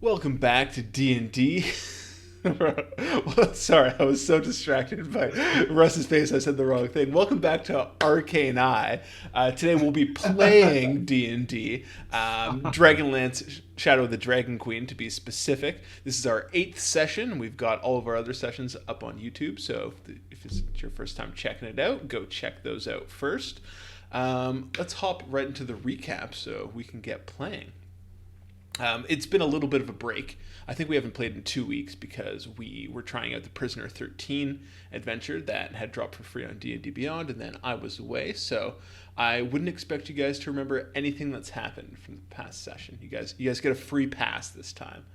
Welcome back to D&D. Well, sorry, I was so distracted by Russ's face. I said the wrong thing. Welcome back to Arcane Eye. Today we'll be playing D&D. Dragonlance, Shadow of the Dragon Queen, to be specific. This is our 8th session. We've got all of our other sessions up on YouTube, so if it's your first time checking it out, go check those out first. Let's hop right into the recap so we can get playing. It's been a little bit of a break. I think we haven't played in 2 weeks because we were trying out the Prisoner 13 adventure that had dropped for free on D&D Beyond, and then I was away. So I wouldn't expect you guys to remember anything that's happened from the past session. You guys get a free pass this time.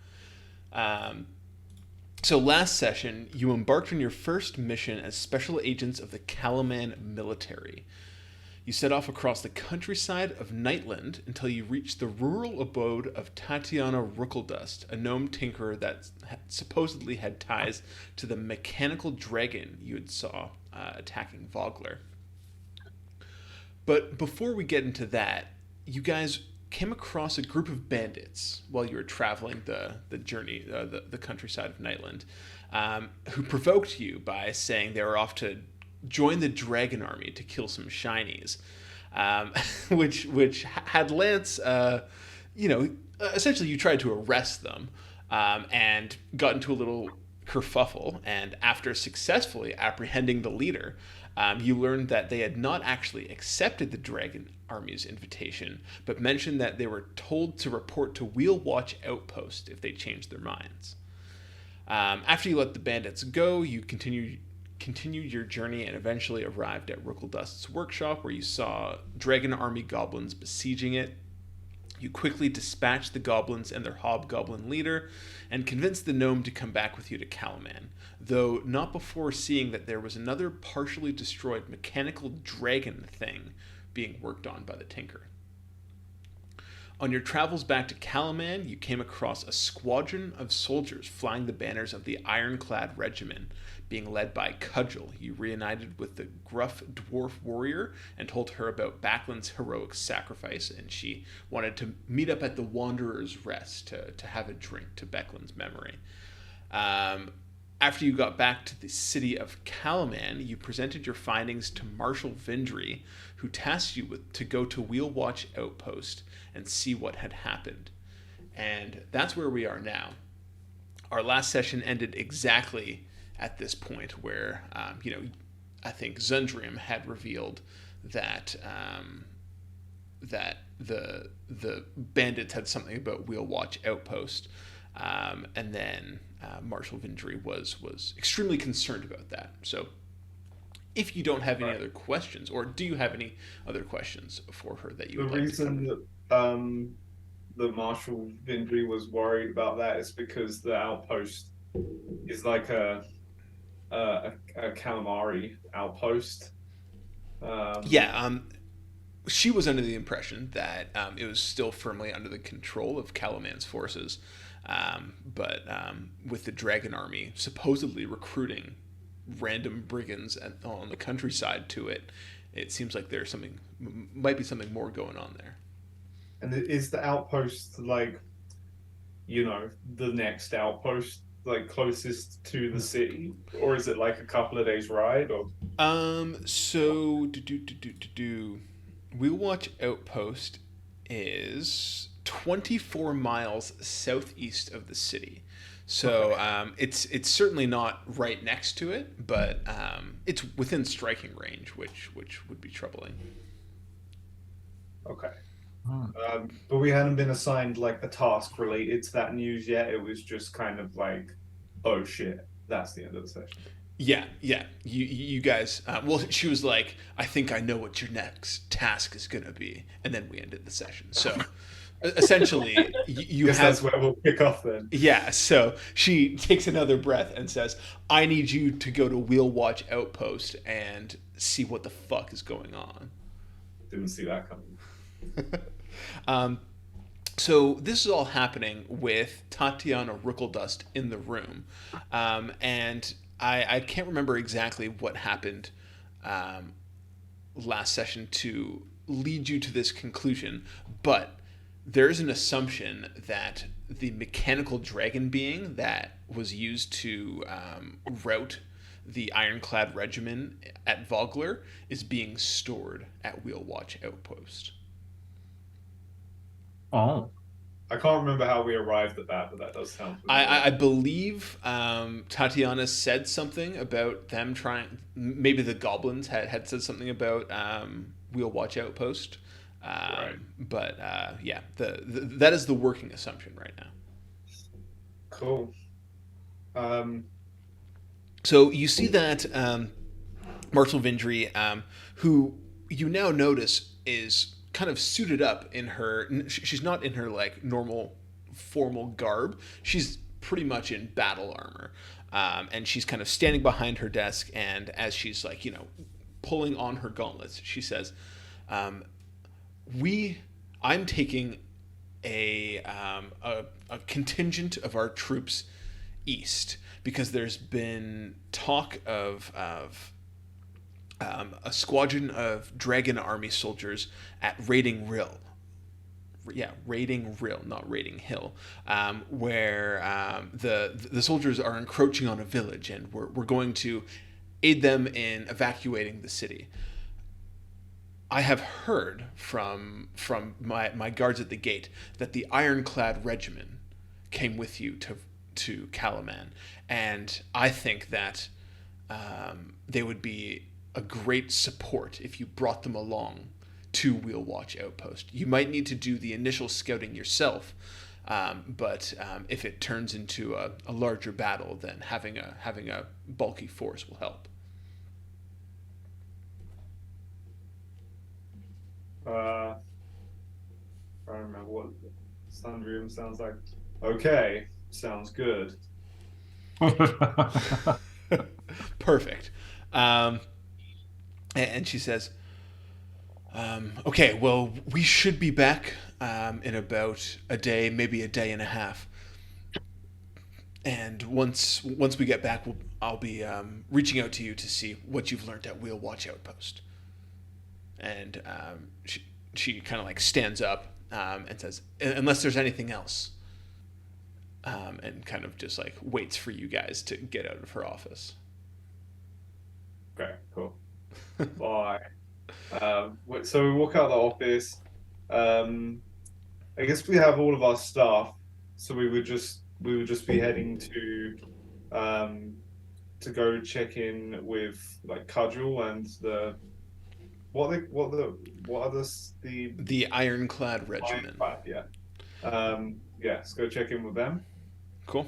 So last session, you embarked on your first mission as special agents of the Calaman military. You set off across the countryside of Nightland until you reached the rural abode of Tatiana Rookeldust, a gnome tinkerer that supposedly had ties to the mechanical dragon you had saw attacking Vogler. But before we get into that, you guys came across a group of bandits while you were traveling the journey, the countryside of Nightland, who provoked you by saying they were off to join the dragon army to kill some shinies, which had Lance, essentially you tried to arrest them, and got into a little kerfuffle, and after successfully apprehending the leader, you learned that they had not actually accepted the dragon army's invitation, but mentioned that they were told to report to Wheelwatch Outpost if they changed their minds. After you let the bandits go, you continued your journey and eventually arrived at Rookeldust's workshop, where you saw dragon army goblins besieging it. You quickly dispatched the goblins and their hobgoblin leader and convinced the gnome to come back with you to Calaman, though not before seeing that there was another partially destroyed mechanical dragon thing being worked on by the tinker. On your travels back to Calaman, you came across a squadron of soldiers flying the banners of the Ironclad Regiment, being led by Cudgel. You reunited with the gruff dwarf warrior and told her about Backland's heroic sacrifice, and she wanted to meet up at the Wanderer's Rest to have a drink to Beckland's memory. After you got back to the city of Calaman, you presented your findings to Marshal Vindry, who tasked you to go to Wheelwatch Outpost and see what had happened. And that's where we are now. Our last session ended exactly at this point where, I think Zundrium had revealed that that the bandits had something about Wheelwatch Outpost, and then Marshal Vindry was extremely concerned about that. So if you don't have any other questions, or do you have any other questions for her that you would like to cover? The reason that Marshal Vindry was worried about that is because the outpost is like a calamari outpost. She was under the impression that it was still firmly under the control of Calaman's forces, but with the dragon army supposedly recruiting random brigands on the countryside to it, it seems like there's might be something more going on there. And is the outpost like, the next outpost, like closest to the city, or is it like a couple of days ride? Or So Wheelwatch Outpost is 24 miles southeast of the city. So it's certainly not right next to it, but it's within striking range, which would be troubling. okay. But we hadn't been assigned like a task related to that news yet. It was just kind of like, oh shit, that's the end of the session. Yeah. You guys. Well, she was like, "I think I know what your next task is gonna be," and then we ended the session. So, essentially, you Guess have. that's where we'll pick off then. Yeah. So she takes another breath and says, "I need you to go to Wheelwatch Outpost and see what the fuck is going on." Didn't see that coming. So this is all happening with Tatiana Rookeldust in the room, and I can't remember exactly what happened last session to lead you to this conclusion, but there's an assumption that the mechanical dragon being that was used to rout the ironclad regimen at Vogler is being stored at Wheelwatch Outpost. Oh, I can't remember how we arrived at that, but that does sound I familiar. believe Tatiana said something about them trying. Maybe the goblins had said something about Wheelwatch Outpost. Right. But yeah, that is the working assumption right now. Cool. Um, So you see that Marshall Vindry, who you now notice is kind of suited up in her. She's not in her like normal formal garb. She's pretty much in battle armor, and she's kind of standing behind her desk. And as she's like pulling on her gauntlets, she says, um, "We, I'm taking a contingent of our troops east because there's been talk of a squadron of dragon army soldiers at Raiding Rill. Yeah, Raiding Rill, not Raiding Hill, where the soldiers are encroaching on a village, and we're going to aid them in evacuating the city. I have heard from my guards at the gate that the ironclad regiment came with you to Calaman, and I think that they would be a great support if you brought them along to Wheelwatch Outpost. You might need to do the initial scouting yourself, but if it turns into a larger battle, then having a bulky force will help." I don't remember what Sundrium sounds like. Okay, sounds good. Perfect. And she says, "Okay, well, we should be back in about a day, maybe a day and a half. And once we get back, I'll be reaching out to you to see what you've learned at Wheelwatch Outpost." And she kind of like stands up and says, "Unless there's anything else," and kind of just like waits for you guys to get out of her office. Okay, cool. Bye. So we walk out of the office. I guess we have all of our stuff, so we would just be heading to go check in with like Cudgel and the what are the The Ironclad Regiment. yeah. Yeah, let's go check in with them. Cool.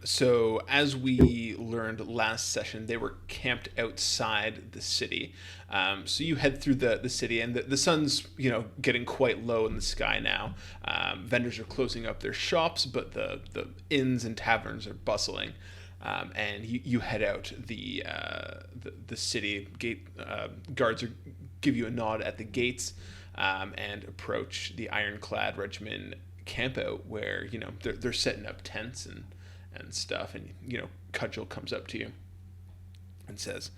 So as we learned last session, they were camped outside the city. So you head through the city, and the sun's getting quite low in the sky now. Vendors are closing up their shops, but the inns and taverns are bustling. And you head out the city gate. Guards give you a nod at the gates, and approach the Ironclad Regiment camp out where they're setting up tents and stuff, and Cudgel comes up to you and says,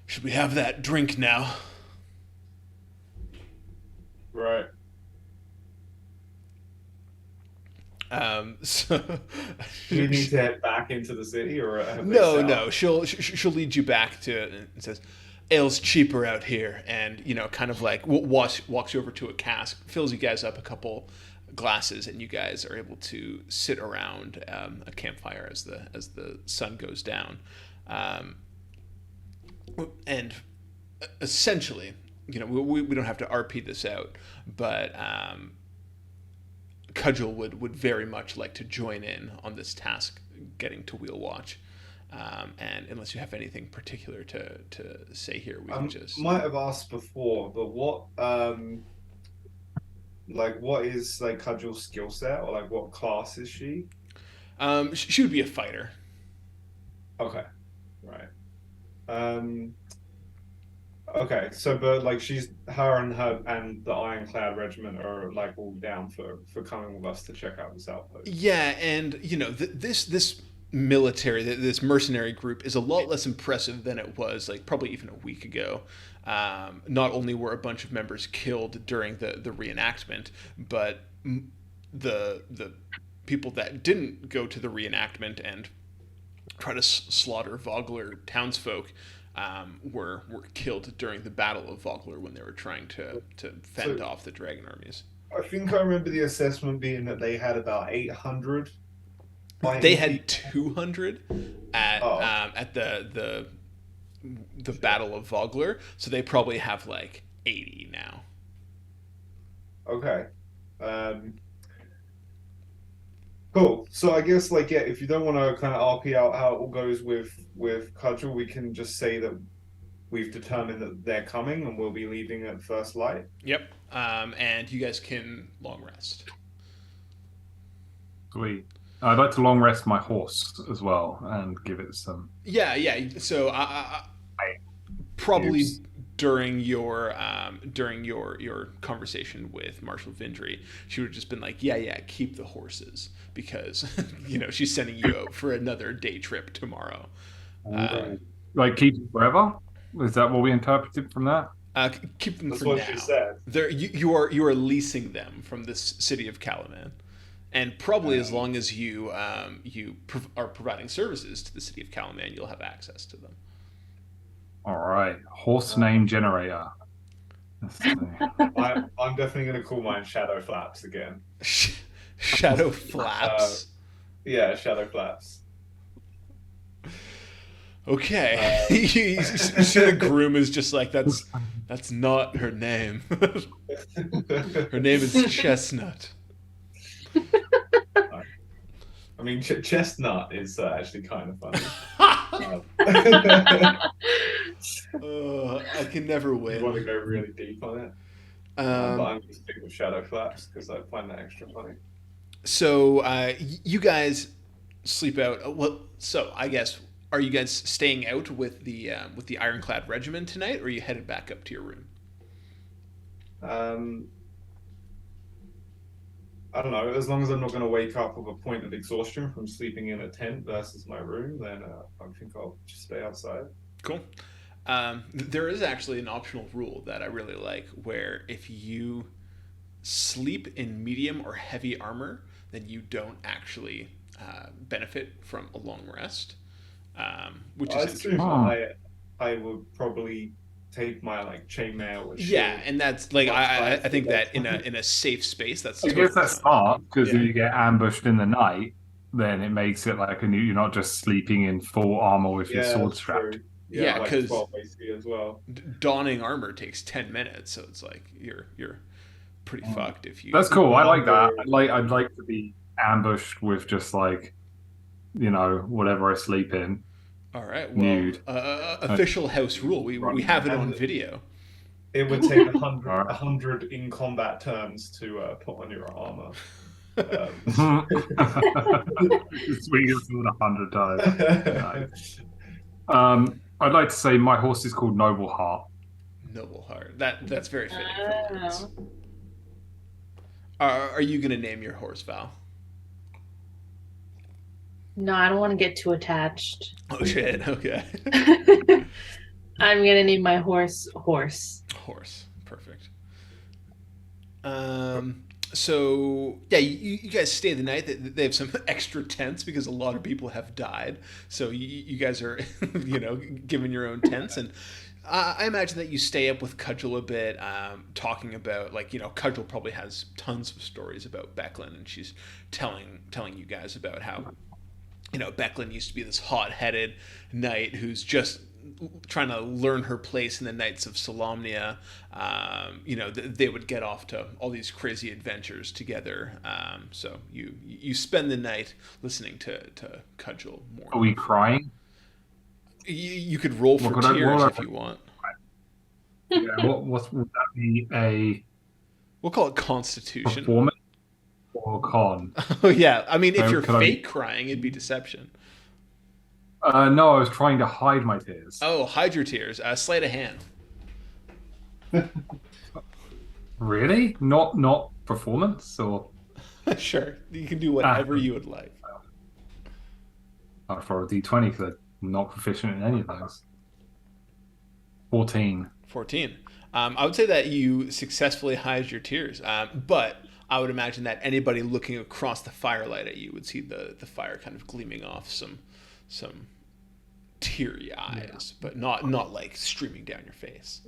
"Should we have that drink now?" Right. So Do we need to head back into the city, or have they no, set no, up? she'll lead you back to it and says, "Ale's cheaper out here," and kind of like walks you over to a cask, fills you guys up a couple glasses, and you guys are able to sit around a campfire as the sun goes down, and essentially, we don't have to RP this out, but Cudgel would very much like to join in on this task, getting to Wheelwatch. And unless you have anything particular to say here, we can just. Might have asked before, but what is like Cudgel's skill set, or like what class is she? She would be a fighter. Okay, right. Um, okay, so but like her and the Ironclad Regiment are like all down for coming with us to check out this outpost. Yeah, and this military, this mercenary group is a lot less impressive than it was like probably even a week ago. Not only were a bunch of members killed during the reenactment, but the people that didn't go to the reenactment and try to slaughter Vogler townsfolk were killed during the Battle of Vogler when they were trying to fend So off the dragon armies. I think I remember the assessment being that they had about 800 They fighting had people. 200 Oh, at the shit. Battle of Vogler, so they probably have like 80 now. Okay. Um, cool. So I guess like yeah, if you don't want to kind of RP out how it all goes with Cudgel, we can just say that we've determined that they're coming and we'll be leaving at first light. Yep. And you guys can long rest. Sweet. I'd like to long rest my horse as well and give it some Yeah, yeah. So probably use. during your conversation with Marshal Vindry, she would have just been like, "Yeah, yeah, keep the horses because she's sending you out for another day trip tomorrow." Right. Like keep it forever? Is that what we interpreted from that? Keep them That's for what she now. said. You are leasing them from this city of Calaman, and probably as Um, long as are providing services to the city of Calaman, you'll have access to them. All right. Horse uh, name generator. Let's see. I'm definitely going to call mine Shadow Flaps again. Shadow Uh, flaps. yeah, Shadow Flaps. Okay. Uh, You see the groom is just like that's not her name. Her name is Chestnut. I mean, Chestnut is actually kind of funny. Uh, I can never you want to win. go really deep on it, but Um, I'm going to stick with Shadow Flaps because I find that extra funny. so you guys sleep out. Well, so I guess are you guys staying out with the Ironclad Regiment tonight, or are you headed back up to your room? Um, I don't know. As long as I'm not going to wake up with a point of exhaustion from sleeping in a tent versus my room, then I think I'll just stay outside. Cool. There is actually an optional rule that I really like, where if you sleep in medium or heavy armor, then you don't actually benefit from a long rest, which I is assume interesting. Hmm. I would probably take my like chainmail or Yeah, shield and that's like outside I for the think that daytime. in a safe space, that's I guess totally that's fine. smart because if Yeah, you get ambushed in the night, then it makes it like you're not just sleeping in full armor with your Yeah, sword that's strapped. true. Yeah, yeah, like because 12 AC as well. donning armor takes 10 minutes, so it's like you're pretty Hmm. fucked if you. That's cool. I like that. Commander, I'd like to be ambushed with just like, whatever I sleep in, All right, well, nude. Uh, official house rule. We Run. have it on and video. it would take a All hundred right. a hundred in combat turns to put on your armor. Swing your sword 100 times. Nice. I'd like to say my horse is called Noble Heart. Noble heart. That's very fitting for Lawrence. Oh. Are you gonna name your horse Val? No, I don't want to get too attached. Oh shit. Okay. I'm gonna name my horse Horse. Horse. Perfect. So yeah, you guys stay the night. They have some extra tents because a lot of people have died. So you guys are, given your own tents, and I imagine that you stay up with Cudgel a bit, talking about like Cudgel probably has tons of stories about Becklin, and she's telling you guys about how Becklin used to be this hot-headed knight who's just trying to learn her place in the Knights of Solamnia. They would get off to all these crazy adventures together. So you spend the night listening to Cudgel more Are than we crying? you could roll What for could I, tears what if you want. Yeah, would that be a We'll call it Constitution. performance or con? Oh yeah, I mean if you're Could I be? fake crying, it'd be deception. No, I was trying to hide my tears. Oh, hide your tears. Sleight of hand. Really? Not performance or Sure, you can do whatever you would like. for a D20 because I'm not proficient in any of those. 14. 14. I would say that you successfully hide your tears, but I would imagine that anybody looking across the firelight at you would see the fire kind of gleaming off some teary eyes, but not like streaming down your face.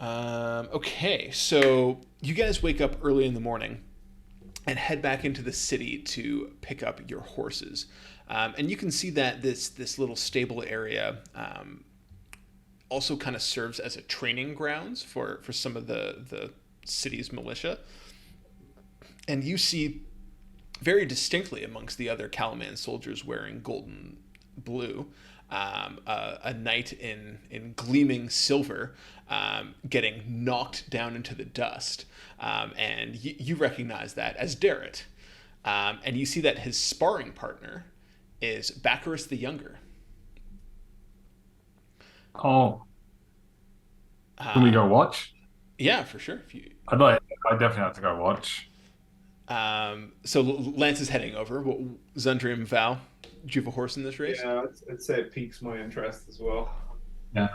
Okay, so you guys wake up early in the morning and head back into the city to pick up your horses. And you can see that this little stable area also kind of serves as a training grounds for some of the city's militia. And you see very distinctly amongst the other Calaman soldiers wearing golden blue, a knight in gleaming silver getting knocked down into the dust. And you recognize that as Darrett. And you see that his sparring partner is Baccarus the Younger. Oh, can we go watch? Yeah, for sure. If you, I definitely have to go watch. so Lance is heading over. Zundrium, Val, do you have a horse in this race? Yeah, I'd say it piques my interest as well. Yeah,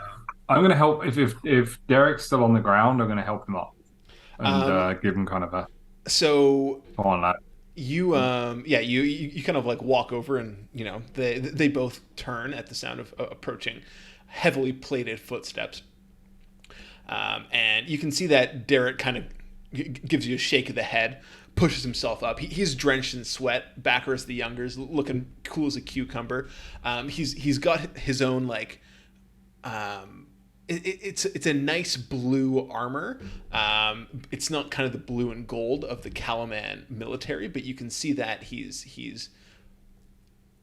I'm gonna help if Derek's still on the ground. I'm gonna help him up and give him kind of a So come on, lad. you you kind of like walk over, and they both turn at the sound of approaching heavily plated footsteps. And you can see that Derek kind of gives you a shake of the head, pushes himself up. He's drenched in sweat. Baccarus the Younger's looking cool as a cucumber. He's got his own like it's a nice blue armor. It's not kind of the blue and gold of the Calaman military, but you can see that he's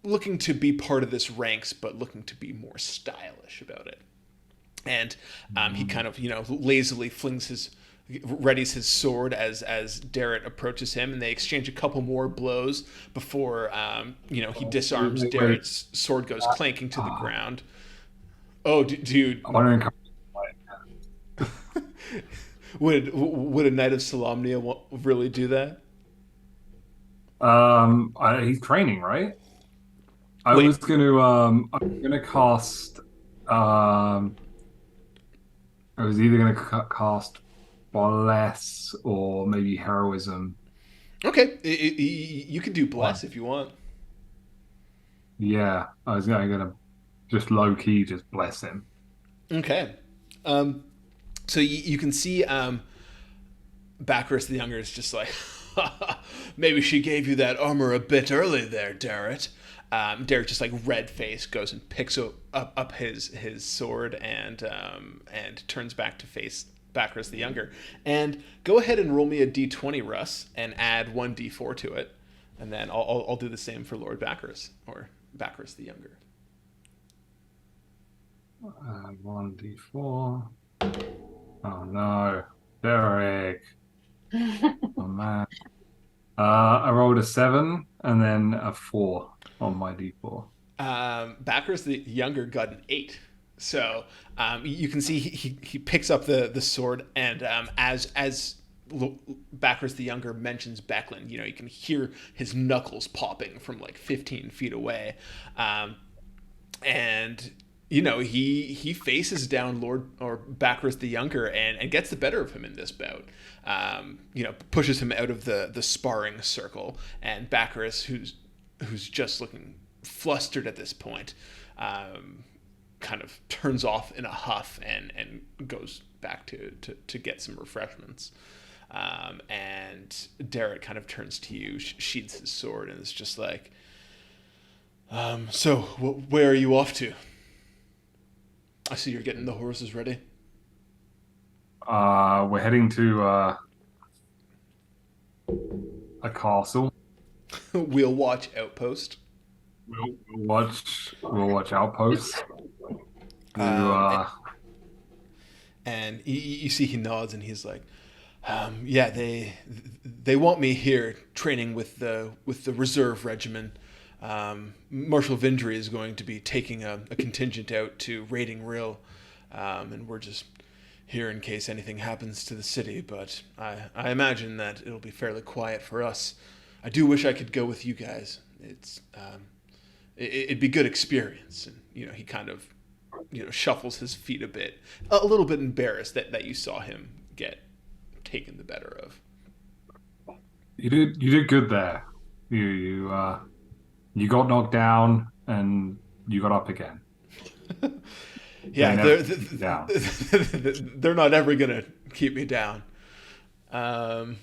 looking to be part of this ranks, but looking to be more stylish about it. And he kind of lazily readies his sword as Darrett approaches him, and they exchange a couple more blows before he disarms Darrett's sword, goes clanking to the ground. Oh, dude! Would a Knight of Solamnia really do that? He's training, right? Wait. I'm gonna cast. I was either gonna cast Bless or maybe Heroism. Okay, you can do Bless if you want. Yeah, I was gonna just low key just bless him. Okay. So you can see Baccarus the Younger is just like, maybe she gave you that armor a bit early there, Darrett. Darrett just like red face goes and picks up his sword and turns back to face Baccarus the Younger. And go ahead and roll me a d20, Russ, and add 1d4 to it, and then I'll do the same for Lord Baccarus or Baccarus the Younger. 1d4. Oh no, Derek. Oh man. I rolled a 7 and then a 4 on my d4. Baccarus the Younger got an 8. So you can see he picks up the sword, and as Baccarus the Younger mentions Becklin, you can hear his knuckles popping from like 15 feet away, and he faces down Baccarus the Younger and gets the better of him in this bout. Pushes him out of the sparring circle, and Baccarus, who's just looking flustered at this point, kind of turns off in a huff and goes back to get some refreshments. And Derek kind of turns to you, sheathes his sword, and is just like, so where are you off to? I see you're getting the horses ready. We're heading to a castle. Wheelwatch Outpost. We'll watch Outpost. And you see he nods, and he's like, yeah, they want me here training with the reserve regiment. Marshal Vindry is going to be taking a contingent out to raiding Rill, and we're just here in case anything happens to the city, but I imagine that it'll be fairly quiet for us. I do wish I could go with you guys. It'd be good experience. And he kind of shuffles his feet a little bit embarrassed that you saw him get taken the better of. You did good there. You got knocked down and you got up again. Yeah, They never took you down. they're not ever gonna keep me down. Um,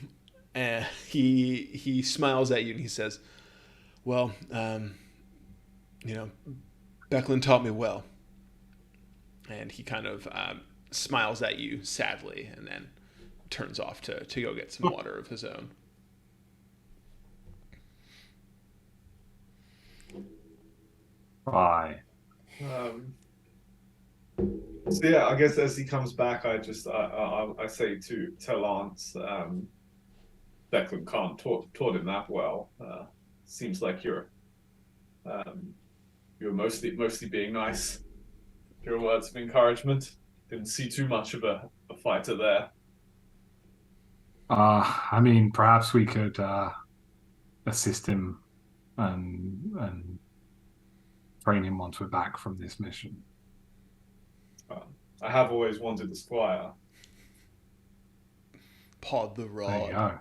and he smiles at you and he says, "Well, you know, Becklin taught me well." And he kind of smiles at you sadly, and then turns off to go get some water of his own. Bye. So yeah, I guess as he comes back, I say to Lance, Declan can't taught him that well. Seems like you're mostly being nice. Your words of encouragement. Didn't see too much of a fighter there. I mean, perhaps we could assist him and train him once we're back from this mission. I have always wanted a squire. Pod the There you rod. go.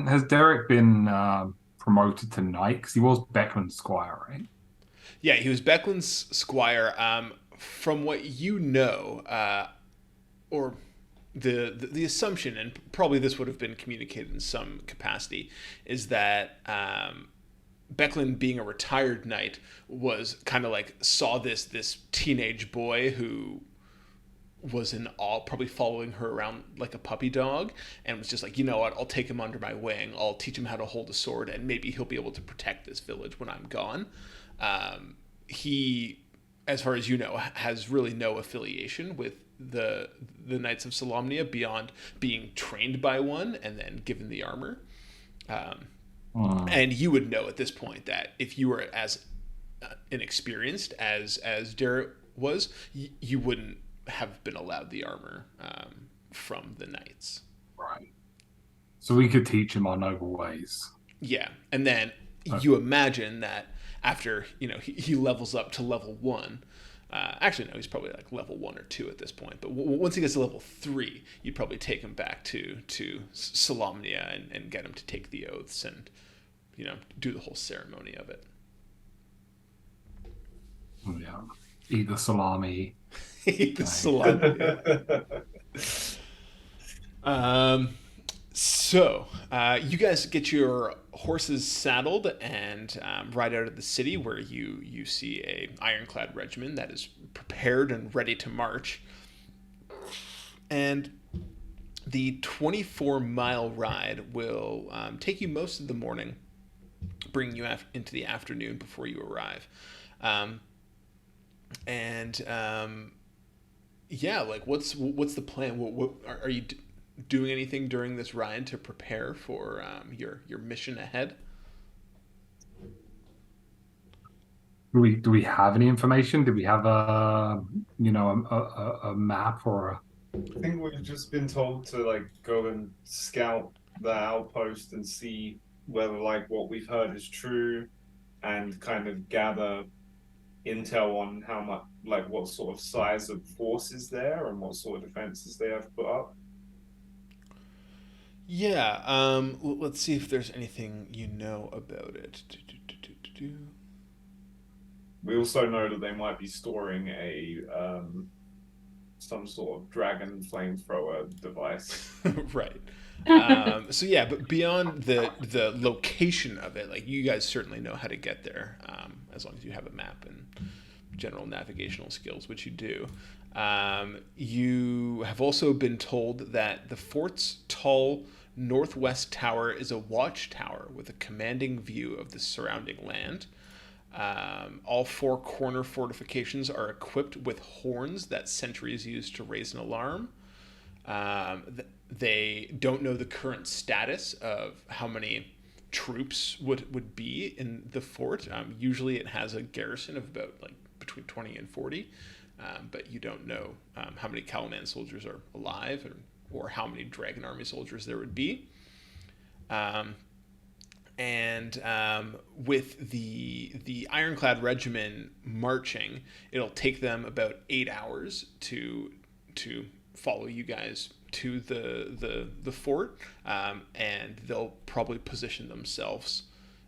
Has Derek been promoted to knight? Because he was Beckman's squire, right? Yeah, he was Becklin's squire. From what you know, or the assumption, and probably this would have been communicated in some capacity, is that Becklin, being a retired knight, was kind of like saw this teenage boy who was in awe, probably following her around like a puppy dog, and was just like, you know what, I'll take him under my wing. I'll teach him how to hold a sword, and maybe he'll be able to protect this village when I'm gone. He, as far as you know, has really no affiliation with the Knights of Solamnia beyond being trained by one and then given the armor. And you would know at this point that if you were as inexperienced as Derek was, you wouldn't have been allowed the armor from the knights. Right. So we could teach him our noble ways. Yeah, and then you imagine that after he levels up to level 1. Actually, no, he's probably like level 1 or 2 at this point. But once he gets to level 3, you'd probably take him back to Solamnia and get him to take the oaths and do the whole ceremony of it. Yeah. Eat the salami. Eat the salami. So you guys get your horses saddled and ride out of the city, where you see a ironclad regiment that is prepared and ready to march. And the 24-mile ride will take you most of the morning, bring you into the afternoon before you arrive. Yeah, like what's the plan? What are you doing anything during this ride to prepare for your mission ahead? Do we have any information? Do we have a map or a... I think we've just been told to go and scout the outpost and see whether what we've heard is true, and kind of gather intel on how much, what sort of size of force is there and what sort of defenses they have put up. Yeah, let's see if there's anything you know about it. We also know that they might be storing some sort of dragon flamethrower device. Right. So yeah, but beyond the location of it, you guys certainly know how to get there, as long as you have a map and general navigational skills, which you do. You have also been told that the fort's tall northwest tower is a watchtower with a commanding view of the surrounding land. All 4 corner fortifications are equipped with horns that sentries use to raise an alarm. They don't know the current status of how many troops would be in the fort. Usually it has a garrison of about between 20 and 40, but you don't know how many Calaman soldiers are alive or how many Dragon Army soldiers there would be. With the Ironclad Regiment marching, it'll take them about 8 hours to follow you guys to the fort, and they'll probably position themselves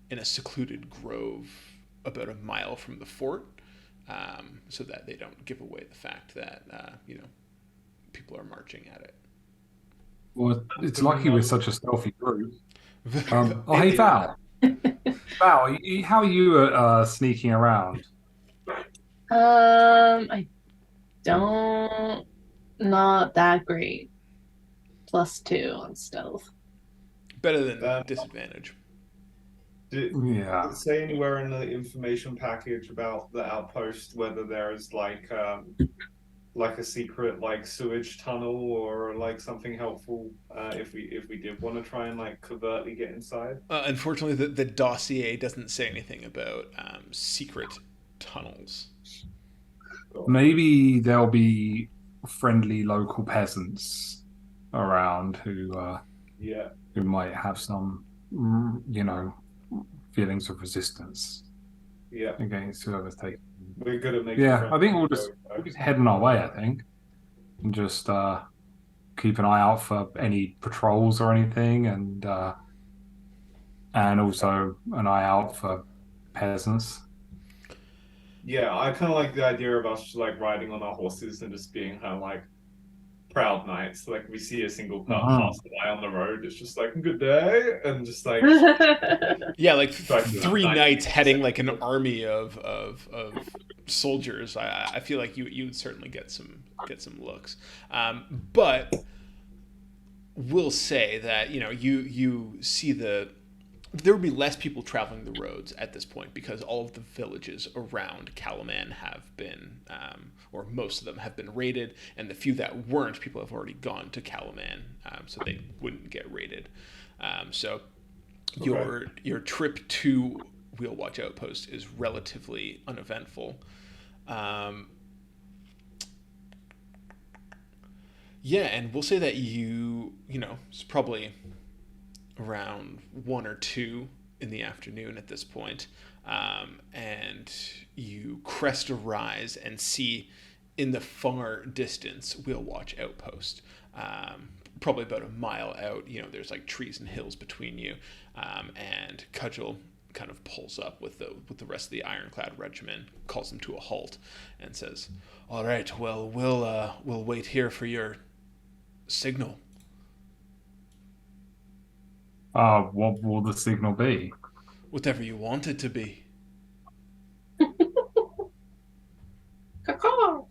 in a secluded grove about a mile from the fort, so that they don't give away the fact that people are marching at it. Well, it's lucky we're such a stealthy group. Oh, hey, Maybe. Val. Val, how are you sneaking around? I don't. Not that great. +2 on stealth. Better than disadvantage. Did Yeah. it say anywhere in the information package about the outpost whether there is like a secret like sewage tunnel or like something helpful if we did want to try and like covertly get inside? Unfortunately, the dossier doesn't say anything about secret tunnels. Maybe there'll be friendly local peasants around who might have some, feelings of resistance against whoever's taking. We're good at making Yeah, friends. I think we'll just head on our way, I think. And just keep an eye out for any patrols or anything, and also an eye out for peasants. Yeah, I kind of like the idea of us like riding on our horses and just being kind of like proud knights. Like we see a single passerby on the road, it's just like good day, and just like Yeah, like three knights heading like an army of soldiers. I feel like you would certainly get some looks, but we'll say that you see there would be less people traveling the roads at this point because all of the villages around Calaman have been, or most of them have been raided, and the few that weren't, people have already gone to Calaman, so they wouldn't get raided. So your trip to Wheelwatch Outpost is relatively uneventful. Yeah, and we'll say that it's probably around 1 or 2 in the afternoon at this point, and you crest a rise and see in the far distance Wheelwatch Outpost, probably about a mile out. There's like trees and hills between you, and Cudgel kind of pulls up with the rest of the Ironclad regiment, calls them to a halt, and says, "All right, well, we'll wait here for your signal." What will the signal be? Whatever you want it to be. Caw-caw.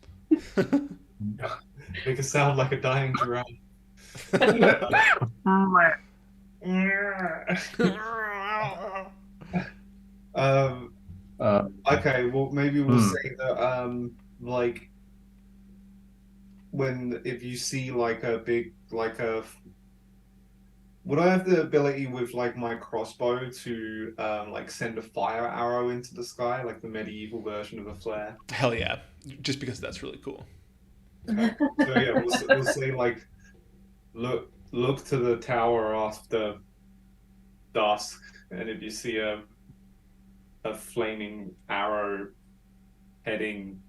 make it sound like a dying giraffe. Okay, well maybe we'll say that like if you see like a big would I have the ability with like my crossbow to like send a fire arrow into the sky, like the medieval version of a flare? Hell yeah, just because that's really cool. Okay. So yeah, we'll say like look to the tower after dusk, and if you see a flaming arrow heading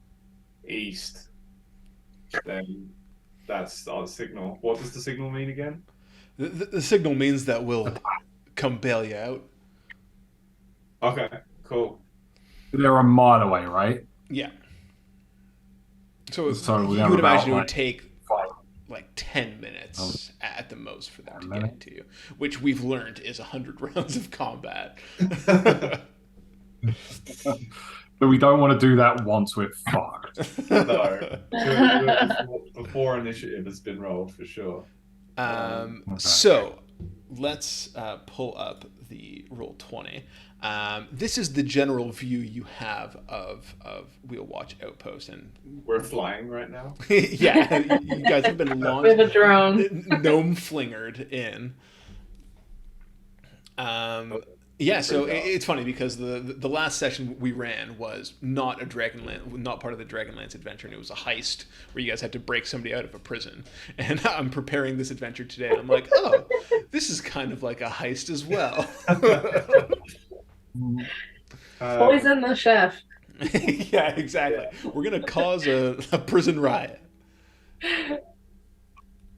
east, then that's our signal. What does the signal mean again? The signal means that we'll come bail you out. Okay, cool. They're a mile away, right? Yeah. So we you have would about, imagine it would like, take 5 like 10 minutes at the most for them to get minute? into you, which we've learned is 100 rounds of combat. But we don't want to do that once we're fucked. No, before initiative has been rolled for sure. So let's pull up the Roll20. This is the general view you have of Wheelwatch Outpost, and We're flying right now. yeah, you guys have been launched With a drone. gnome flingered in. Yeah, so it's funny because the last session we ran was not part of the Dragonlance adventure, and it was a heist where you guys had to break somebody out of a prison. And I'm preparing this adventure today, and I'm like, oh, this is kind of like a heist as well. Poison the chef. Yeah, exactly. We're gonna cause a prison riot.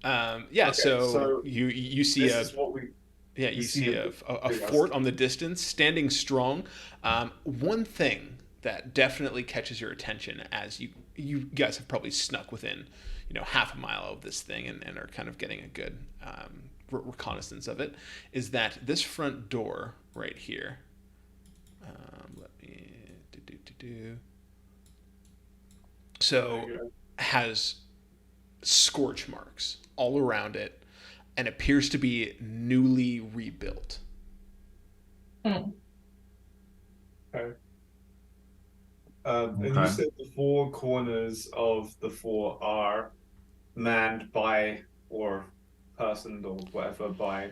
Yeah, Okay, so so you see this a is what we yeah, we you see see a a big fort ass. on the distance, standing strong. One thing that definitely catches your attention as you guys have probably snuck within, half a mile of this thing and are kind of getting a good reconnaissance of it, is that this front door right here. Let me do. There So you go. has scorch marks all around it and appears to be newly rebuilt. Hmm. Okay. And you Okay. said the four corners of the fort are manned by or personed or whatever by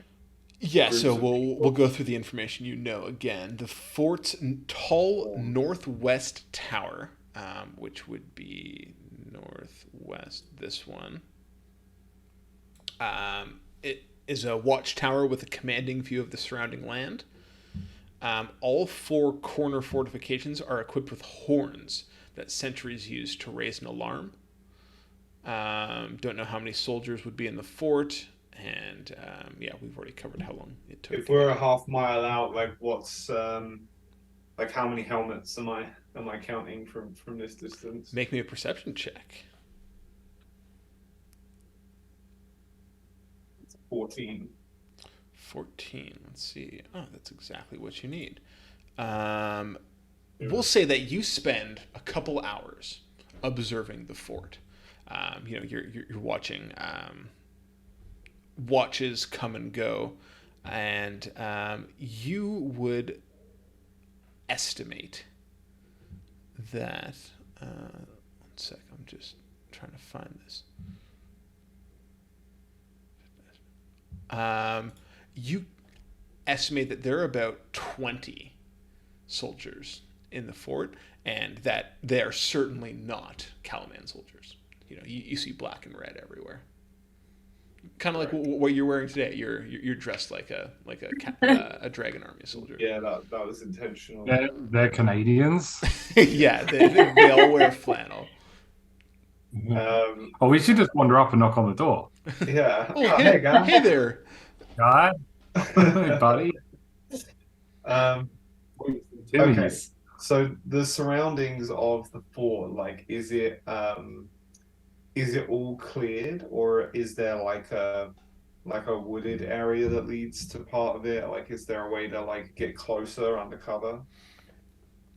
Yeah, so groups of we'll people. go through the information again. The fort's tall Or northwest tower, which would be northwest. This one. It is a watchtower with a commanding view of the surrounding land. All four corner fortifications are equipped with horns that sentries use to raise an alarm. Don't know how many soldiers would be in the fort, and yeah, we've already covered how long it took if to get we're a there. half mile out, like what's like how many helmets am I counting from this distance? Make me a perception check. 14. 14. Let's see. Oh, that's exactly what you need. Um, we'll say that you spend a couple hours observing the fort. You're watching watches come and go, and you would estimate that. One sec, I'm just trying to find this. You estimate that there are about 20 soldiers in the fort, and that they are certainly not Calaman soldiers. You see black and red everywhere. Kind of like Right. what you're wearing today. You're dressed like a Dragon Army soldier. Yeah, that was intentional. They're Canadians. Yeah, they all wear flannel. Um, Oh, we should just wander up and knock on the door. yeah. Oh, Oh, hey, guy. hey there. Guy, hey, buddy. Um, okay. Timmy's. So the surroundings of the fort, like, is it all cleared, or is there like a wooded area that leads to part of it? Like, is there a way to like get closer undercover?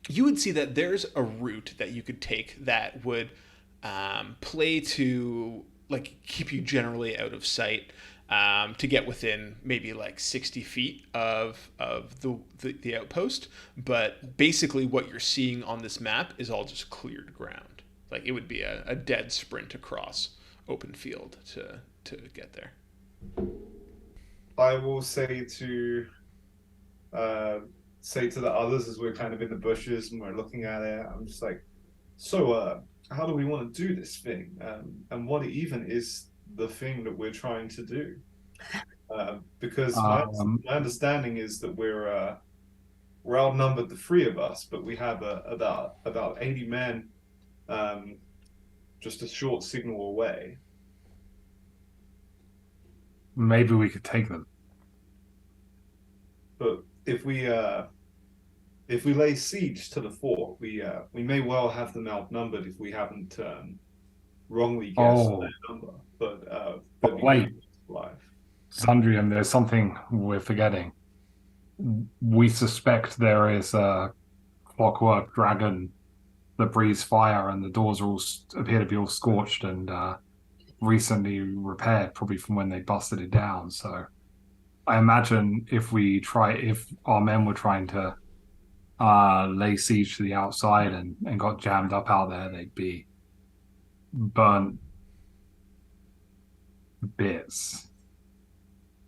You would see that there's a route that you could take that would play to like keep you generally out of sight, to get within maybe like 60 feet of the outpost. But basically, what you're seeing on this map is all just cleared ground. Like it would be a dead sprint across open field to get there. I will uh say to the others as we're kind of in the bushes and we're looking at it, I'm just like, so how do we want to do this thing? And what even is the thing that we're trying to do? Because my understanding is that we're outnumbered the three of us, but we have about 80 men, um, just a short signal away. Maybe we could take them. But if we lay siege to the fort, we may well have them outnumbered if we haven't wrongly guessed Oh, their number. But they'd but be wait, good alive. Sundrian, there's something we're forgetting. We suspect there is a clockwork dragon that breathes fire, and the doors are appear to be all scorched and recently repaired, probably from when they busted it down. So I imagine if our men were trying to lay siege to the outside and got jammed up out there, they'd be burnt to bits.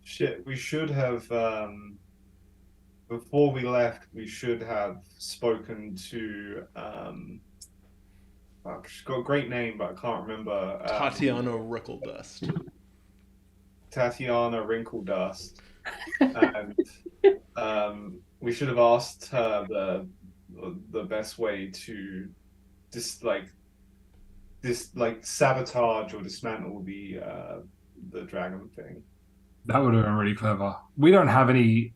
Shit, we should have before we left. We should have spoken to fuck, she's got a great name, but I can't remember. Tatiana Rickledust. Tatiana Wrinkledust, and we should have asked her the best way to dis like sabotage or dismantle the dragon thing. That would have been really clever. We don't have any.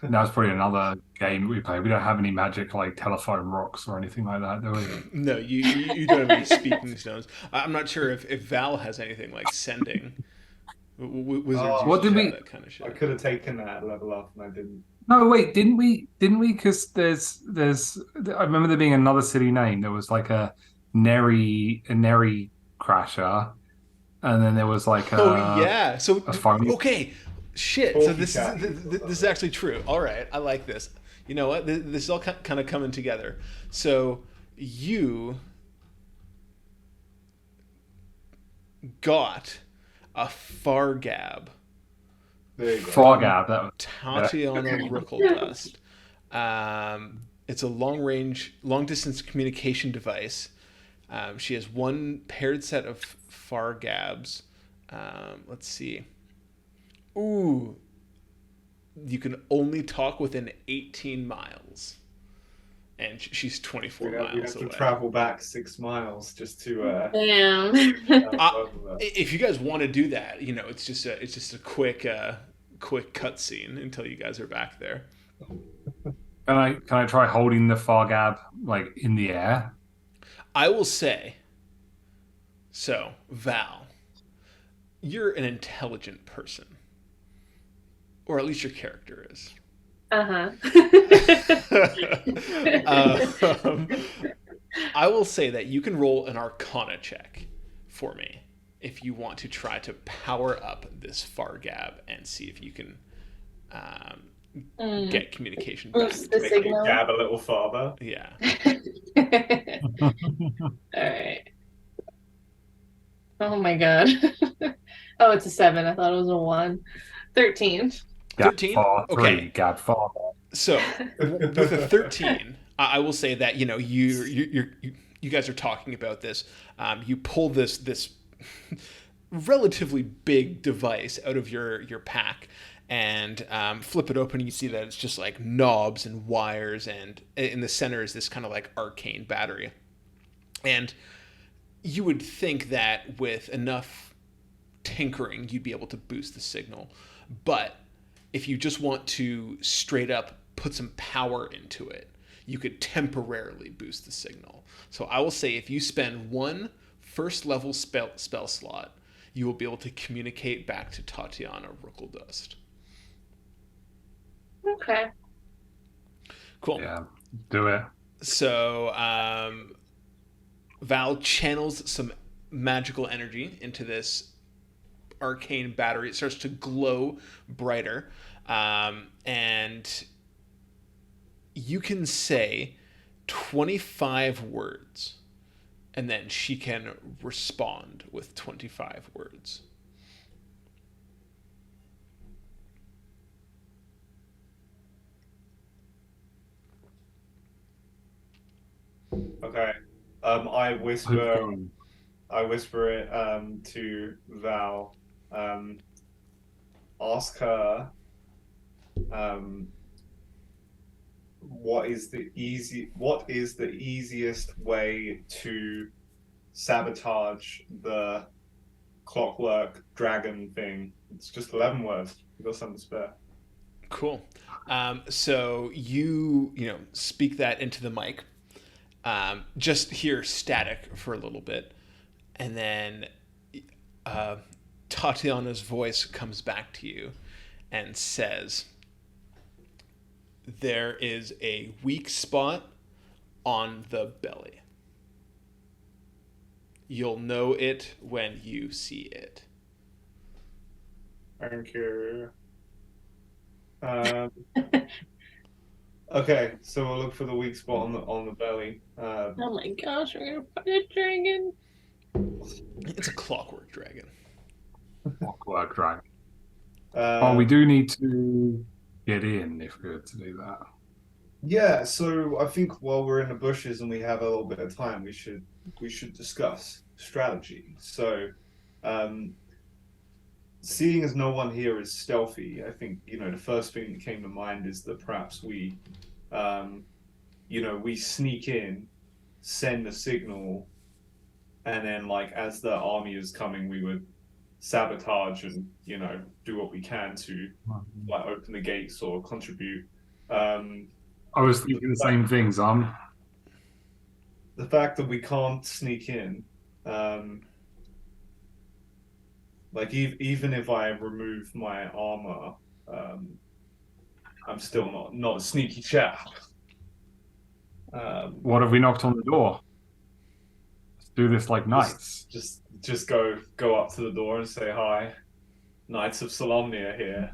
That's probably another game we play. We don't have any magic like telephone rocks or anything like that, do we? No, you don't have any speaking stones. I'm not sure if Val has anything like sending. Wizards Oh, What did usually we- have that kind of shit. I could have taken that level up and I didn't. No, wait, didn't we? Didn't we? Because there's. I remember there being another city name. There was like a Neri Crasher, and then there was like Oh yeah. So a phone. okay, shit. So this Talkie this is actually true. All right, I like this. You know what? This is all kind of coming together. So you got a Fargab, There you go. Fargab. That was Tatiana Rookeldust. It's a long distance communication device. She has one paired set of Fargabs. Let's see. Ooh, you can only talk within 18 miles, and she's 24 We miles have to away. travel back 6 miles just to. Damn. If you guys want to do that, you know, it's just a quick cutscene until you guys are back there. Can I try holding the Fargab like in the air? I will say, so Val, you're an intelligent person, or at least your character is. Uh-huh. I will say that you can roll an Arcana check for me if you want to try to power up this Fargab and see if you can get communication back. Boost the Make it signal. gab a little farther. Yeah. Alright. Oh my god. Oh, it's a 7. I thought it was a 1. 13. Gab 13? far, Okay. 3, Gab far. So with a 13, I will say that you know you guys are talking about this. You pull this relatively big device out of your pack and flip it open. And you see that it's just like knobs and wires, and in the center is this kind of like arcane battery. And you would think that with enough tinkering, you'd be able to boost the signal, but if you just want to straight up put some power into it, you could temporarily boost the signal. So I will say if you spend one first level spell slot, you will be able to communicate back to Tatiana Rookeldust. Okay. Cool. Yeah, do it. So Val channels some magical energy into this arcane battery. It starts to glow brighter, and you can say 25 words, and then she can respond with 25 words. Okay. I whisper it to Val. Ask her what is the easiest way to sabotage the clockwork dragon thing. It's just 11 words. You got something to spare. Cool. So you speak that into the mic. Just hear static for a little bit, and then Tatiana's voice comes back to you and says, "There is a weak spot on the belly. You'll know it when you see it." Thank you. Okay, so we'll look for the weak spot on the belly. Oh my gosh, we're gonna fight a dragon. It's a clockwork dragon. Clockwork dragon. Oh, we do need to get in if we were to do that. Yeah, so I think while we're in the bushes and we have a little bit of time, we should discuss strategy. So, seeing as no one here is stealthy, I think the first thing that came to mind is that perhaps we sneak in, send a signal, and then like as the army is coming, we would sabotage and do what we can to like open the gates or contribute. I was thinking the same thing, Zam. The fact that we can't sneak in, like even if I remove my armor, I'm still not a sneaky chap. What if we knocked on the door? Let's do this like knights. Just go up to the door and say hi. Knights of Solamnia here.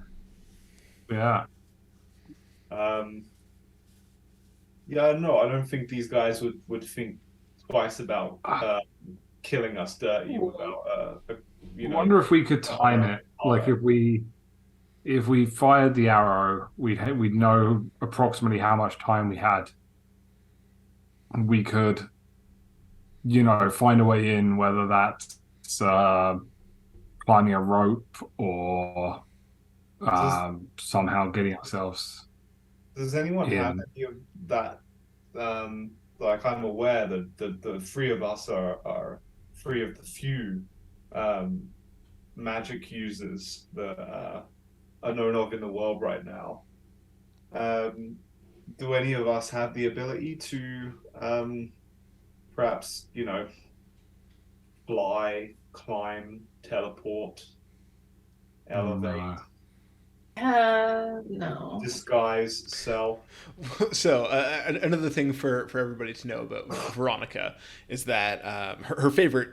Yeah. Yeah, no, I don't think these guys would think twice about killing us dirty without I wonder if we could time it. Like if we fired the arrow, we'd know approximately how much time we had. We could, find a way in, whether that's climbing a rope or somehow getting ourselves. Does anyone have any of that? Like I'm aware that the three of us are three of the few magic users that are known of in the world right now. Do any of us have the ability to perhaps, fly, climb, teleport, elevate, no. disguise self? So another thing for everybody to know about Veronica is that her favorite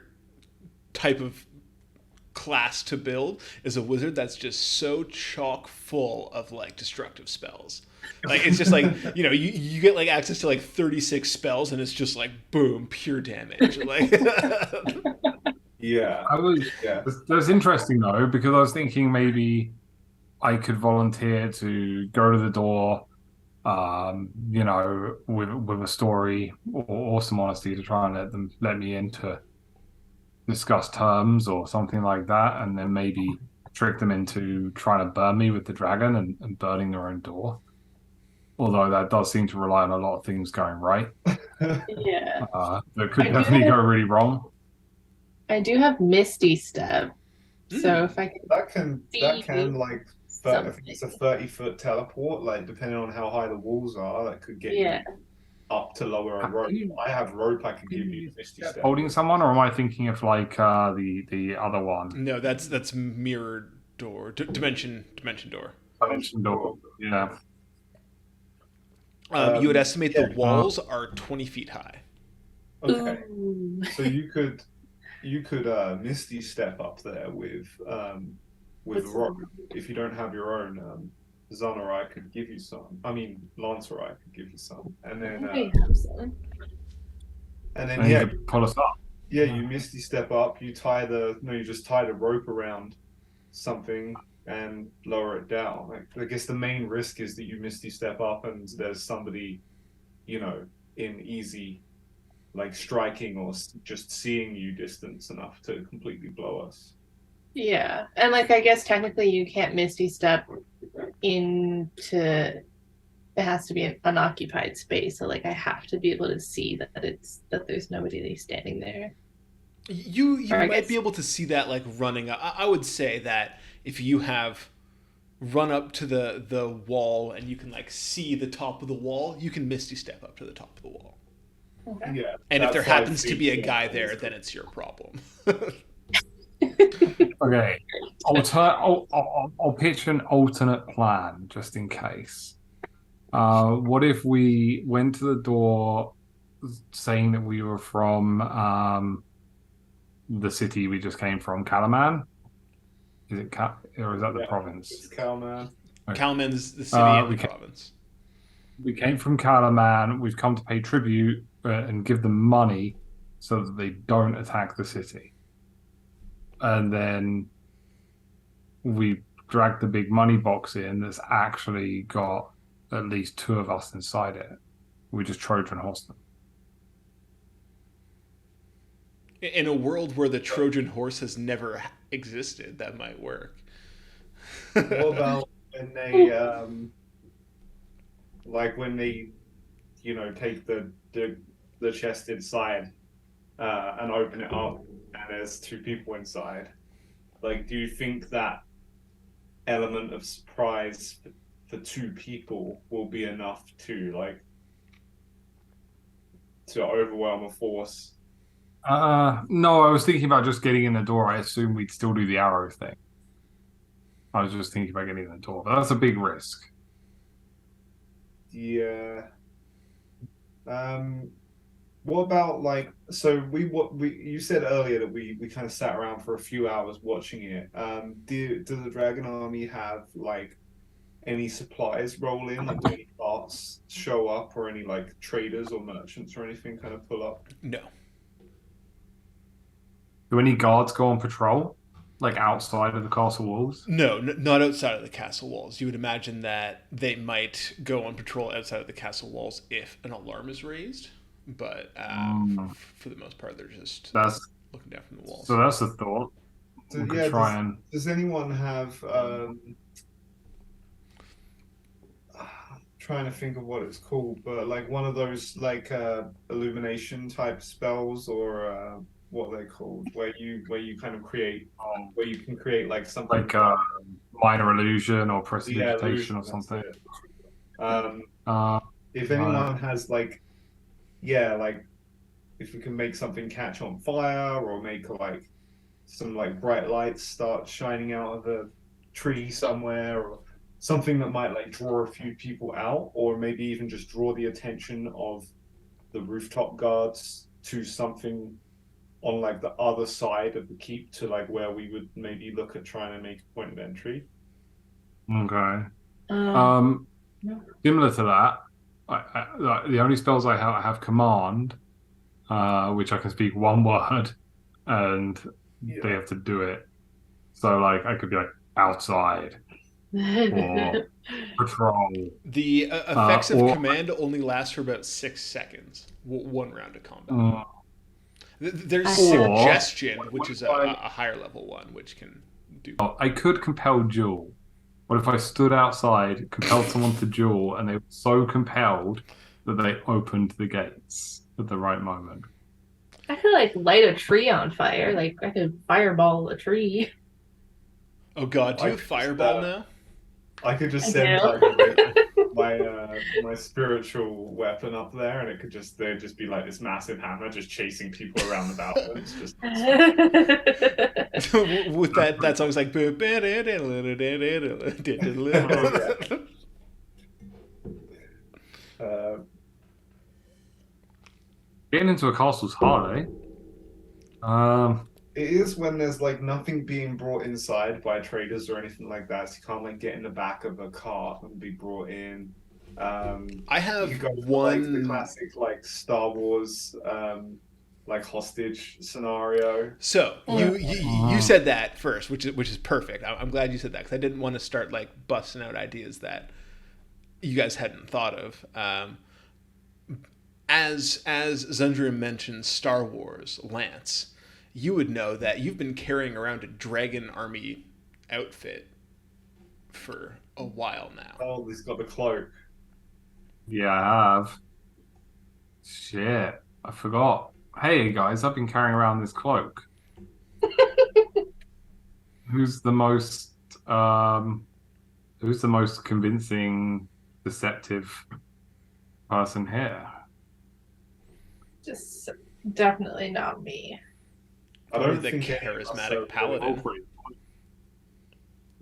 type of class to build is a wizard that's just so chock full of like destructive spells. Like it's just like you get like access to like 36 spells and it's just like boom, pure damage. Like Yeah. That's interesting though, because I was thinking maybe I could volunteer to go to the door, with a story or some honesty to try and let me in to discuss terms or something like that, and then maybe trick them into trying to burn me with the dragon and burning their own door. Although that does seem to rely on a lot of things going right. Yeah. That could definitely go really wrong. I do have Misty Step. So if I can that can like I think it's a something. 30-foot teleport, like depending on how high the walls are, that could get you up to lower a rope. I have rope I can give you Misty Step. Holding someone, or am I thinking of like the other one? no, that's mirror door, dimension door. Dimension door. Yeah. You would estimate the walls are 20 feet high. Okay. Ooh. So you could Misty Step up there with rope. If you don't have your own, Zana or I could give you some. I mean, Lance or I could give you some, and then I have some. And you could pull us up. Yeah, you Misty Step up. You just tie the rope around something and lower it down. Like, I guess the main risk is that you Misty Step up and there's somebody, in easy, like striking or just seeing you distance enough to completely blow us. Yeah, and like I guess technically you can't Misty Step into. It has to be an unoccupied space, so like I have to be able to see that there's nobody standing there. You might be able to see that like running up. I would say that if you have run up to the wall and you can like see the top of the wall, you can Misty Step up to the top of the wall. Okay. Yeah. And if there happens to be a guy there, then it's your problem. Okay. I'll pitch an alternate plan just in case. What if we went to the door saying that we were from the city we just came from, Kalaman? Is it or is that the province? It's Kalman. Okay. Kalaman is the city and the province. We came from Kalaman. We've come to pay tribute and give them money so that they don't attack the city. And then we drag the big money box in that's actually got at least two of us inside it. We just Trojan horse them. In a world where the Trojan horse has never existed, that might work. What about when they take the chest inside and open it up and there's two people inside? Like, do you think that element of surprise for two people will be enough to overwhelm a force? No, I was thinking about just getting in the door. I assume we'd still do the arrow thing. I was just thinking about getting in the door, but that's a big risk. Yeah. What about like so we you said earlier that we kind of sat around for a few hours watching it. Do the Dragon Army have like any supplies roll in? Like do any parts show up or any like traders or merchants or anything kind of pull up? No. Do any guards go on patrol, like outside of the castle walls? No, not outside of the castle walls. You would imagine that they might go on patrol outside of the castle walls if an alarm is raised, but for the most part, they're just That's looking down from the walls. so. That's a thought. So, We could yeah, try and. does anyone have trying to think of what it's called, but like one of those like illumination type spells or what are they called? Where you kind of create where you can create like something Like minor illusion or yeah, prestidigitation illusion, or that's something. it. Um, Uh, if anyone has like like if we can make something catch on fire or make like some like bright lights start shining out of a tree somewhere or something that might like draw a few people out or maybe even just draw the attention of the rooftop guards to something on like the other side of the keep to like where we would maybe look at trying to make a point of entry. okay. No. Similar to that, the only spells I have command, which I can speak one word, and they have to do it. So like I could be like outside or patrol. The effects of or command only last for about 6 seconds. One round of combat. uh, There's Or- suggestion, which is a higher level one, which can do. I could compel duel. What if I stood outside, compelled someone to duel, and they were so compelled that they opened the gates at the right moment? I could like light a tree on fire. Like I could fireball a tree. Oh god, do you I have could fireball just, now? I could just I send do. like my spiritual weapon up there, and it could just there'd just be like this massive hammer just chasing people around the battlements. Just With that song's like. uh, Getting into a castle's hard, eh? it is when there's like nothing being brought inside by traders or anything like that. So you can't like get in the back of a cart and be brought in. I have you go for, one. like the classic like Star Wars like hostage scenario. So you said that first, which is perfect. I'm glad you said that because I didn't want to start like busting out ideas that you guys hadn't thought of. As Zundria mentioned, Star Wars Lance, you would know that you've been carrying around a Dragon Army outfit for a while now. Oh, he's got the cloak. Yeah, I have. Shit, I forgot. Hey guys, I've been carrying around this cloak. Who's the most convincing, deceptive person here? Just definitely not me. I Probably don't the think any of us charismatic are- paladin.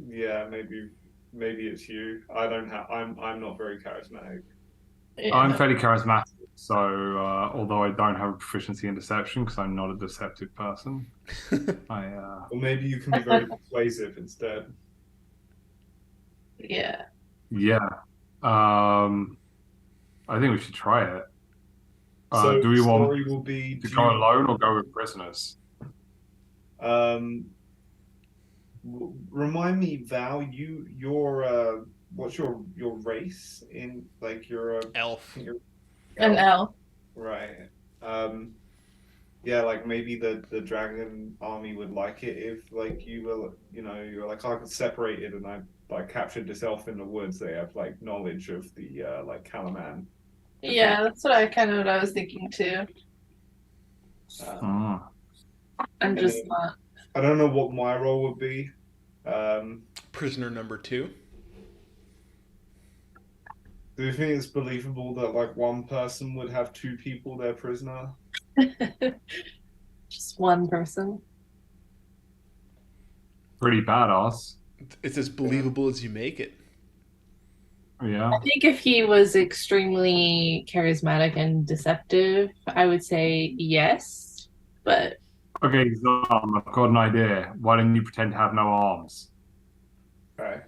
Yeah, maybe it's you. I don't have. I'm not very charismatic. Yeah. I'm fairly charismatic, so although I don't have a proficiency in deception because I'm not a deceptive person, I Or maybe you can be very persuasive instead. Yeah. yeah. I think we should try it. So Do we the want story will be to go alone or go with prisoners? Remind me, Val. You're what's your race in like you're a Elf. you're An L. right. Yeah, like maybe the dragon army would like it if like you were you're like I could separate it and I like captured this elf in the woods. They have like knowledge of the like Calaman. Yeah, that's what what I was thinking too. Hmm. I'm And just then- not I don't know what my role would be. Prisoner number 2. Do you think it's believable that like one person would have two people their prisoner? Just one person. Pretty badass. It's as believable as you make it. Yeah. I think if he was extremely charismatic and deceptive, I would say yes. But Okay, Zom, I've got an idea. Why don't you pretend to have no arms? Okay.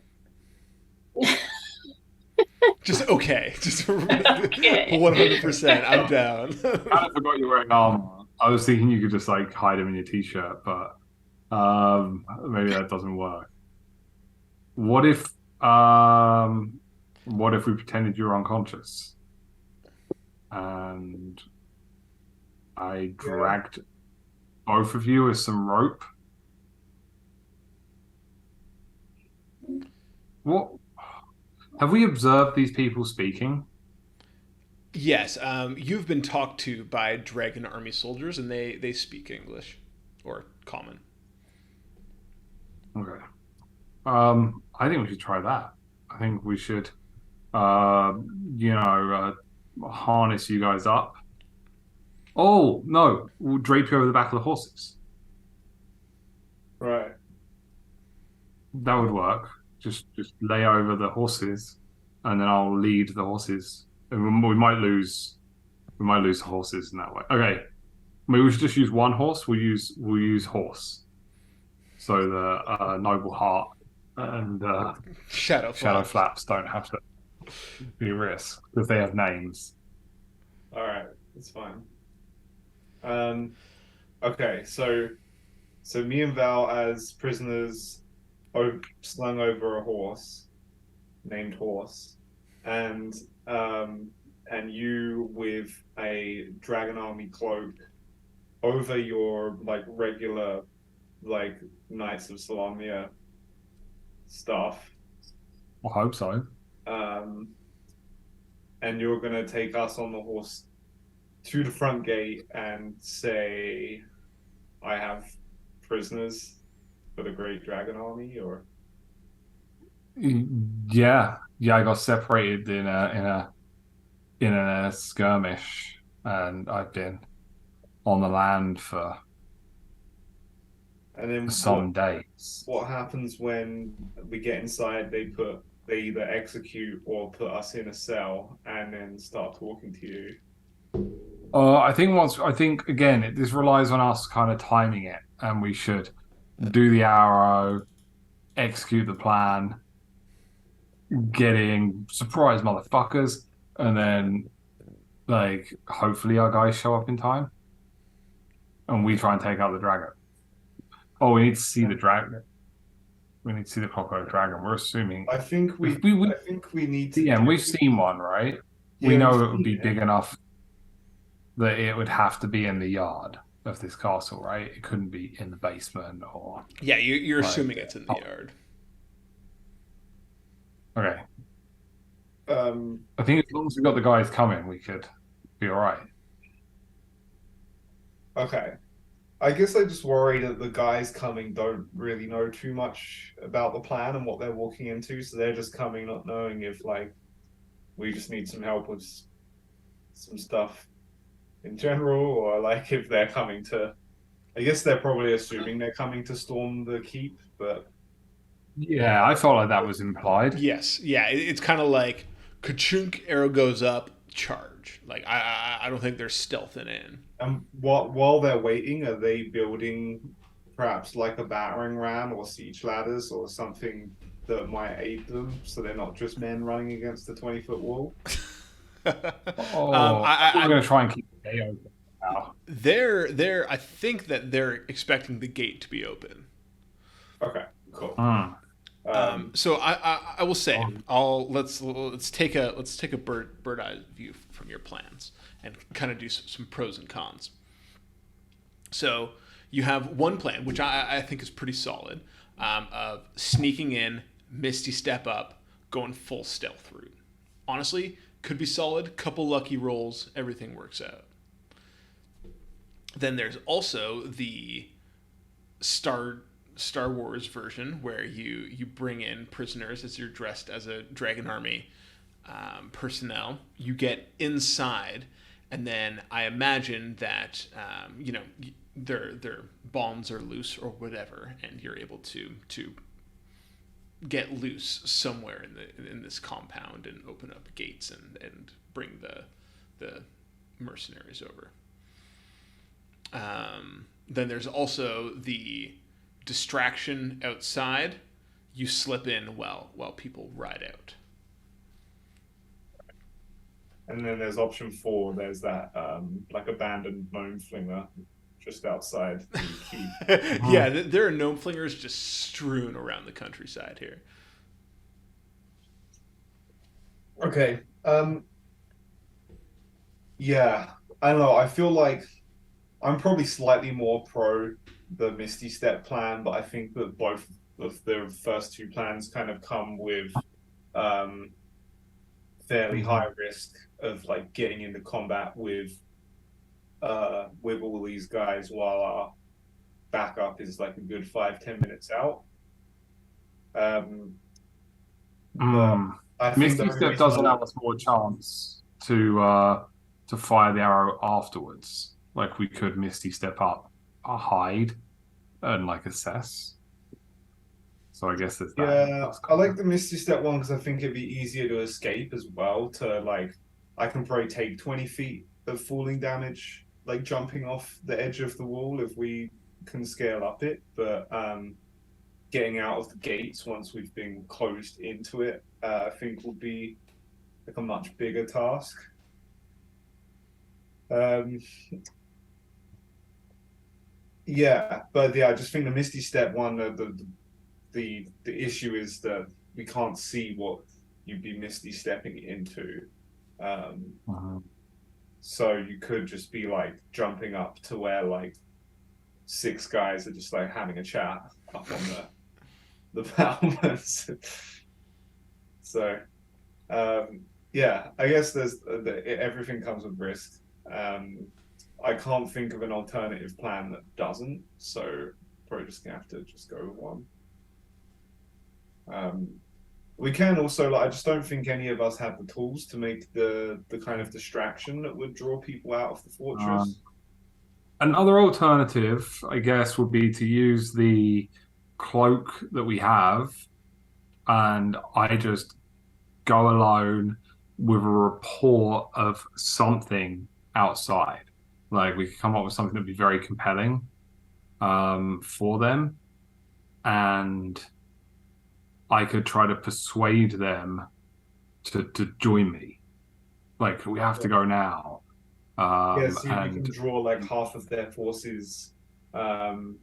Just okay. Just Okay. 100%. I'm down. I forgot you're wearing armor. I was thinking you could just like hide them in your t-shirt, but maybe that doesn't work. What if we pretended you were unconscious and I dragged both of you with some rope? What have we observed these people speaking? Yes, you've been talked to by Dragon Army soldiers, and they speak English or common. Okay. I think we should try that. I think we should, you know, harness you guys up. Oh, no, we'll drape you over the back of the horses. Right. That would work. Just lay over the horses, and then I'll lead the horses. And we might lose the horses in that way. Okay, maybe we should just use one horse. We'll use horse. So the Noble Heart and Shadow Shadow Flaps. Flaps don't have to be a risk because they have names. All right. That's fine. Okay. So me and Val as prisoners, slung over a horse, named Horse, and you with a Dragon Army cloak over your like regular like Knights of Solamnia stuff. I hope so. And you're gonna take us on the horse to the front gate and say, "I have prisoners for the Great Dragon Army," or Yeah, I got separated in a skirmish, and I've been on the land for and then some days. what happens when we get inside? They either execute or put us in a cell and then start talking to you. I think again, this relies on us kind of timing it, and we should do the arrow, execute the plan, getting surprise motherfuckers, and then like hopefully our guys show up in time, and we try and take out the dragon. Oh, we need to see the dragon. We need to see the clockwork dragon. We're assuming. I think we need to. Yeah, and we've seen one, right? Yeah, we know we've it would be seen it. big enough that it would have to be in the yard of this castle, right? It couldn't be in the basement or. Yeah, you're Like, assuming it's in the yard. Okay. Um, I think as long as we got the guys coming, we could be all right. okay. I guess I just worry that the guys coming don't really know too much about the plan and what they're walking into, so they're just coming not knowing if like we just need some help with some stuff in general, or like if they're coming to. I guess they're probably assuming they're coming to storm the keep, but Yeah, I felt like that was implied. Yes, yeah. It's kind of like ka-chunk, arrow goes up, charge. Like I don't think they're stealthing in. while they're waiting, are they building perhaps like a battering ram or siege ladders or something that might aid them, so they're not just men running against the 20-foot wall? Oh, we're going to try and keep the gate open now. They're. I think that they're expecting the gate to be open. Okay, cool. So I will say let's take a bird eye view from your plans and kind of do some pros and cons. So you have one plan, which I think is pretty solid, of sneaking in, misty step up, going full stealth route. Honestly, could be solid. Couple lucky rolls, everything works out. Then there's also the Star Star Wars version where you bring in prisoners as you're dressed as a Dragon Army personnel. You get inside, and then I imagine that their bonds are loose or whatever, and you're able to get loose somewhere in this compound and open up gates and bring the mercenaries over. Then there's also the distraction outside. You slip in while people ride out. And then there's option 4. There's that like abandoned gnome flinger just outside the keep. Yeah, there are gnome flingers just strewn around the countryside here. Okay. Yeah, I don't know. I feel like I'm probably slightly more pro the Misty Step plan, but I think that both of the first two plans kind of come with um, fairly high risk of like getting into combat with all these guys while our backup is like a good 5-10 minutes out. But I think Misty Step does allow us more chance to fire the arrow afterwards. Like we could Misty Step up, hide, and like assess. So I guess there's that. Yeah, I like the Misty Step one because I think it'd be easier to escape as well. To like, I can probably take 20 feet of falling damage, like jumping off the edge of the wall if we can scale up it. But getting out of the gates once we've been closed into it, I think will be like a much bigger task. Yeah, but yeah, I just think the Misty Step one, the issue is that we can't see what you'd be Misty stepping into. So you could just be like jumping up to where like 6 guys are just like having a chat up on the battlements. So yeah, I guess there's everything comes with risk. I can't think of an alternative plan that doesn't, so probably just gonna have to just go with one. We can also, like, I just don't think any of us have the tools to make the kind of distraction that would draw people out of the fortress. Another alternative, I guess, would be to use the cloak that we have, and I just go alone with a report of something outside. Like we could come up with something that'd be very compelling for them, and I could try to persuade them to join me. Like we have to go now. Yeah, see if we can draw like half of their forces, and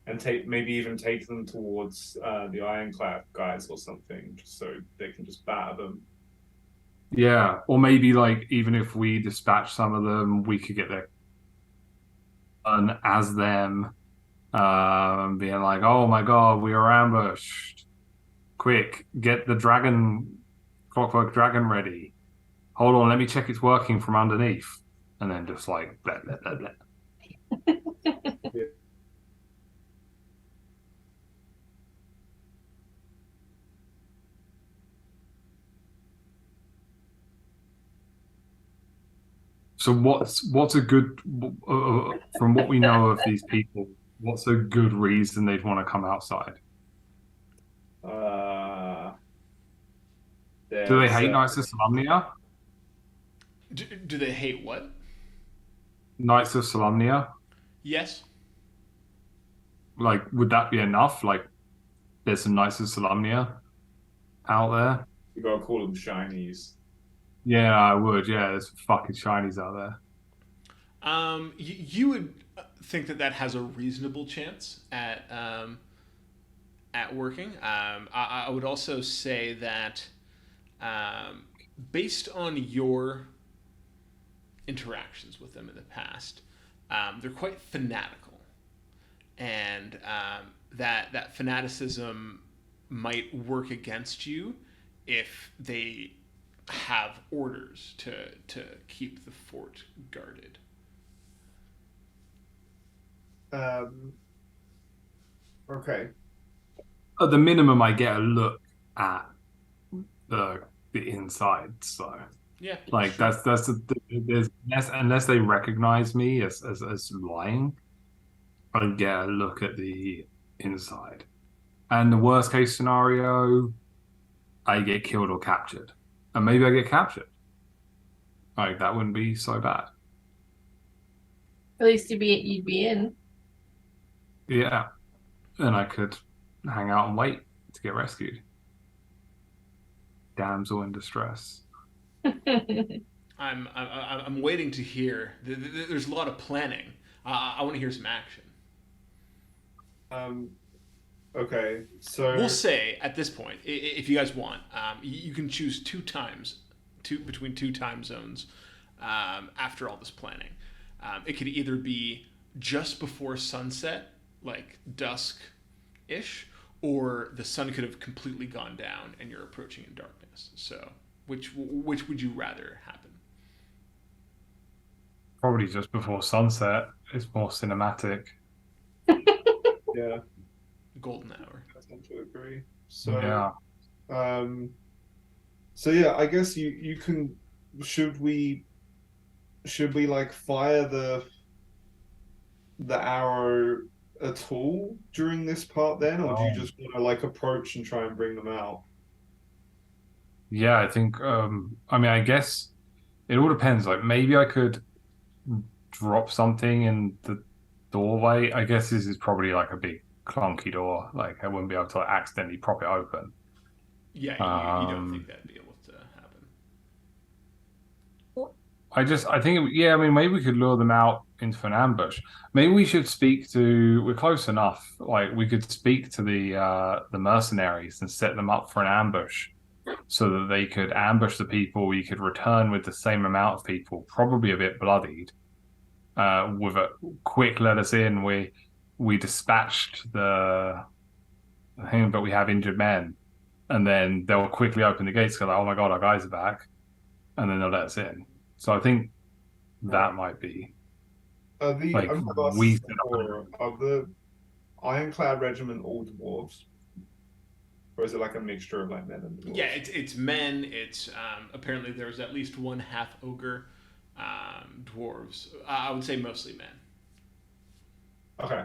maybe even take them towards the Ironclad guys or something, just so they can just batter them. Yeah, or maybe like even if we dispatch some of them, we could get there as them, being like, "Oh my God, we are ambushed! Quick, get the clockwork dragon ready. Hold on, let me check it's working from underneath." And then just like blah, blah, blah, blah. Yeah. So what's a good from what we know of these people? What's a good reason they'd want to come outside? Do they hate Knights of Solamnia? Do they hate what? Knights of Solamnia? Yes. Like, would that be enough? Like, there's some Knights of Solamnia out there. You gotta call them shinies. Yeah, I would. Yeah, there's fucking shinies out there. You would think that has a reasonable chance at working. I would also say that based on your interactions with them in the past, they're quite fanatical, and that fanaticism might work against you if they have orders to keep the fort guarded. Okay. At the minimum, I get a look at the inside. So, Yeah, like, sure. there's unless they recognize me as lying, I get a look at the inside. And the worst case scenario, I get killed or captured, and maybe I get captured. Like that wouldn't be so bad. At least you'd be in. Yeah, and I could hang out and wait to get rescued. Damsel in distress. I'm waiting to hear. There's a lot of planning. I want to hear some action. Um. Okay. We'll So say at this point, if you guys want, you can choose between two time zones after all this planning. It could either be just before sunset, like dusk ish, or the sun could have completely gone down and you're approaching in darkness. So, which would you rather happen? Probably just before sunset. It's more cinematic. yeah, Golden hour. I tend to agree. So Yeah. um. So yeah, I guess you can. Should we like fire the arrow at all during this part then, or do you Oh. just want to like approach and try and bring them out? Yeah, I think I mean I guess it all depends. Like maybe I could drop something in the doorway. I guess this is probably like a big clunky door. Like I wouldn't be able to like, accidentally prop it open. Yeah, you don't think Um that'd be able to happen? I think yeah, I mean maybe we could lure them out into an ambush. Maybe we should speak to we're close enough. Like we could speak to the mercenaries and set them up for an ambush so that they could ambush the people. We could return with the same amount of people, probably a bit bloodied. With a quick let us in. We dispatched the thing, but we have injured men, and then they'll quickly open the gates. Go like, oh my god, our guys are back, and then they'll let us in. So I think Right. that might be I like might have asked we this set up. before. Are the Ironclad Regiment all dwarves, or is it like a mixture of like men and Yeah, dwarves? it's men. It's apparently there's at least one half ogre, dwarves. I would say mostly men. Okay.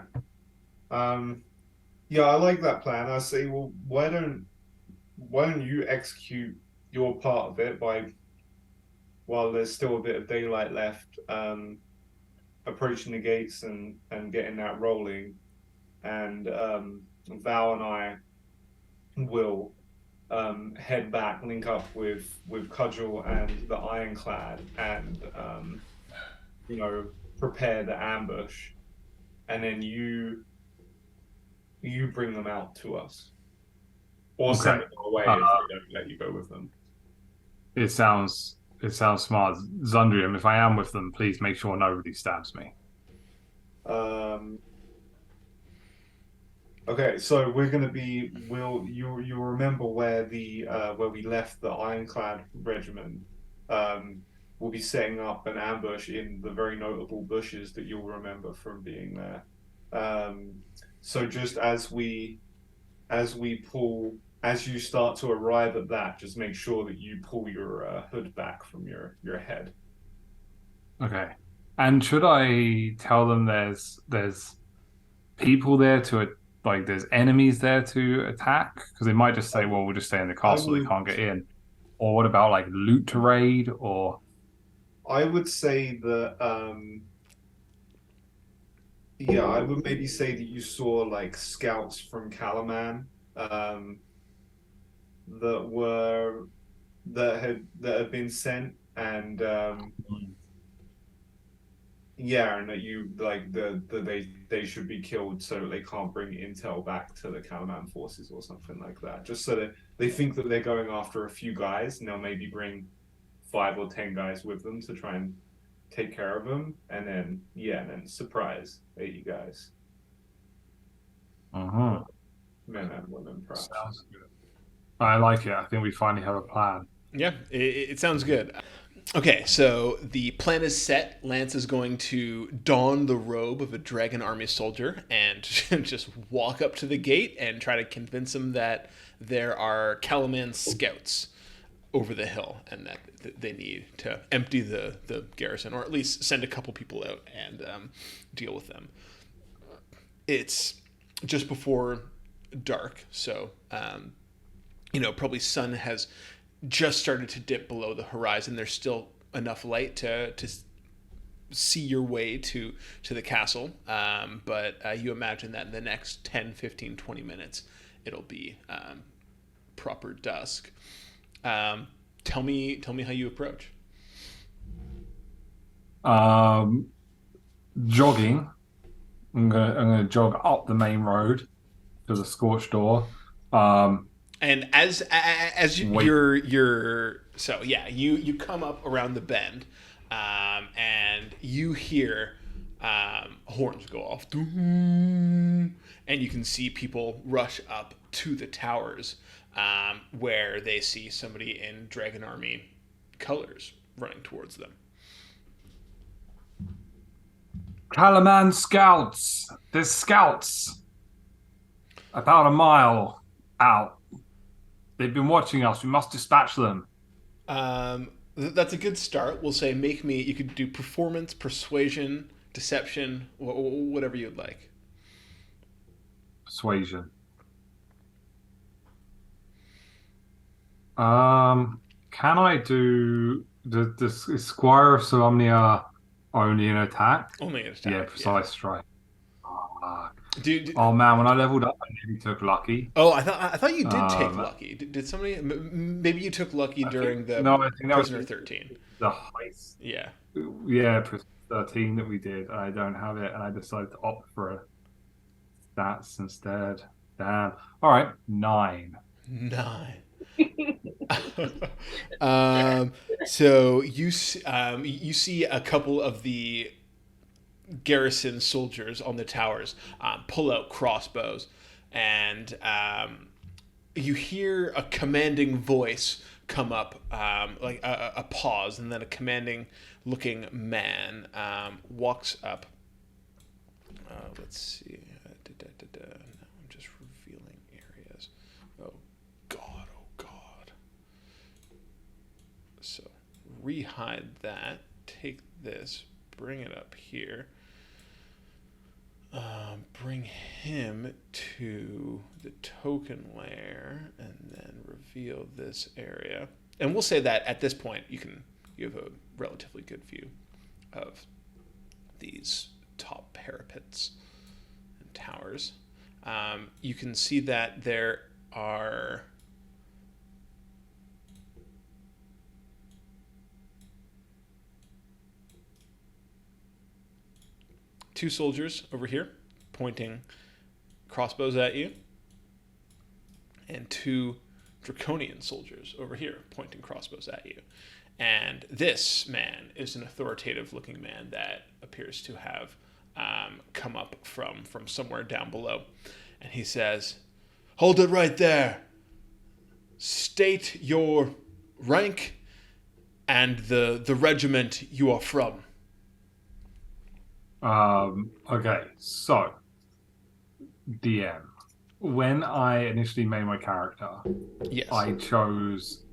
Um. Yeah, I like that plan. I say, well, why don't you execute your part of it by while there's still a bit of daylight left, approaching the gates and getting that rolling, and Val and I will head back, link up with Cudgel and the Ironclad, and you know prepare the ambush, and then you bring them out to us, or send Okay, them away uh, if they don't let you go with them. it sounds smart, Zundrium. If I am with them, please make sure nobody stabs me. Um, okay, so we're gonna be. Will you remember where we left the Ironclad regiment? Um, we'll be setting up an ambush in the very notable bushes that you'll remember from being there. Um, so just as you start to arrive at that, just make sure that you pull your hood back from your head. Okay, and should I tell them there's people there to like there's enemies there to attack? Because they might just say, well, we'll just stay in the I castle, they would can't get in. Or what about like loot to raid? Or I would say that yeah, I would maybe say that you saw like scouts from Calaman um, that were that had been sent, and yeah, and that you like they should be killed so they can't bring intel back to the Calaman forces or something like that. Just so that they think that they're going after a few guys, and they'll maybe bring 5 or 10 guys with them to try and take care of them, and then yeah, and then surprise 80 guys, uh-huh. men and women, perhaps. Sounds good. I like it. I think we finally have a plan. Yeah, it sounds good. Okay, so the plan is set. Lance is going to don the robe of a dragon army soldier and just walk up to the gate and try to convince him that there are Calaman scouts over the hill and that they need to empty the garrison, or at least send a couple people out and deal with them. It's just before dark, so probably sun has just started to dip below the horizon. There's still enough light to see your way to the castle, but you imagine that in the next 10, 15, 20 minutes it'll be proper dusk. Tell me how you approach. Jogging. I'm gonna jog up the main road to the scorched door. And as Wait. you're so yeah, you come up around the bend, and you hear horns go off, and you can see people rush up to the towers, where they see somebody in Dragon Army colors running towards them. Calaman scouts. There's scouts about a mile out. They've been watching us. We must dispatch them. That's a good start. We'll say make me. You could do performance, persuasion, deception, whatever you'd like. Persuasion. Can I do the Squire of Solamnia only an attack? Only an attack. Yeah, precise strike. Oh man, when I leveled up, I nearly took lucky. Oh, I thought you did take lucky. Did somebody? Maybe you took lucky during the I think that Prisoner was 13. The heist. Yeah. Yeah, 13 that we did. I don't have it, and I decided to opt for stats instead. Damn. All right, 9. 9. So you see a couple of the garrison soldiers on the towers pull out crossbows, and you hear a commanding voice come up, like a pause, and then a commanding looking man walks up. Let's see. No, I'm just revealing areas. Oh God. So rehide that. Take this. Bring it up here. Bring him to the token layer, and then reveal this area. And we'll say that at this point you have a relatively good view of these top parapets and towers. You can see that there are two soldiers over here pointing crossbows at you, and two draconian soldiers over here pointing crossbows at you. And this man is an authoritative looking man that appears to have come up from somewhere down below. And he says, "Hold it right there. State your rank and the regiment you are from." Okay, so DM. When I initially made my character, Yes. I chose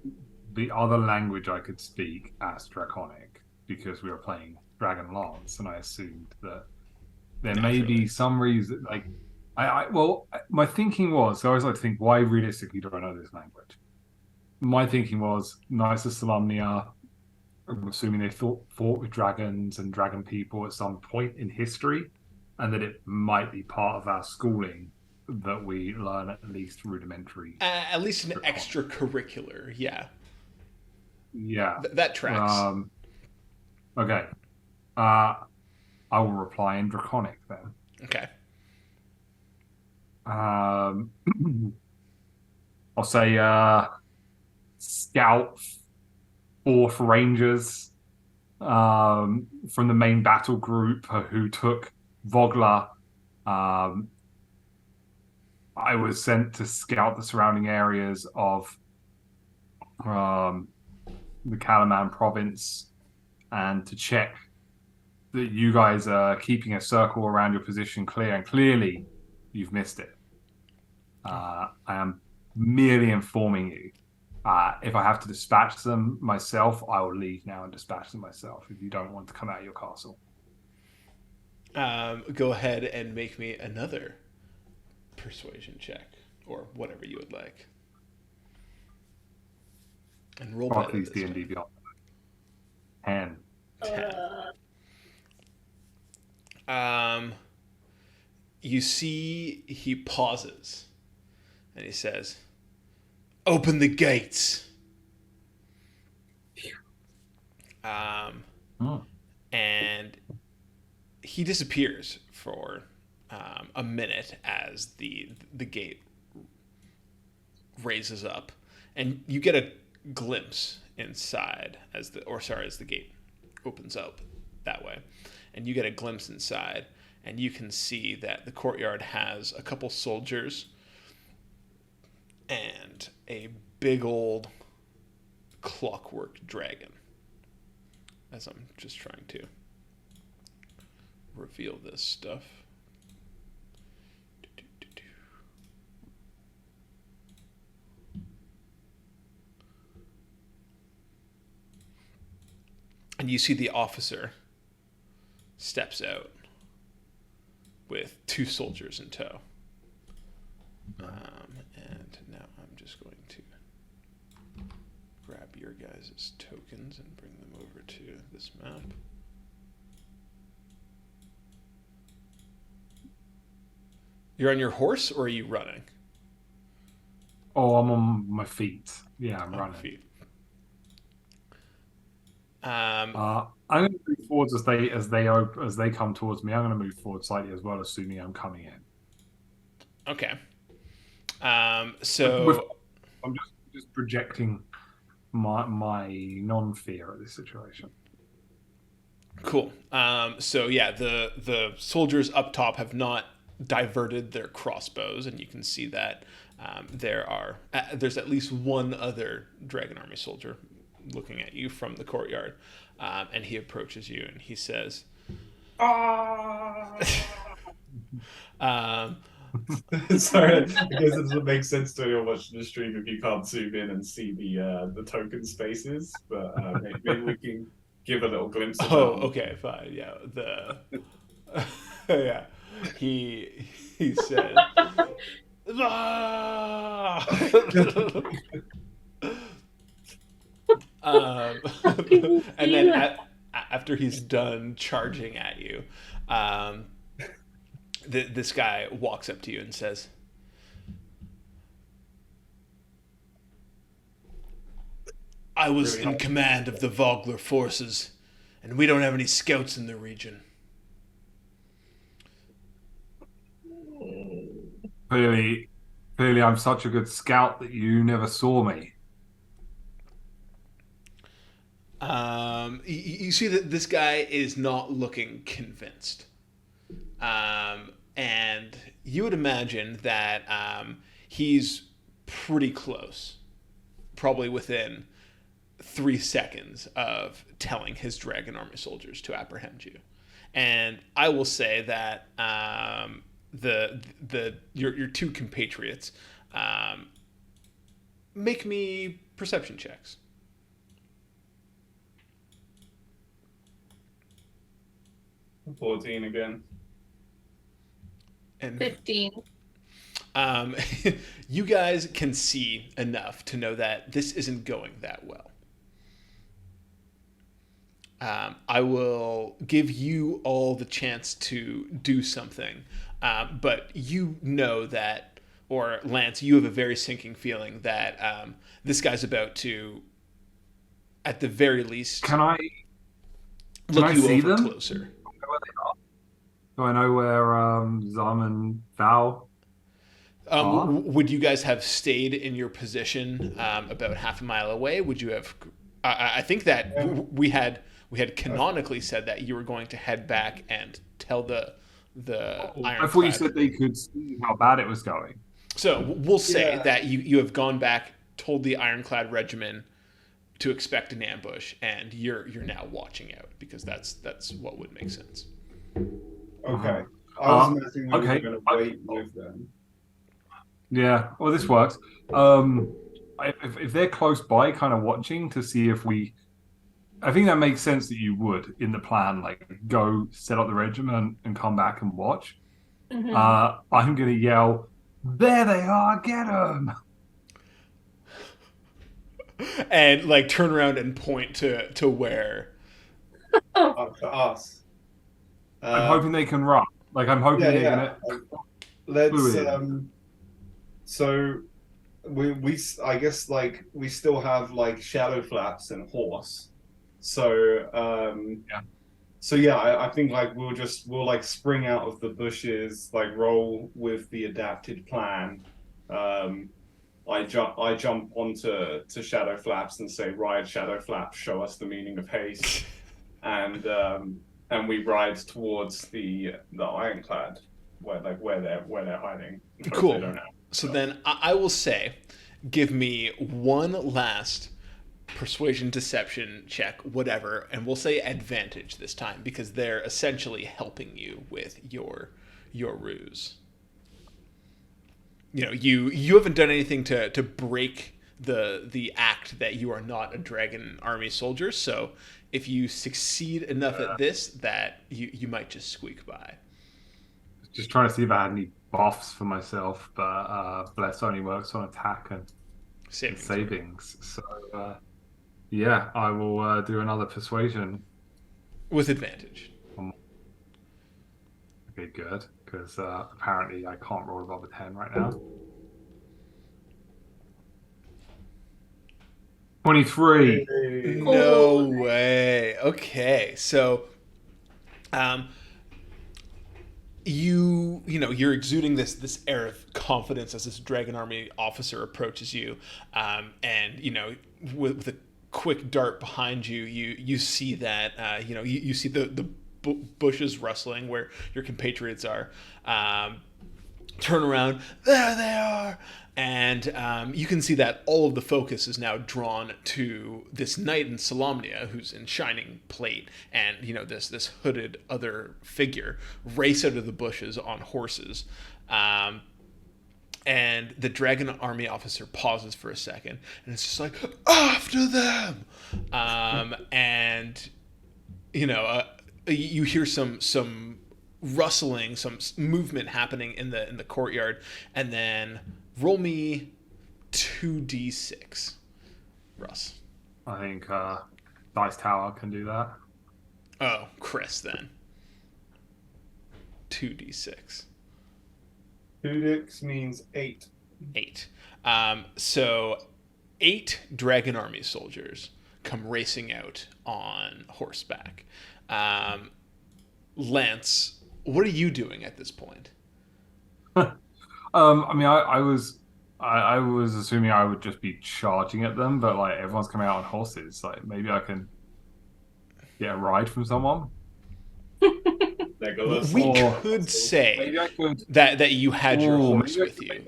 the other language I could speak as Draconic because we were playing Dragonlance, and I assumed that there may be some reason, like, my thinking was, so I always like to think, why realistically do I know this language? My thinking was, Knights of Solamnia, I'm assuming they fought with dragons and dragon people at some point in history, and that it might be part of our schooling that we learn at least rudimentary. At least an extracurricular, yeah. Yeah. That tracks. Okay. I will reply in Draconic then. Okay. I'll say Scout 4th Rangers from the main battle group who took Vogler. I was sent to scout the surrounding areas of the Kalaman province and to check that you guys are keeping a circle around your position clear, and clearly you've missed it. I am merely informing you. If I have to dispatch them myself, I will leave now and dispatch them myself if you don't want to come out of your castle. Go ahead and make me another persuasion check, or whatever you would like. And roll better Barclays this D&D time. Beyond. 10. You see he pauses and he says, "Open the gates." And he disappears for a minute as the gate raises up, and you get a glimpse inside as the gate opens up that way, and you get a glimpse inside, and you can see that the courtyard has a couple soldiers and a big old clockwork dragon. As I'm just trying to reveal this stuff. And you see the officer steps out with 2 soldiers in tow. And now I'm just going to grab your guys' tokens and bring them over to this map. You're on your horse, or are you running? Oh, I'm on my feet. Yeah, I'm On running. feet. I'm going to move forwards as they come towards me. I'm going to move forward slightly as well, assuming I'm coming in. Okay. So I'm just projecting my non-fear at this situation. cool. So yeah, the soldiers up top have not diverted their crossbows, and you can see that there's at least one other Dragon Army soldier looking at you from the courtyard, and he approaches you and he says, Sorry, I guess it doesn't make sense to anyone watching the stream if you can't zoom in and see the token spaces, but maybe we can give a little glimpse of "Oh, that. okay, fine, yeah." Yeah, he said, "Ah!" And then after he's done charging at you, this guy walks up to you and says, "I was Really in hard. command of the Vogler forces, and we don't have any scouts in the region." Clearly, I'm such a good scout that you never saw me. You see that this guy is not looking convinced. And you would imagine that he's pretty close, probably within 3 seconds of telling his Dragon Army soldiers to apprehend you. And I will say that your 2 compatriots make me perception checks. 14 again. And 15. you guys can see enough to know that this isn't going that well. I will give you all the chance to do something, but you know that, or Lance, you have a very sinking feeling that this guy's about to, at the very least, Can I look you see over them? closer. Where they are? Do I know where Zam and Val are? Would you guys have stayed in your position about half a mile away? Would you have? I think that we had canonically said that you were going to head back and tell the I thought you said they could see how bad it was going. So we'll say Yeah. that you have gone back, told the Ironclad Regiment to expect an ambush, and you're now watching out because that's what would make sense. Okay. I was imagining we were Okay. going to wait with them. Yeah, well, this works. If they're close by, kind of watching to see if we, I think that makes sense that you would in the plan, like go set up the regiment and come back and watch. I'm gonna yell, "There they are! Get them!" And like turn around and point to where. Up to us. I'm hoping they can run. Like I'm hoping they're gonna. Let's so we I guess like we still have like shadow flaps and horse. So Yeah. So yeah, I think like we'll like spring out of the bushes, like roll with the adapted plan. I jump onto shadow flaps and say, "Ride shadow flaps, show us the meaning of haste," and we ride towards the ironclad where they're hiding. Cool. They don't have So then I will say, give me one last persuasion, deception check, whatever, and we'll say advantage this time because they're essentially helping you with your ruse. You haven't done anything to break the act that you are not a dragon army soldier. So if you succeed enough at this, that you might just squeak by. Just trying to see if I had any buffs for myself, but bless only works on attack and savings. So yeah, I will do another persuasion with advantage. Okay, good, because apparently I can't roll above a 10 right now. 23. No way. Okay, so you're exuding this air of confidence as this dragon army officer approaches you, and with a quick dart behind you, you see that you see the bushes rustling where your compatriots are. Turn around, there they are, and you can see that all of the focus is now drawn to this knight in Solamnia who's in shining plate, and this hooded other figure race out of the bushes on horses. And the dragon army officer pauses for a second, and it's just like, after them! And you hear some rustling, some movement happening in the courtyard, and then roll me 2d6, Russ. I think Dice Tower can do that. Oh, Chris, then 2d6. 2d6 means 8. 8. So 8 dragon army soldiers come racing out on horseback. Lance, what are you doing at this point? I mean, I was assuming I would just be charging at them, but like everyone's coming out on horses. Like maybe I can get a ride from someone. We could say that you had your horse with you.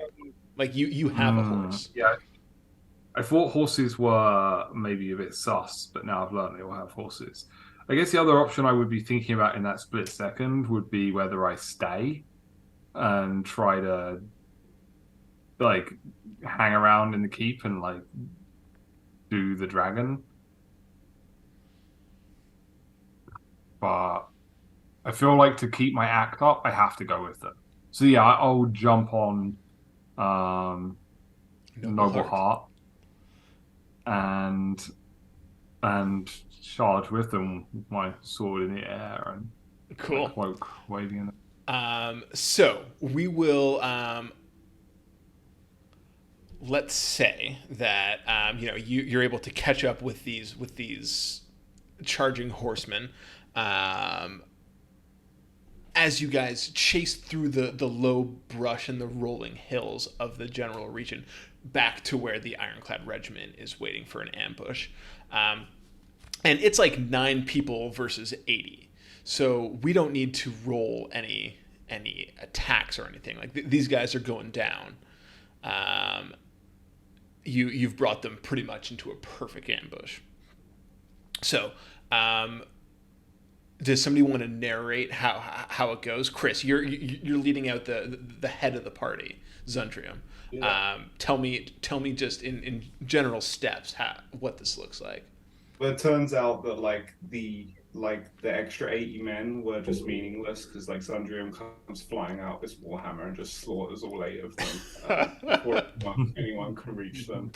Like you have a horse. Yeah. I thought horses were maybe a bit sus, but now I've learned they all have horses. I guess the other option I would be thinking about in that split second would be whether I stay and try to like hang around in the keep and like do the dragon. But I feel like to keep my act up, I have to go with them. So yeah, I'll jump on Noble Heart and charge with them with my sword in the air and cool cloak waving in it. So we will let's say that you're able to catch up with these charging horsemen as you guys chase through the low brush and the rolling hills of the general region back to where the ironclad regiment is waiting for an ambush. And it's like 9 people versus 80. So we don't need to roll any attacks or anything. Like these guys are going down. you've brought them pretty much into a perfect ambush. So, does somebody want to narrate how it goes? Chris, you're leading out the head of the party, Zundrium. Yeah. Tell me just in general steps what this looks like. Well, it turns out that the extra 80 men were just meaningless because like Sundrium comes flying out this warhammer and just slaughters all 8 of them before anyone can reach them.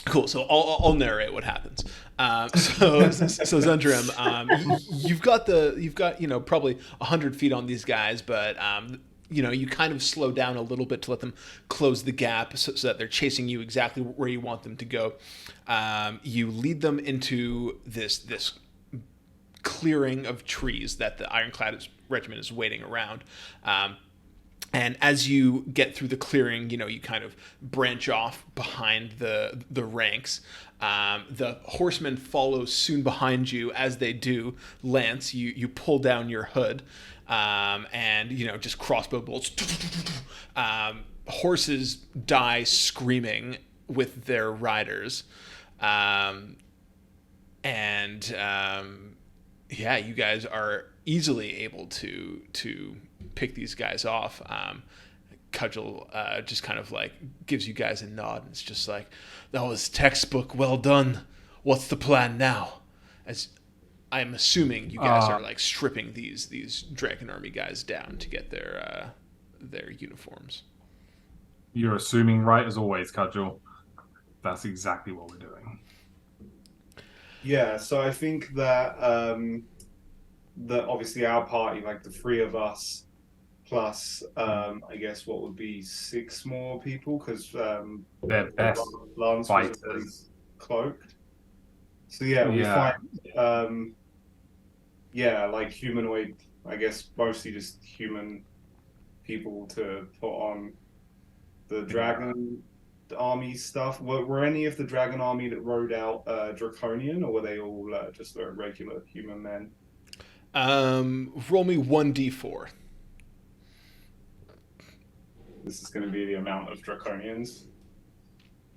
Cool. So I'll narrate what happens. So Zundrium, you've got probably 100 feet on these guys, but you kind of slow down a little bit to let them close the gap so that they're chasing you exactly where you want them to go. You lead them into this clearing of trees that the Ironclad regiment is waiting around. And as you get through the clearing, you kind of branch off behind the ranks. The horsemen follow soon behind you. As they do, Lance, you pull down your hood, and just crossbow bolts. Horses die screaming with their riders, yeah, you guys are easily able to pick these guys off. Cudgel just kind of like gives you guys a nod, and it's just like, that was textbook, well done. What's the plan now? As I'm assuming you guys are like stripping these Dragon Army guys down to get their uniforms. You're assuming right as always, Cudgel. That's exactly what we're doing. Yeah, so I think that that obviously our party, like the 3 of us, plus I guess what would be 6 more people, because They're best Lance fighters. was cloaked. So yeah, we find like humanoid, I guess mostly just human people to put on the Dragon Army stuff. Were any of the Dragon Army that rode out Draconian, or were they all just regular human men? Roll me 1d4. This is going to be the amount of Draconians.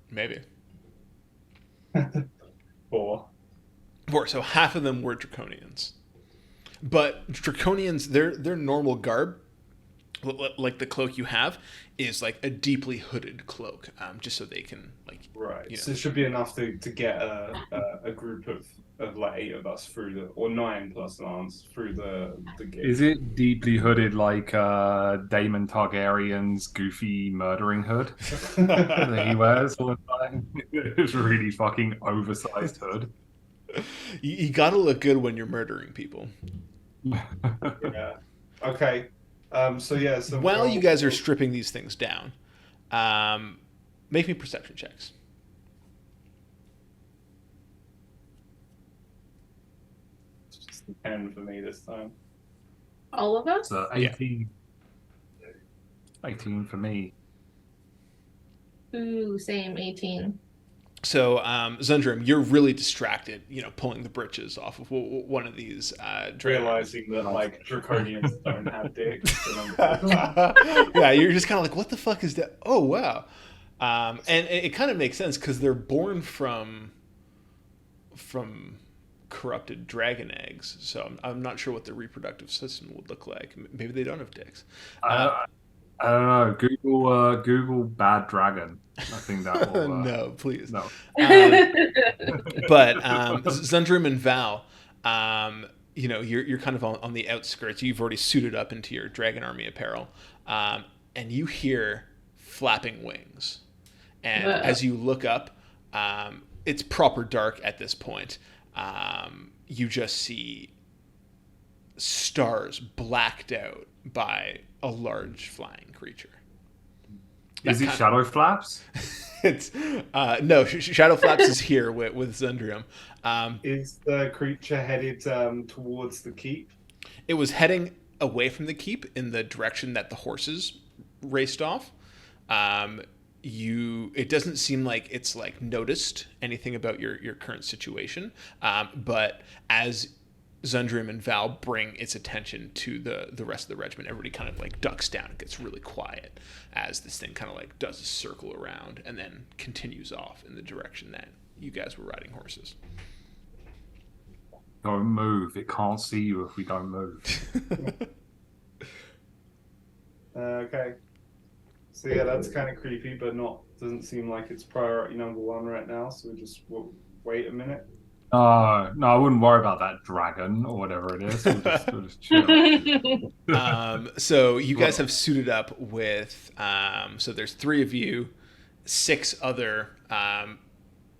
Maybe. 4. 4. So half of them were Draconians. But Draconians, their normal garb, like the cloak you have, is like a deeply hooded cloak, just so they can like. Right. So it should be enough to get a group of like 8 of us through or 9 plus Lance through the gate. Is it deeply hooded like Daemon Targaryen's goofy murdering hood that he wears all the time? It's a really fucking oversized hood. You gotta look good when you're murdering people. Yeah. Okay. So while you guys are stripping these things down, make me perception checks. It's just a 10 for me this time. All of us? So 18. 18 for me. Ooh, same, 18. So, Zundrim, you're really distracted, pulling the britches off of one of these Realizing that, like, Draconians don't have dicks. Yeah, you're just kind of like, what the fuck is that? Oh, wow. And it kind of makes sense because they're born from corrupted dragon eggs. So I'm not sure what their reproductive system would look like. Maybe they don't have dicks. I don't know. Google bad dragon. I think that will. No, please. No. But Zundrim and Val, you're kind of on the outskirts. You've already suited up into your Dragon Army apparel, and you hear flapping wings. And as you look up, it's proper dark at this point. You just see stars blacked out by a large flying creature. Is it Shadow Flaps? It's no, Shadow Flaps is here with Zundrium. Is the creature headed towards the keep? It was heading away from the keep in the direction that the horses raced off. It doesn't seem like it's like noticed anything about your current situation. But as Zundrim and Val bring its attention to the rest of the regiment. Everybody kind of like ducks down and gets really quiet as this thing kind of like does a circle around and then continues off in the direction that you guys were riding horses. Don't move. It can't see you if we don't move. Okay. So yeah, that's kind of creepy, but doesn't seem like it's priority number one right now. So we'll wait a minute. No, I wouldn't worry about that dragon or whatever it is. We'll just chill. So you guys have suited up with. So there's 3 of you, 6 other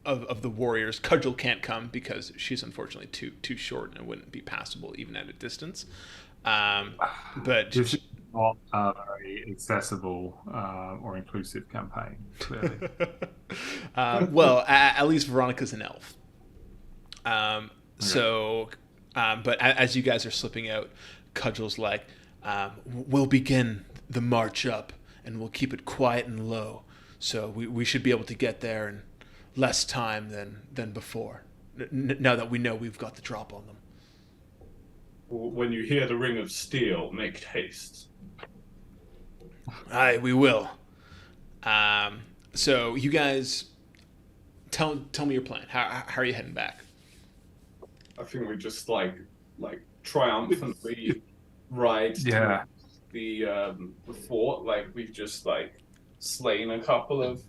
of the warriors. Cudgel can't come because she's unfortunately too short and it wouldn't be passable even at a distance. But this is not a very accessible or inclusive campaign, clearly. well, at least Veronica's an elf. So, but as you guys are slipping out, Cudgel's like, we'll begin the march up and we'll keep it quiet and low. So we should be able to get there in less time than before. Now that we know we've got the drop on them. When you hear the ring of steel, make haste. Aye, we will. So you guys, tell me your plan. How are you heading back? I think we just like triumphantly ride to the fort. Like we've just like slain a couple of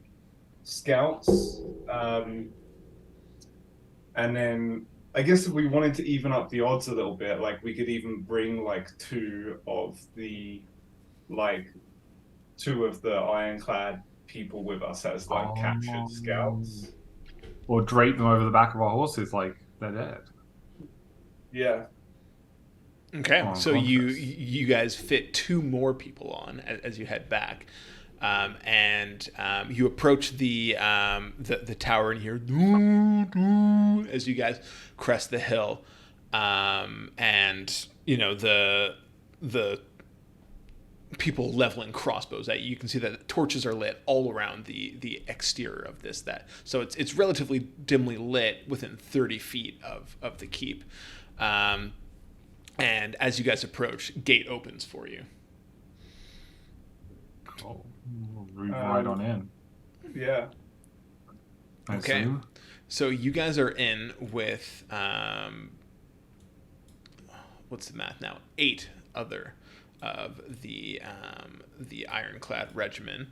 scouts, and then I guess if we wanted to even up the odds a little bit, like we could even bring like two of the ironclad people with us as like captured scouts, or drape them over the back of our horses like they're dead. Yeah. Okay, so you guys fit 2 more people on as you head back, and you approach the tower and hear as you guys crest the hill, and you know the people leveling crossbows at you. You can see that torches are lit all around the exterior of this. So it's relatively dimly lit within 30 feet of the keep. And as you guys approach, gate opens for you. Oh, right on in. Yeah. Okay. So you guys are in with what's the math now? 8 other of the ironclad regiment.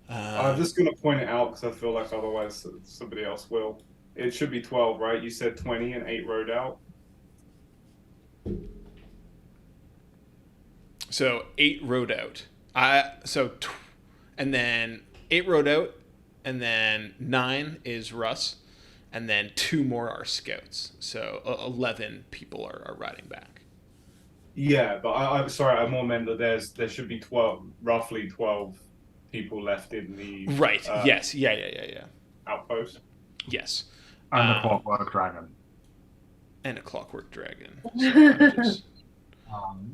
I'm just going to point it out because I feel like otherwise somebody else will. It should be 12, right? You said 20 and 8 rode out. So 8 rode out. And then 8 rode out, and then 9 is Russ, and then 2 more are scouts. So 11 people are riding back. Yeah, but I'm sorry, I more meant that there should be roughly 12 people left in the right. Yes. Yeah. Outpost. Yes. And the clockwork dragon. And a clockwork dragon. So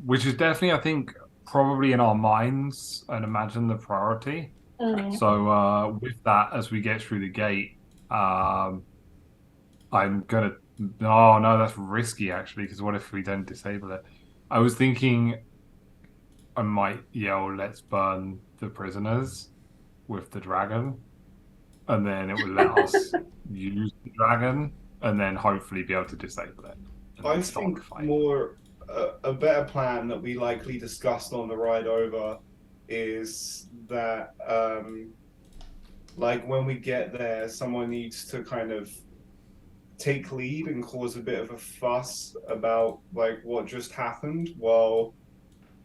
which is definitely, I think, probably in our minds, I'd imagine the priority. So with that, as we get through the gate, I'm gonna. Oh no, that's risky actually. Because what if we don't disable it? I was thinking I might yell, "Let's burn the prisoners" with the dragon, and then it would let us use the dragon, and then hopefully be able to disable it. I think more a better plan that we likely discussed on the ride over is that, like when we get there, someone needs to kind of take lead and cause a bit of a fuss about like what just happened, while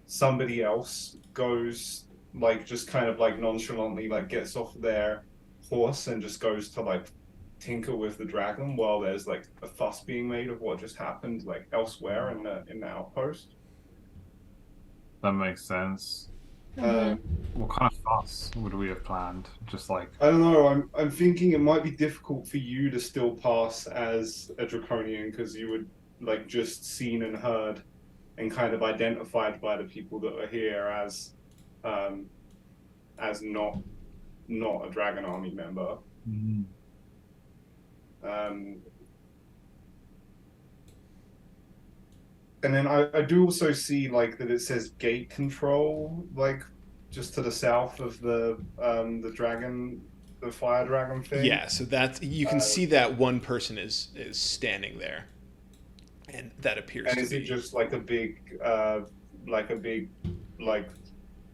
somebody else goes like just kind of like nonchalantly like gets off their horse and just goes to like tinker with the dragon while there's like a fuss being made of what just happened like elsewhere in the outpost. That makes sense. What kind of fuss would we have planned? Just like I don't know. I'm thinking it might be difficult for you to still pass as a draconian because you would like just seen and heard and kind of identified by the people that are here as not a dragon army member. And then I do also see like that it says gate control, like just to the south of the dragon, the fire dragon thing. Yeah, so that's you can see that one person is standing there, and that appears And to is it be. just like a big, like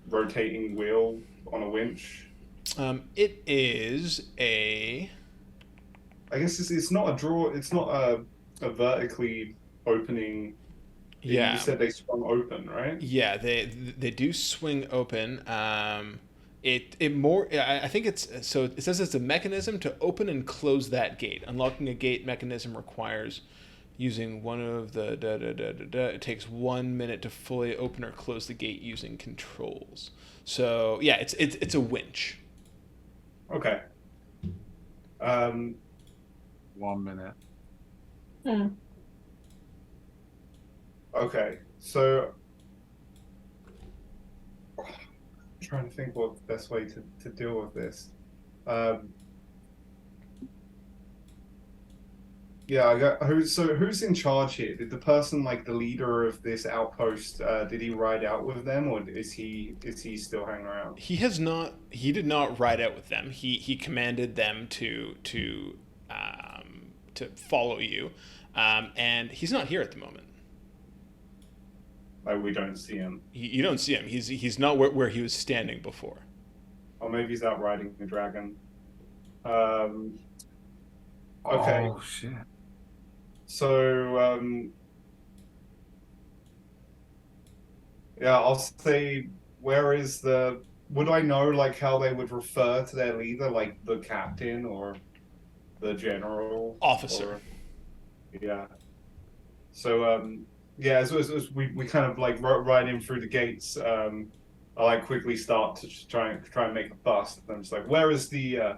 rotating wheel on a winch? It is a. I guess it's not a draw. It's not a vertically opening. You Yeah, said they sprung open, right? yeah, they do swing open. It more I think it's so it says it's a mechanism to open and close that gate. Unlocking a gate mechanism requires using one of the it takes 1 minute to fully open or close the gate using controls. So yeah, it's a winch. Okay. Um. 1 minute. Hmm. Okay. So I'm trying to think what the best way to deal with this. Um. Yeah, I got who's in charge here? Did the person like the leader of this outpost, did he ride out with them or is he still hanging around? He has not. He did not ride out with them. He commanded them to follow you, and he's not here at the moment. Like we don't see him. You don't see him. He's not where he was standing before. Or maybe he's out riding the dragon. Um okay. Oh shit. So yeah, I'll say where is the would I know like how they would refer to their leader, like the captain or the general Officer. or yeah. So yeah, as we kind of like ride in through the gates, I like quickly start to just try and make a fuss. I'm just like, where is the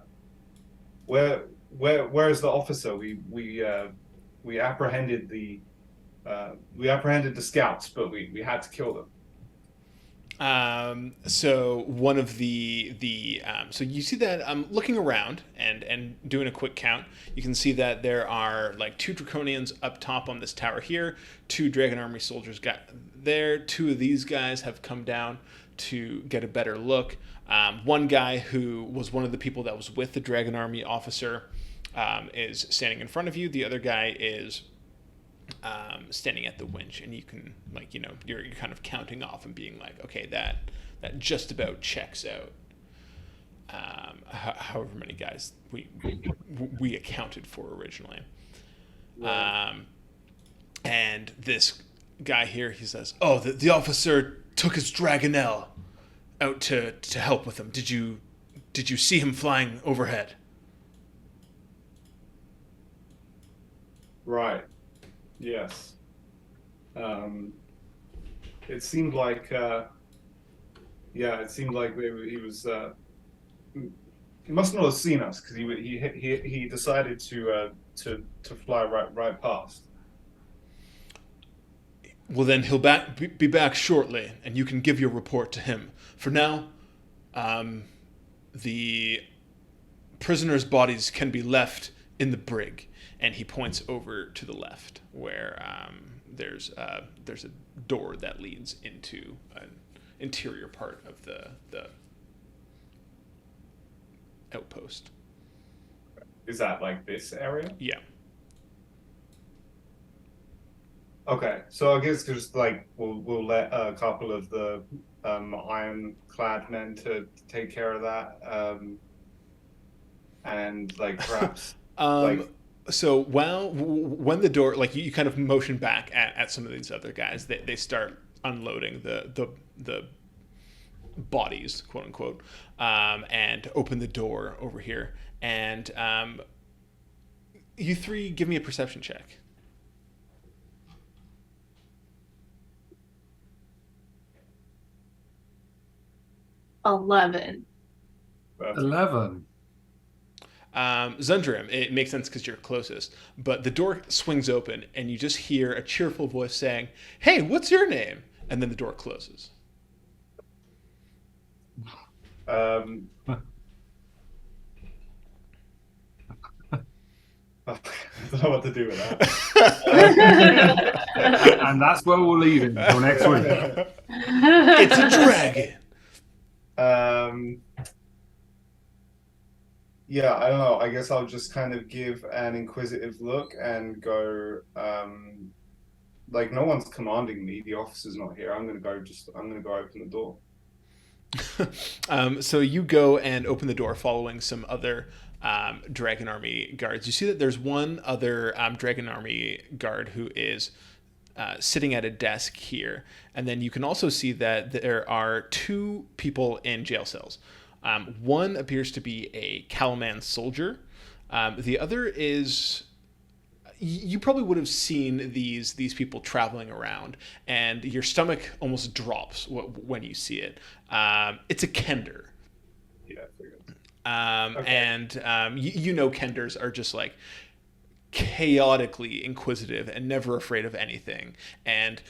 where is the officer? We apprehended the scouts, but we had to kill them. So one of so you see that looking around and doing a quick count, you can see that there are like two draconians up top on this tower here, two dragon army soldiers got there, two of these guys have come down to get a better look. One guy who was one of the people that was with the dragon army officer is standing in front of you. The other guy is standing at the winch, and you can you're kind of counting off and being like, okay, that just about checks out. However many guys we accounted for originally. Right. And this guy here, he says, "Oh, the officer took his Dragonelle out to help with him. Did you see him flying overhead?" Right. Yes. Um, it seemed like yeah, it seemed like he was he must not have seen us because he decided to fly right past. Well, then he'll be back shortly, and you can give your report to him. For now, the prisoners' bodies can be left in the brig, and he points over to the left, where there's a door that leads into an interior part of the outpost. Is that like this area? Yeah. Okay, so I guess just like we'll let a couple of the ironclad men to take care of that, and like perhaps like So when the door, like you kind of motion back at some of these other guys, they start unloading the bodies, quote unquote, and open the door over here. And you three give me a perception check. 11. 11. Zundrim, it makes sense because you're closest, but the door swings open and you just hear a cheerful voice saying, "Hey, what's your name?" And then the door closes. I don't know what to do with that. And that's where we'll leave it until next week. It's a dragon. Yeah, I don't know. I guess I'll just kind of give an inquisitive look and go, like no one's commanding me. The officer's not here. I'm gonna go open the door. So you go and open the door following some other Dragon Army guards. You see that there's one other Dragon Army guard who is sitting at a desk here. And then you can also see that there are two people in jail cells. One appears to be a Calaman soldier. The other is... You probably would have seen these people traveling around, and your stomach almost drops when you see it. It's a Kender. Yeah, I figured. Okay. And you know Kenders are just like chaotically inquisitive and never afraid of anything, and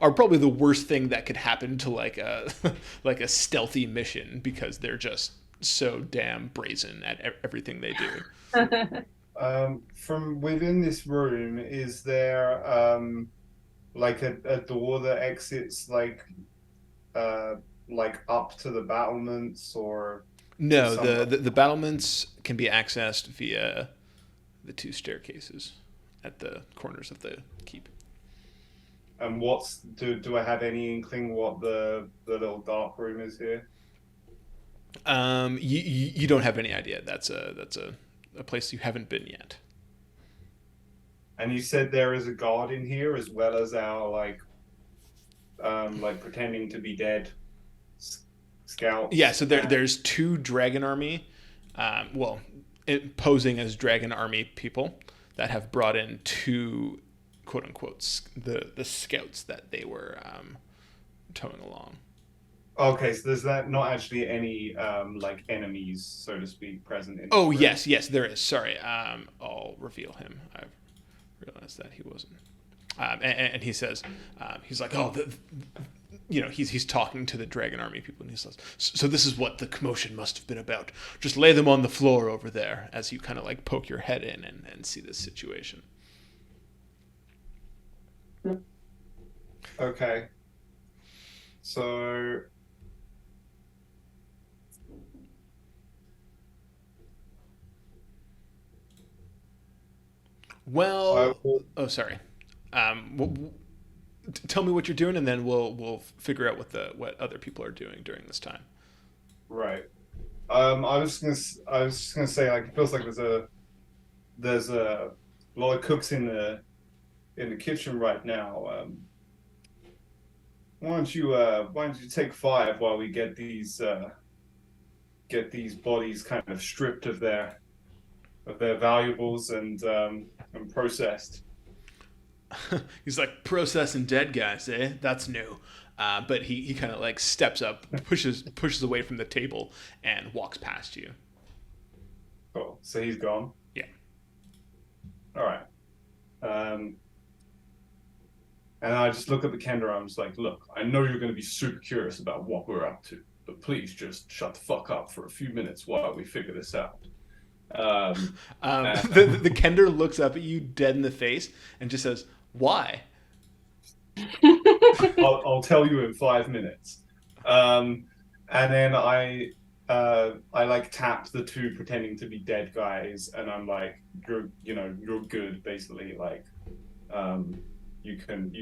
are probably the worst thing that could happen to like a stealthy mission, because they're just so damn brazen at everything they do. From within this room, is there like a door that exits like up to the battlements, or No, the battlements can be accessed via the two staircases at the corners of the keep. and do I have any inkling what the little dark room is here? You don't have any idea. That's a place you haven't been yet. And you said there is a guard in here as well as our like pretending to be dead scouts. Yeah, so there's two Dragon Army, posing as Dragon Army people that have brought in two, quote unquote, the scouts that they were towing along. Okay, so there's not actually any like enemies, so to speak, present in. Oh yes, there is. Sorry, I'll reveal him. I realized that he wasn't. And he says, he's like, he's talking to the Dragon Army people, and he says, so this is what the commotion must have been about. Just lay them on the floor over there, as you kind of like poke your head in and see this situation. Okay. So well, sorry. Tell me what you're doing, and then we'll figure out what other people are doing during this time. right. I was just gonna say, like, it feels like there's a lot of cooks in the kitchen right now. Why don't you take 5 while we get these bodies kind of stripped of their valuables and processed. He's like, processing dead guys, eh? That's new. But he kind of like steps up, pushes away from the table, and walks past you. Cool. So he's gone. Yeah. All right. And I just look at the Kender. I'm just like, look, I know you're going to be super curious about what we're up to, but please just shut the fuck up for a few minutes while we figure this out. The Kender looks up at you dead in the face and just says, "Why?" I'll tell you in 5 minutes. And then I like tap the two pretending to be dead guys, and I'm like, you're good, basically. Like, you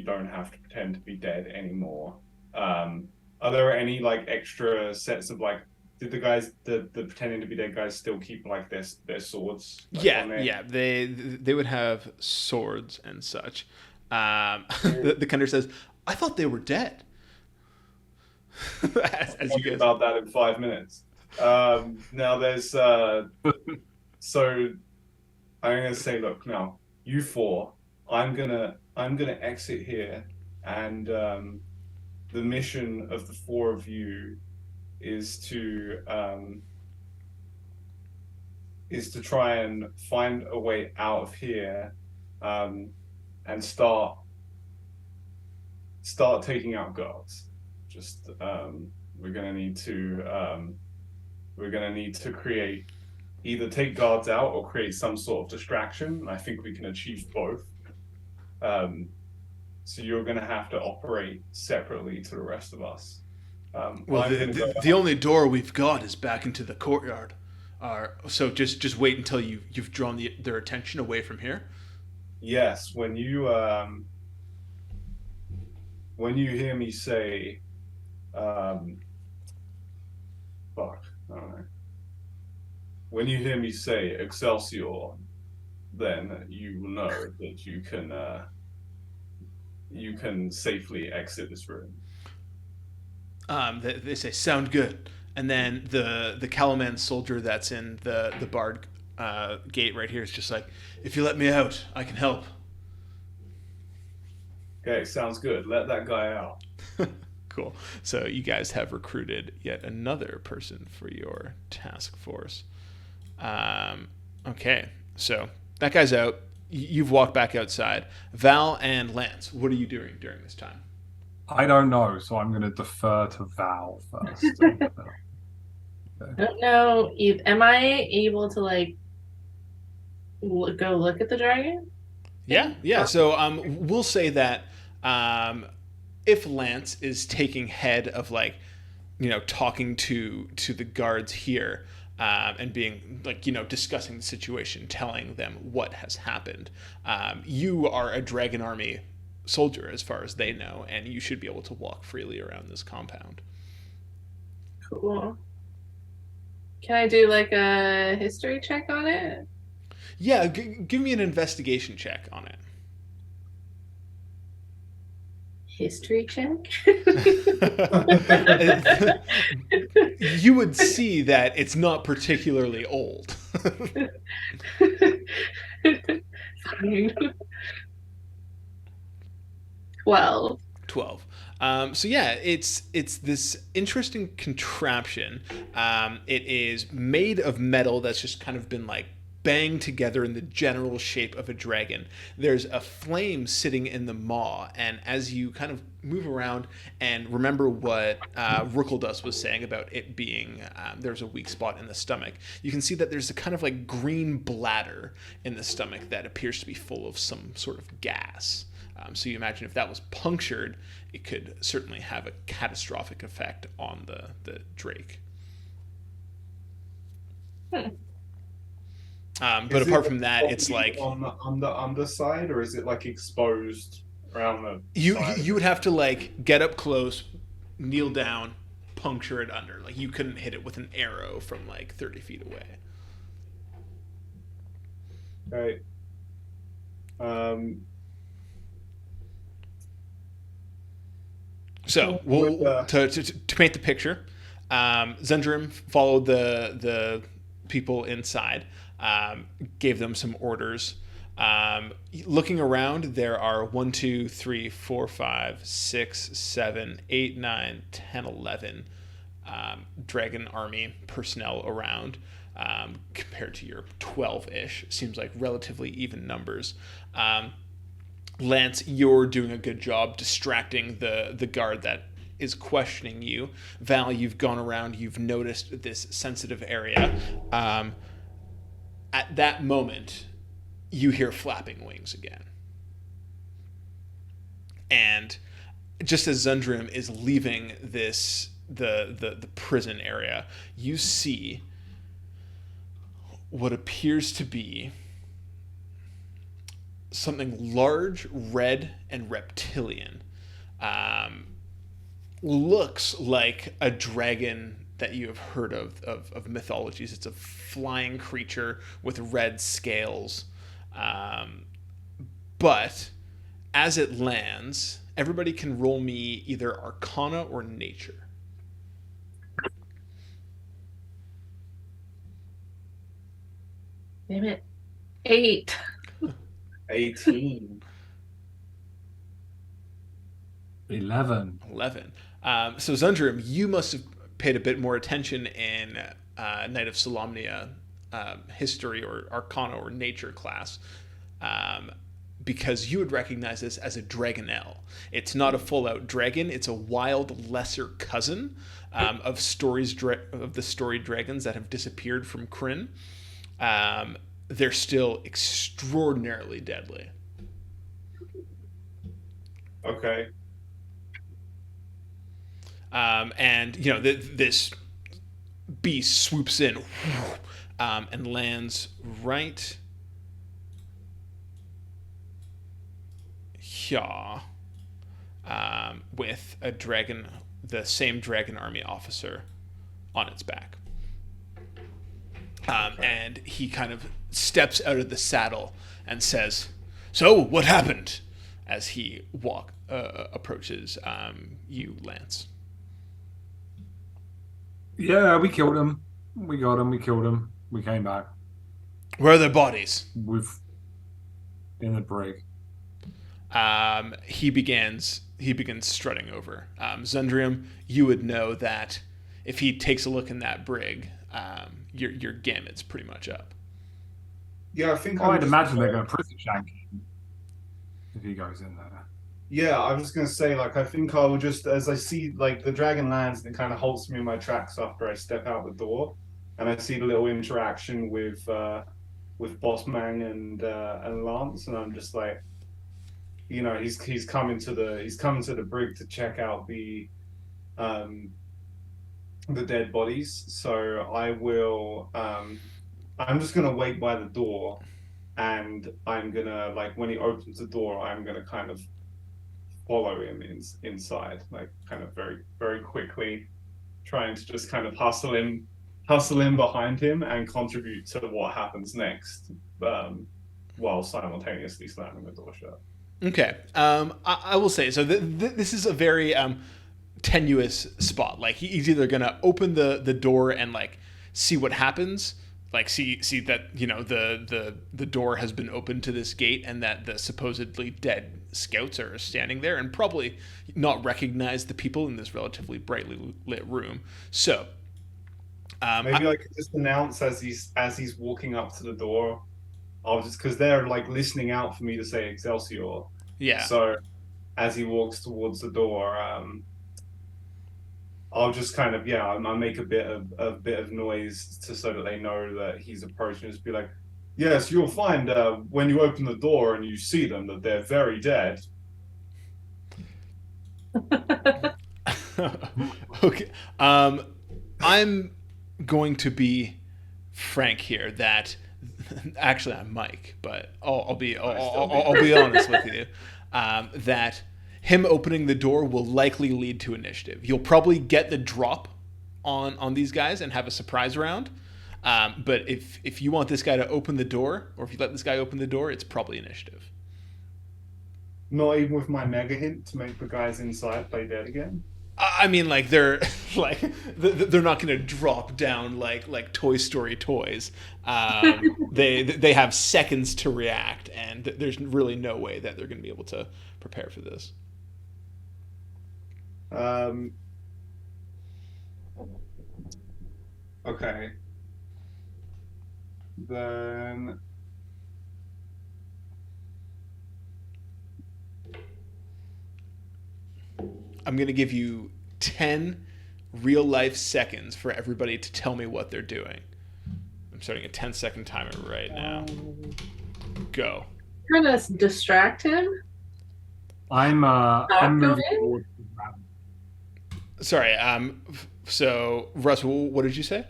don't have to pretend to be dead anymore. Are there any like extra sets of like? Did the guys, the pretending to be dead guys, still keep like their swords? Like, yeah. They would have swords and such. The Kender says, "I thought they were dead." as you guys about that in 5 minutes. Now there's so I'm gonna say, look, now you 4, I'm gonna exit here, and the mission of the 4 of you is to try and find a way out of here, and start taking out guards. Just we're gonna need to create, either take guards out or create some sort of distraction. I think we can achieve both. So you're going to have to operate separately to the rest of us. Well, I'm going to go. the only door we've got is back into the courtyard. So just wait until you've drawn their attention away from here. Yes, when you hear me say, fuck, I don't know. When you hear me say Excelsior, then you will know that you can safely exit this room. They say sound good, and then the Calaman soldier that's in the barred gate right here is just like, if you let me out, I can help. Okay, sounds good. Let that guy out. Cool. So you guys have recruited yet another person for your task force. Okay, so that guy's out. You've walked back outside. Val and Lance, what are you doing during this time? I don't know, so I'm going to defer to Val first. I don't know. Am I able to like go look at the dragon? Yeah. So we'll say that if Lance is taking head of like, talking to the guards here, and being like, discussing the situation, telling them what has happened, you are a Dragon Army soldier as far as they know, and you should be able to walk freely around this compound. Cool. Can I do like a history check on it? Yeah, give me an investigation check on it. History check? You would see that it's not particularly old. Fine. 12. 12. So yeah, it's this interesting contraption. It is made of metal that's just kind of been like banged together in the general shape of a dragon. There's a flame sitting in the maw, and as you kind of move around and remember what Rookeldust was saying about it being there's a weak spot in the stomach, you can see that there's a kind of like green bladder in the stomach that appears to be full of some sort of gas. So you imagine if that was punctured, it could certainly have a catastrophic effect on the Drake. But apart from that, it's like on the underside, or is it like exposed around the you would have to like get up close, kneel down, puncture it under. Like you couldn't hit it with an arrow from like 30 feet away. Okay. So to paint the picture, Zendrim followed the people inside, gave them some orders. Looking around, there are 1, 2, 3, 4, 5, 6, 7, 8, 9, 10, 11 Dragon Army personnel around. Compared to your 12-ish, seems like relatively even numbers. Lance, you're doing a good job distracting the guard that is questioning you. Val, you've gone around, you've noticed this sensitive area. At that moment, you hear flapping wings again. And just as Zundrim is leaving the prison area, you see what appears to be something large, red, and reptilian. Looks like a dragon that you have heard of mythologies. It's a flying creature with red scales. But as it lands, everybody can roll me either Arcana or Nature. Damn it. 8. 18. 11. So Zundrim, you must have paid a bit more attention in Night of Solamnia history or Arcana or Nature class, because you would recognize this as a Dragonelle. It's not a full-out dragon. It's a wild lesser cousin of the storied dragons that have disappeared from Kryn. They're still extraordinarily deadly. Okay. And this beast swoops in and lands right here with the same dragon army officer on its back. And he kind of steps out of the saddle and says, "So, what happened?" As he approaches you, Lance. Yeah, we killed him. We got him. We killed him. We came back. Where are their bodies? With in the brig. He begins strutting over. Zundrium, you would know that if he takes a look in that brig, your gamut's pretty much up. Yeah, I think I'd imagine they're going to prison shank him if he goes in there. Yeah, I was gonna say, like, I think I will just, as I see, like, the dragon lands and it kind of halts me in my tracks after I step out the door, and I see the little interaction with Bossman and Lance, and I'm just like, he's coming to the brig to check out the dead bodies. So I'm just gonna wait by the door, and I'm gonna, like, when he opens the door, I'm gonna kind of follow him inside, like, kind of very, very quickly, trying to just kind of hustle in behind him and contribute to what happens next, while simultaneously slamming the door shut. Okay. I will say, so this is a very tenuous spot. Like, he's either gonna open the door and, like, see what happens, like see that the door has been opened to this gate and that the supposedly dead scouts are standing there, and probably not recognize the people in this relatively brightly lit room. So maybe I could just announce as he's walking up to the door, I'll just, because they're, like, listening out for me to say Excelsior. Yeah. So as he walks towards the door, I'll just kind of, I'll make a bit of noise so that they know that he's approaching. Just be like, "Yes, you'll find when you open the door and you see them that they're very dead." Okay. I'm going to be frank here that actually I'm Mike, but I'll be honest with you, that him opening the door will likely lead to initiative. You'll probably get the drop on these guys and have a surprise round. But if you want this guy to open the door, or if you let this guy open the door, it's probably initiative. Not even with my mega hint to make the guys inside play dead again. I mean, like, they're like they're not going to drop down like Toy Story toys. They have seconds to react, and there's really no way that they're going to be able to prepare for this. Okay. Then I'm going to give you 10 real life seconds for everybody to tell me what they're doing. I'm starting a 10-second timer right now. Go. Trying to distract him. I'm moving towards the dragon. Sorry. So Russ, what did you say?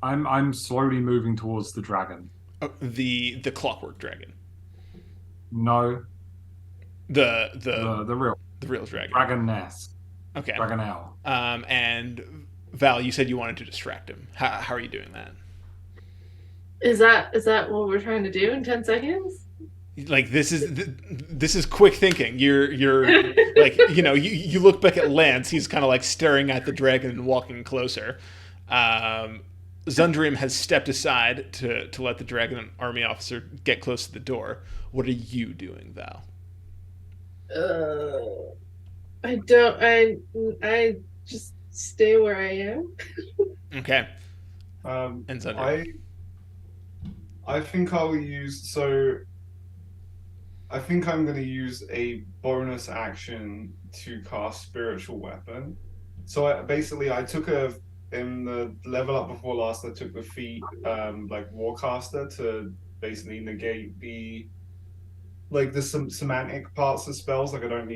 I'm slowly moving towards the dragon. Oh, the clockwork dragon. No. The real dragon. Dragoness. Okay. Dragonelle. And Val, you said you wanted to distract him. How are you doing that? Is that what we're trying to do in 10 seconds? Like, this is quick thinking. You're like, you look back at Lance. He's kind of like staring at the dragon and walking closer. Zundrium has stepped aside to let the dragon army officer get close to the door. What are you doing, Val? I don't. I just stay where I am. Okay. And Zundrium. I think I'll use. So I think I'm going to use a bonus action to cast Spiritual Weapon. So I took in the level up before last, I took the feat like Warcaster to basically negate the like there's some semantic parts of spells. Like I don't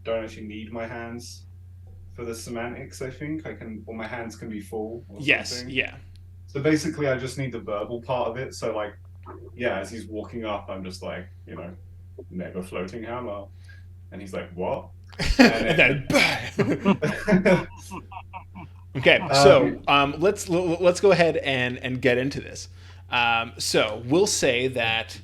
actually need my hands for the semantics. I think I can, or my hands can be full or Yes, something. yeah. So basically, I just need the verbal part of it. So like, yeah, as he's walking up, I'm just like, never floating hammer, and he's like, what? And then, okay, so let's go ahead and get into this. So we'll say that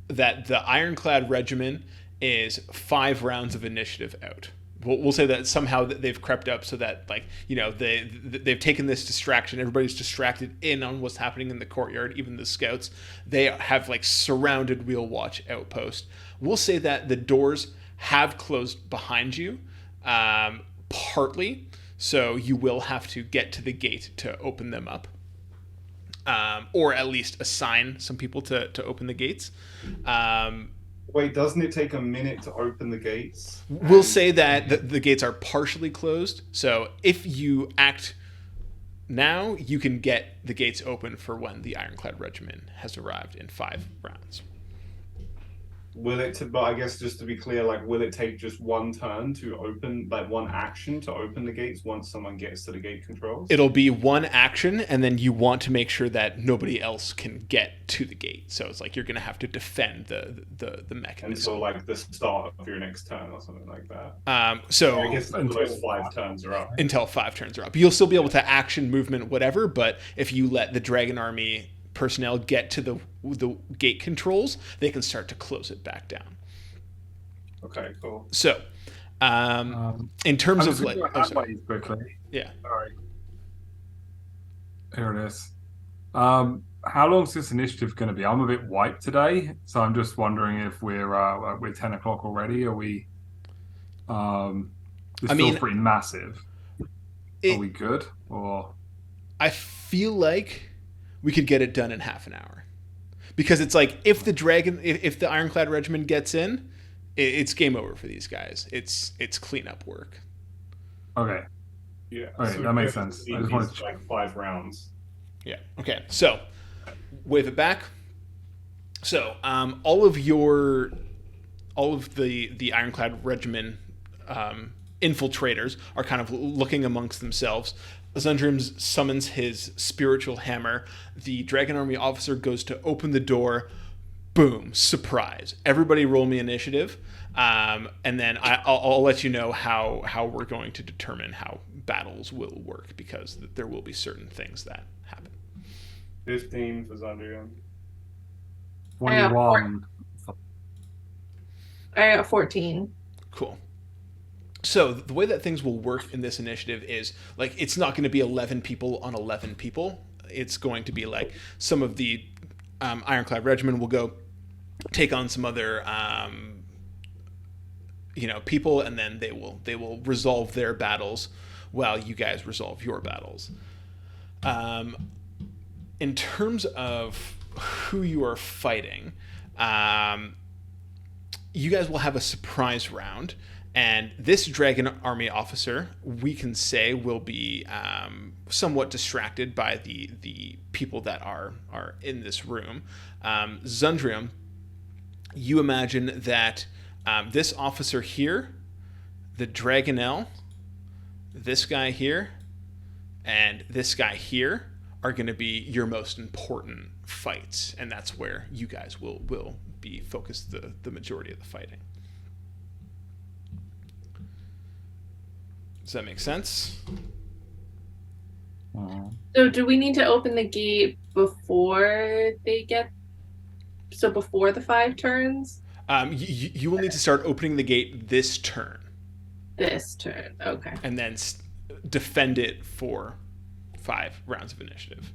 that the Ironclad Regiment is 5 rounds of initiative out. We'll say that somehow they've crept up so that they've taken this distraction. Everybody's distracted in on what's happening in the courtyard. Even the scouts, they have surrounded Wheelwatch Outpost. We'll say that the doors have closed behind you, partly, so you will have to get to the gate to open them up, or at least assign some people to open the gates. Wait, doesn't it take a minute to open the gates? We'll say that the gates are partially closed. So if you act now, you can get the gates open for when the Ironclad Regiment has arrived in 5 rounds. But I guess just to be clear, will it take just one turn to open, one action to open the gates once someone gets to the gate controls? It'll be one action, and then you want to make sure that nobody else can get to the gate. So it's you're going to have to defend the mechanism. Until the start of your next turn or something like that. So I guess until those 5 turns are up. Until 5 turns are up. You'll still be able to action, movement, whatever, but if you let the Dragon Army personnel get to the gate controls, they can start to close it back down. Okay, cool. So, in terms of quickly. Yeah. Sorry. Here it is. How long is this initiative going to be? I'm a bit wiped today, so I'm just wondering if we're 10 o'clock already. Are we? This feels pretty massive. Are we good? Or I feel like we could get it done in half an hour, because it's if the Ironclad Regiment gets in, it's game over for these guys. It's cleanup work. Okay. Yeah. Okay, that makes sense. I just wanted to 5 rounds. Yeah. Okay. So wave it back. So all of the Ironclad Regiment infiltrators are kind of looking amongst themselves. Zundrim summons his spiritual hammer. The Dragon Army officer goes to open the door. Boom! Surprise! Everybody roll me initiative, and then I'll let you know how we're going to determine how battles will work, because there will be certain things that happen. 15 for Zundrim. 21. I got 14. Cool. So the way that things will work in this initiative is it's not going to be 11 people on 11 people. It's going to be some of the Ironclad Regiment will go take on some other people, and then they will resolve their battles while you guys resolve your battles. In terms of who you are fighting, you guys will have a surprise round. And this Dragon Army officer, we can say, will be somewhat distracted by the people that are in this room. Zundrium, you imagine that this officer here, the Dragonel, this guy here, and this guy here are going to be your most important fights, and that's where you guys will be focused the majority of the fighting. Does that make sense? So do we need to open the gate before before the 5 turns? You will need to start opening the gate this turn. This turn, okay. And then defend it for 5 rounds of initiative.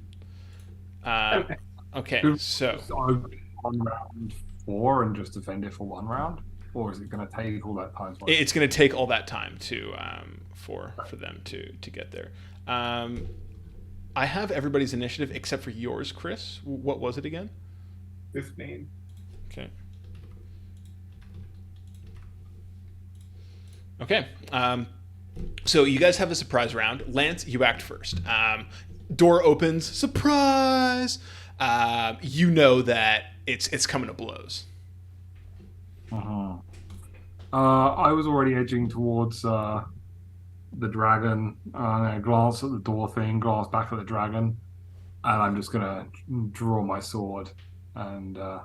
Okay, so on round 4 and just defend it for 1 round, or is it going to take all that time? It's going to take all that time to for them to get there. I have everybody's initiative except for yours, Chris. What was it again? 15. Okay. Okay. So you guys have a surprise round. Lance, you act first. Door opens. Surprise! You know that it's coming to blows. Uh-huh. I was already edging towards the dragon. I glance at the door thing, glance back at the dragon, and I'm just gonna draw my sword, and I'm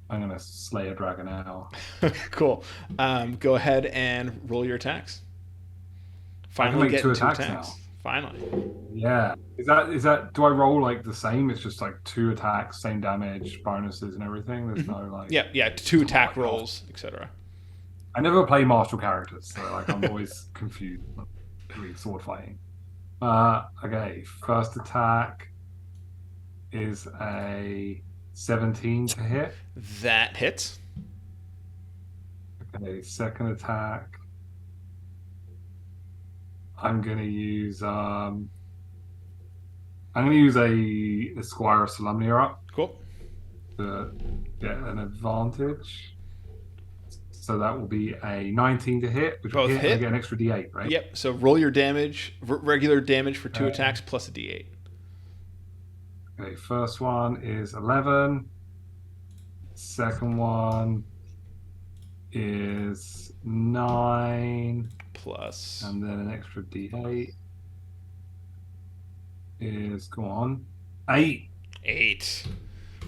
gonna slay a dragon now. Cool. Go ahead and roll your attacks. I can Finally make getting two two attacks attacks. now. Finally. Yeah. Is that do I roll like the same? It's just like two attacks, same damage, bonuses and everything. There's no like Yeah, two attack Oh my God. rolls, etc. I never play martial characters, so like I'm always confused doing sword fighting. Okay, first attack is a 17 to hit. That hits. Okay, second attack. I'm gonna use a Squire of Solemnia up Cool. to get an advantage. So that will be a 19 to hit, which will Both hit, and I hit. get an extra D8, right? Yep. So roll your damage, regular damage for two attacks plus a d8. Okay, first one is 11. Second one is 9. Plus. And then an extra D8 is, go on, 8. 8.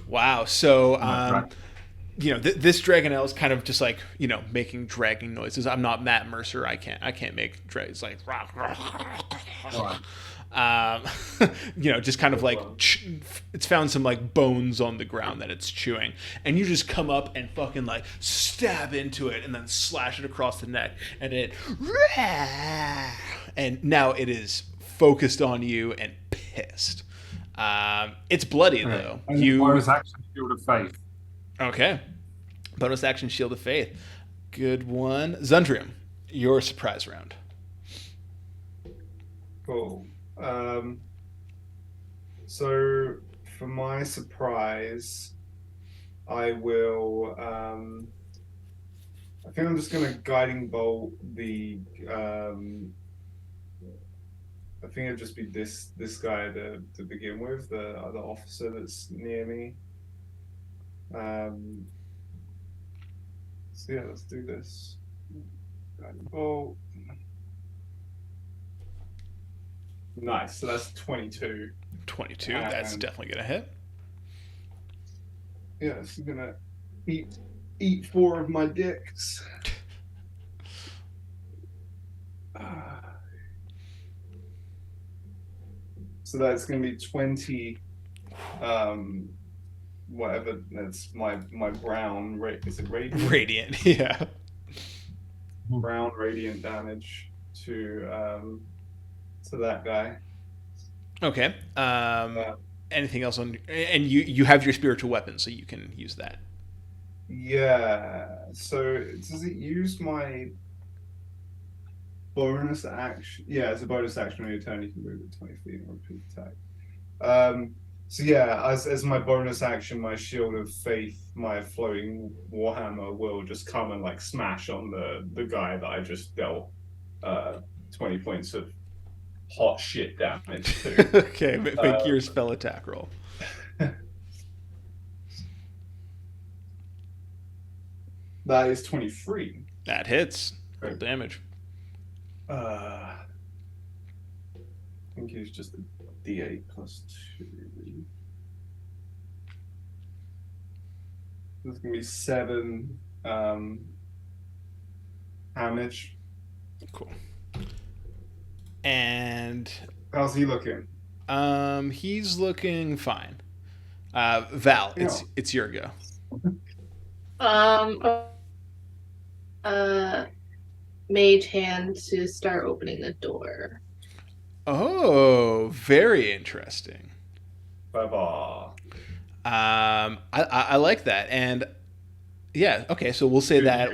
Wow. So, this Dragonelle is kind of just like, making dragging noises. I'm not Matt Mercer. I can't make drags like, just kind of like, it's found some like bones on the ground that it's chewing. And you just come up and fucking like stab into it and then slash it across the neck. And now it is focused on you and pissed. It's bloody though. Bonus action, Shield of Faith. Okay. Bonus action, Shield of Faith. Good one. Zundrium, your surprise round. Cool. So for my surprise, I will. I think I'm just gonna guiding bolt the. I think it'd just be this guy to begin with, the other officer that's near me. So yeah, let's do this. Guiding bolt. Nice. So that's 22. 22. That's definitely gonna hit. Yeah, it's gonna eat 4 of my dicks. So that's gonna be 20. Whatever. That's my brown. Is it radiant? Radiant. Yeah. Brown radiant damage to that guy. Okay. Anything else on? And you have your spiritual weapon, so you can use that. Yeah. So does it use my bonus action? Yeah, it's a bonus action when you turn. You can move it 20 feet and repeat attack. So yeah, as my bonus action, my Shield of Faith, my floating warhammer will just come and like smash on the guy that I just dealt 20 points of hot shit damage to. Okay, make your spell attack roll. That is 23. That hits. Roll Great. damage. I think it's just a D8 plus 2. There's gonna be 7 damage. Cool. And How's he looking? he's looking fine. Val, it's your go. Mage hand to start opening the door. Oh, very interesting. Bye-bye. I like that, and yeah, okay. So we'll say that.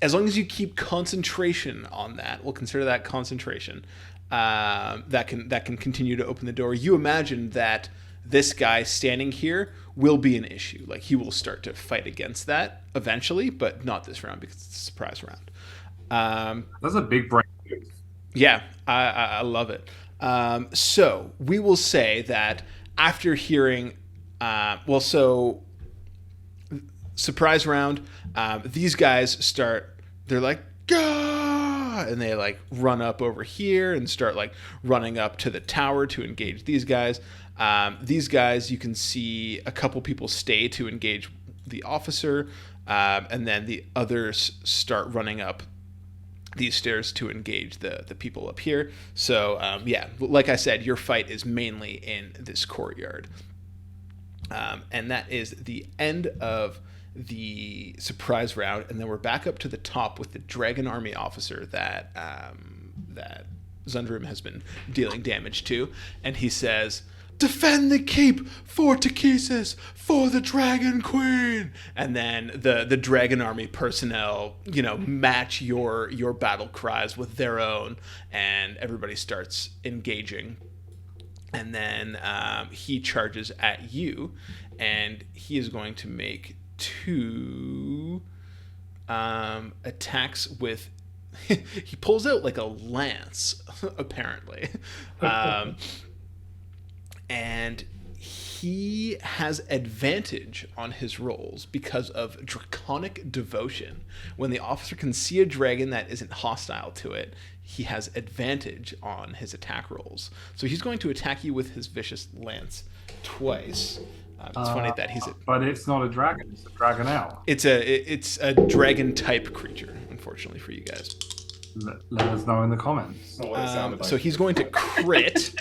As long as you keep concentration on that, we'll consider that concentration. That can continue to open the door. You imagine that this guy standing here will be an issue. Like he will start to fight against that eventually, but not this round because it's a surprise round. That's a big brain. Yeah, I love it. So we will say that after hearing, so surprise round, these guys start, they're like, Gah! And they like run up over here and start like running up to the tower to engage these guys. These guys, you can see a couple people stay to engage the officer, and then the others start running up these stairs to engage the people up here. So yeah, like I said, your fight is mainly in this courtyard. And that is the end of the surprise round, and then we're back up to the top with the Dragon Army officer that Zundrum has been dealing damage to, and he says, "Defend the keep, for Takesis, for the Dragon Queen!" And then the Dragon Army personnel, match your battle cries with their own, and everybody starts engaging. And then he charges at you, and he is going to make 2 attacks with... he pulls out like a lance, apparently. And he has advantage on his rolls because of Draconic Devotion. When the officer can see a dragon that isn't hostile to it, he has advantage on his attack rolls. So he's going to attack you with his Vicious Lance twice. It's funny that he's but it's not a dragon, it's a Dragonelle. It's a dragon type creature, unfortunately for you guys. Let us know in the comments. Not what it sounded like. So he's going to crit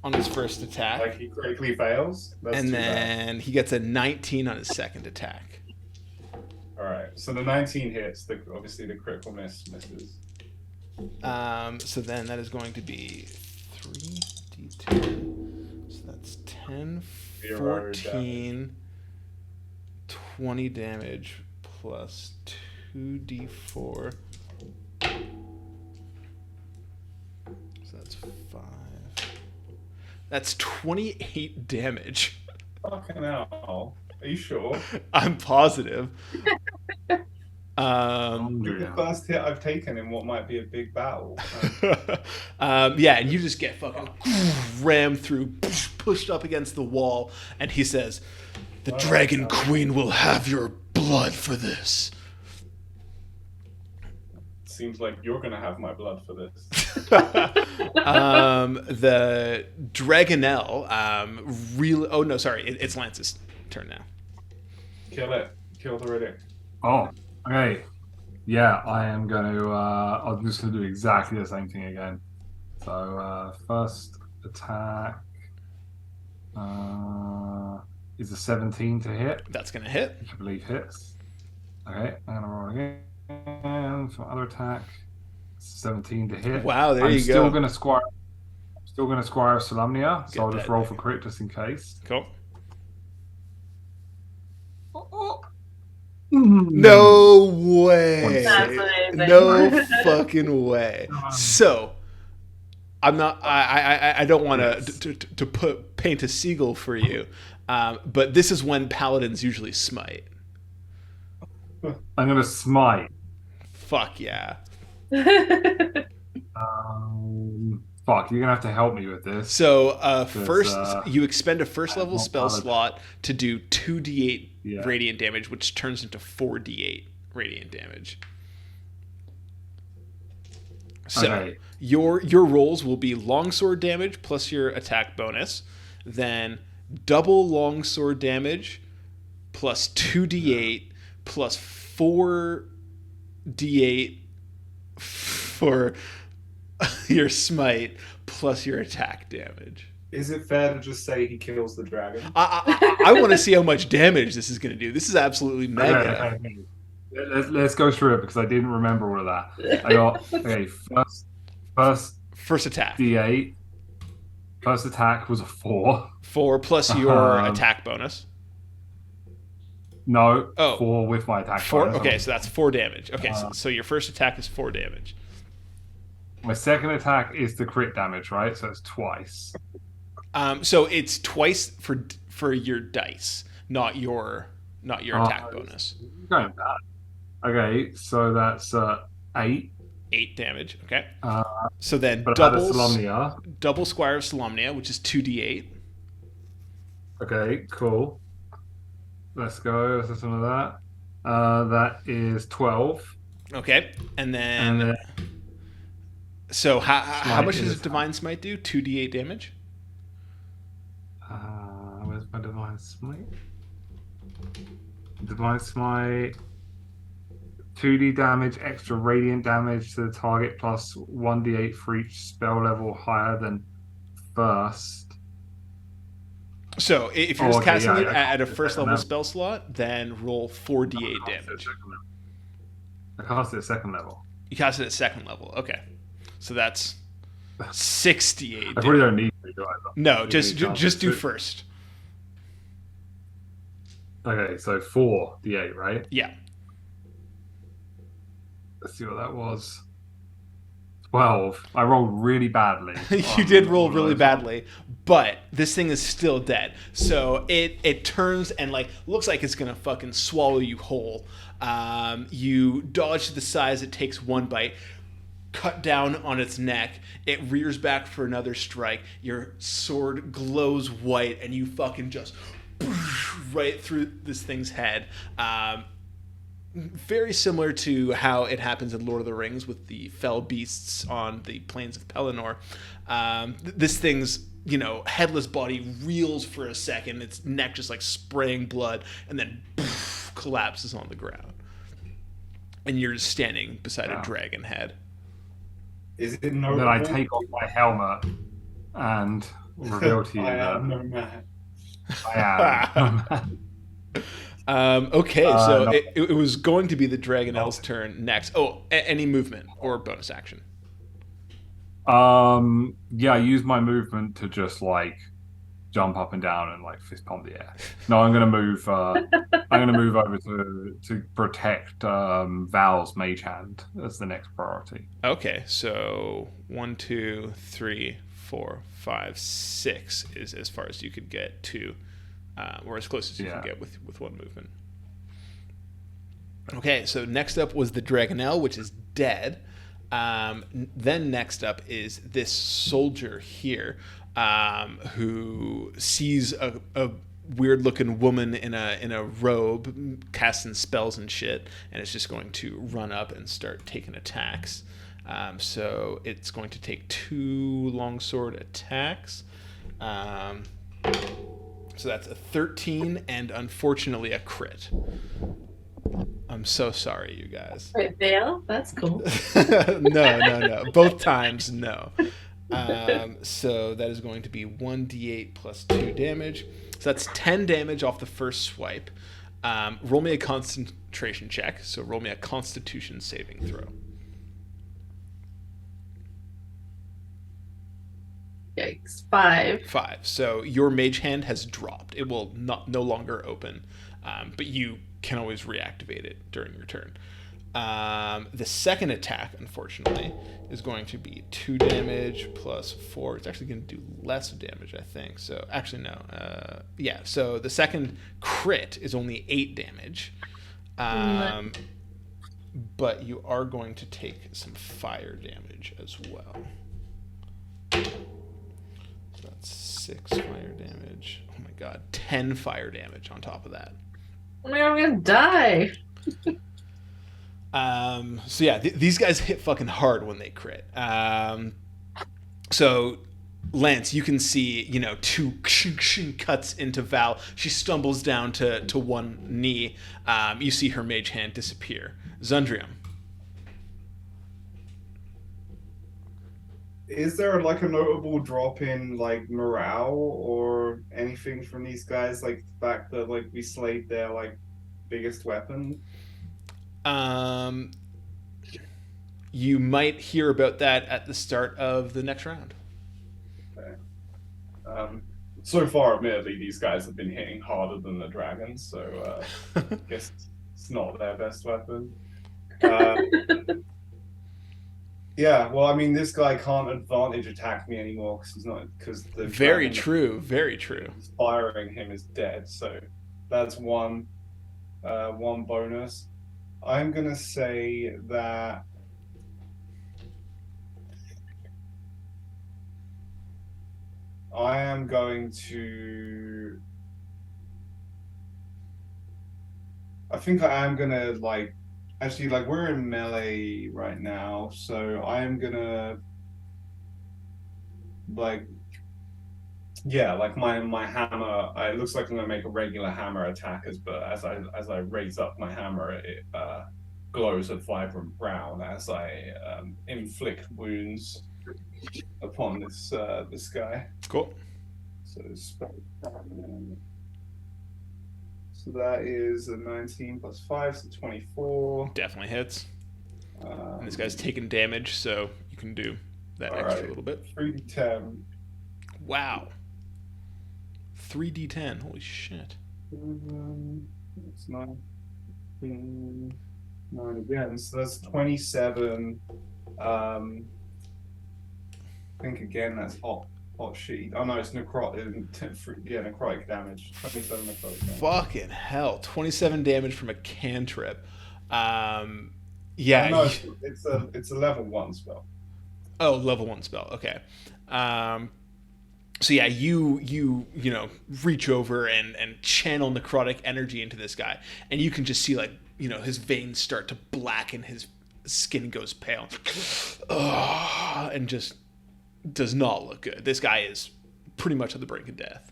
on his first attack. Like he critically fails? That's and too then bad. he gets a 19 on his second attack. Alright, so the 19 hits, obviously the critical misses. So then that is going to be 3d10. So that's 10, 14, 20 damage plus 2d4. So that's 5. That's 28 damage. Fucking hell. Are you sure? I'm positive. The first hit I've taken in what might be a big battle. Yeah, and you just get fucking rammed through, pushed up against the wall, and he says, "The Dragon Queen will have your blood for this." Seems like you're gonna have my blood for this. The Dragonelle, really... Oh, no, sorry. It's Lance's turn now. Kill it. Kill the Riddick. Oh, okay. Yeah, I am going to... I'm just going to do exactly the same thing again. So, first attack is a 17 to hit. That's going to hit. Which I believe hits. Okay, I'm going to roll again. For other attack, 17 to hit. Wow, there I'm you still go. Gonna squire. Still going to squire Solemnia, so Get I'll just that. roll for crit just in case. Cool. Oh. No way. That's amazing. No fucking way. So, I'm not. I don't want to paint a seagull for you, but this is when paladins usually smite. I'm going to smite. Fuck yeah. Fuck, you're going to have to help me with this. So first, you expend a first I'm level not spell paladin. slot to do 2d8 Yeah. radiant damage, which turns into 4d8 radiant damage. So Okay. your rolls will be longsword damage plus your attack bonus, then double longsword damage plus 2d8 plus 4d8 for your smite plus your attack damage. Is it fair to just say he kills the dragon? I want to see how much damage this is going to do. This is absolutely mega. Okay. Let's go through it because I didn't remember all of that. I got First attack. D8. First attack was a 4. 4 plus your attack bonus. No, Oh. 4 with my attack 4. bonus. Okay, so that's 4 damage. Okay, so your first attack is 4 damage. My second attack is the crit damage, right? So it's twice. So it's twice for your dice, not your attack bonus. Going bad. Okay, so that's 8. 8 damage. Okay. Uh, So then but I had a double Solemnia. double Squire of Solemnia, which is 2d8. Okay, cool. Let's go. Let's do some of that. That is 12. Okay, and And then then so how smite much is does a 10. divine smite do? 2d8 damage. Where's my divine smite? Divine smite. 2d damage, extra radiant damage to the target, plus 1d8 for each spell level higher than first. So if you're Oh, just okay, yeah, casting it I at cast a it at first second level level. spell slot, then roll 4d8 I cast it at damage. second level. I cast it at second level. You cast it at second level. Okay, so that's 68 I probably damage. don't need to do it. No, Give me a chance just do to- first. Okay, so 4d8, right? Yeah. Let's see what that was. 12. I rolled really badly. You did roll really badly, but this thing is still dead. So it turns and like looks like it's gonna fucking swallow you whole. You dodge to the side as it takes one bite, cut down on its neck. It rears back for another strike. Your sword glows white, and you fucking just right through this thing's head. Very similar to how it happens in Lord of the Rings with the fell beasts on the plains of Pelennor. This thing's headless body reels for a second, its neck just like spraying blood, and then collapses on the ground. And you're just standing beside a dragon head. Is it notable? Then I take off my helmet and reveal to you I that am no man. I am. Okay, so no. it was going to be the Dragonelle's turn next. Oh, any movement or bonus action? Yeah, I use my movement to just like jump up and down and like fist pump the air. No, I'm gonna move. I'm gonna move over to protect Val's mage hand as the next priority. Okay, so 1, 2, 3, 4, 5, 6 is as far as you could get to, or as close as you can get with one movement. Okay, so next up was the Dragonelle, which is dead. Then next up is this soldier here, who sees a weird looking woman in a robe casting spells and shit, and it's just going to run up and start taking attacks. So it's going to take 2 longsword attacks. So that's a 13 and unfortunately a crit. I'm so sorry, you guys. Right, Vale? That's cool. No. Both times, no. So that is going to be 1d8 plus 2 damage. So that's 10 damage off the first swipe. Roll me a concentration check. So roll me a constitution saving throw. Yikes. 5. 5. So your mage hand has dropped. It will no longer open, but you can always reactivate it during your turn. The second attack, unfortunately, is going to be 2 damage plus 4. It's actually going to do less damage, I think. So actually, no. Yeah. So the second crit is only 8 damage, but you are going to take some fire damage as well. So that's 6 fire damage. Oh my god, 10 fire damage on top of that. Oh my god, I'm gonna die. So yeah, these guys hit fucking hard when they crit. So Lance, you can see, 2 cuts into Val. She stumbles down to one knee. You see her mage hand disappear. Zundrium. Is there like a notable drop in like morale or anything from these guys? Like the fact that like we slayed their like biggest weapon? You might hear about that at the start of the next round. Okay. So far, admittedly, these guys have been hitting harder than the dragons, so I guess it's not their best weapon. Yeah, well, I mean, this guy can't advantage attack me anymore because the Very dragon true. Very true. who's firing him is dead. So that's one bonus. I'm gonna say that I am going to think I am gonna like actually like we're in melee right now, so I am gonna like yeah, like my hammer. It looks like I'm gonna make a regular hammer attack, but as I raise up my hammer, it glows a vibrant brown as I inflict wounds upon this guy. Cool. So so that is a 19 plus 5, so 24. Definitely hits. Um, And this guy's taking damage, so you can do that all extra right, little bit. 3d10. Wow. 3d10. Holy shit. That's 9 again. So that's 27. I think again that's hot sheet. Oh no, it's necrotic damage. 27 necrotic damage. Fucking hell. 27 damage from a cantrip. Yeah. Oh, no, it's a level 1 spell. Oh, level 1 spell. Okay. So yeah, you know, reach over and channel necrotic energy into this guy, and you can just see, like, you know, his veins start to blacken, his skin goes pale, and just does not look good. This guy is pretty much at the brink of death.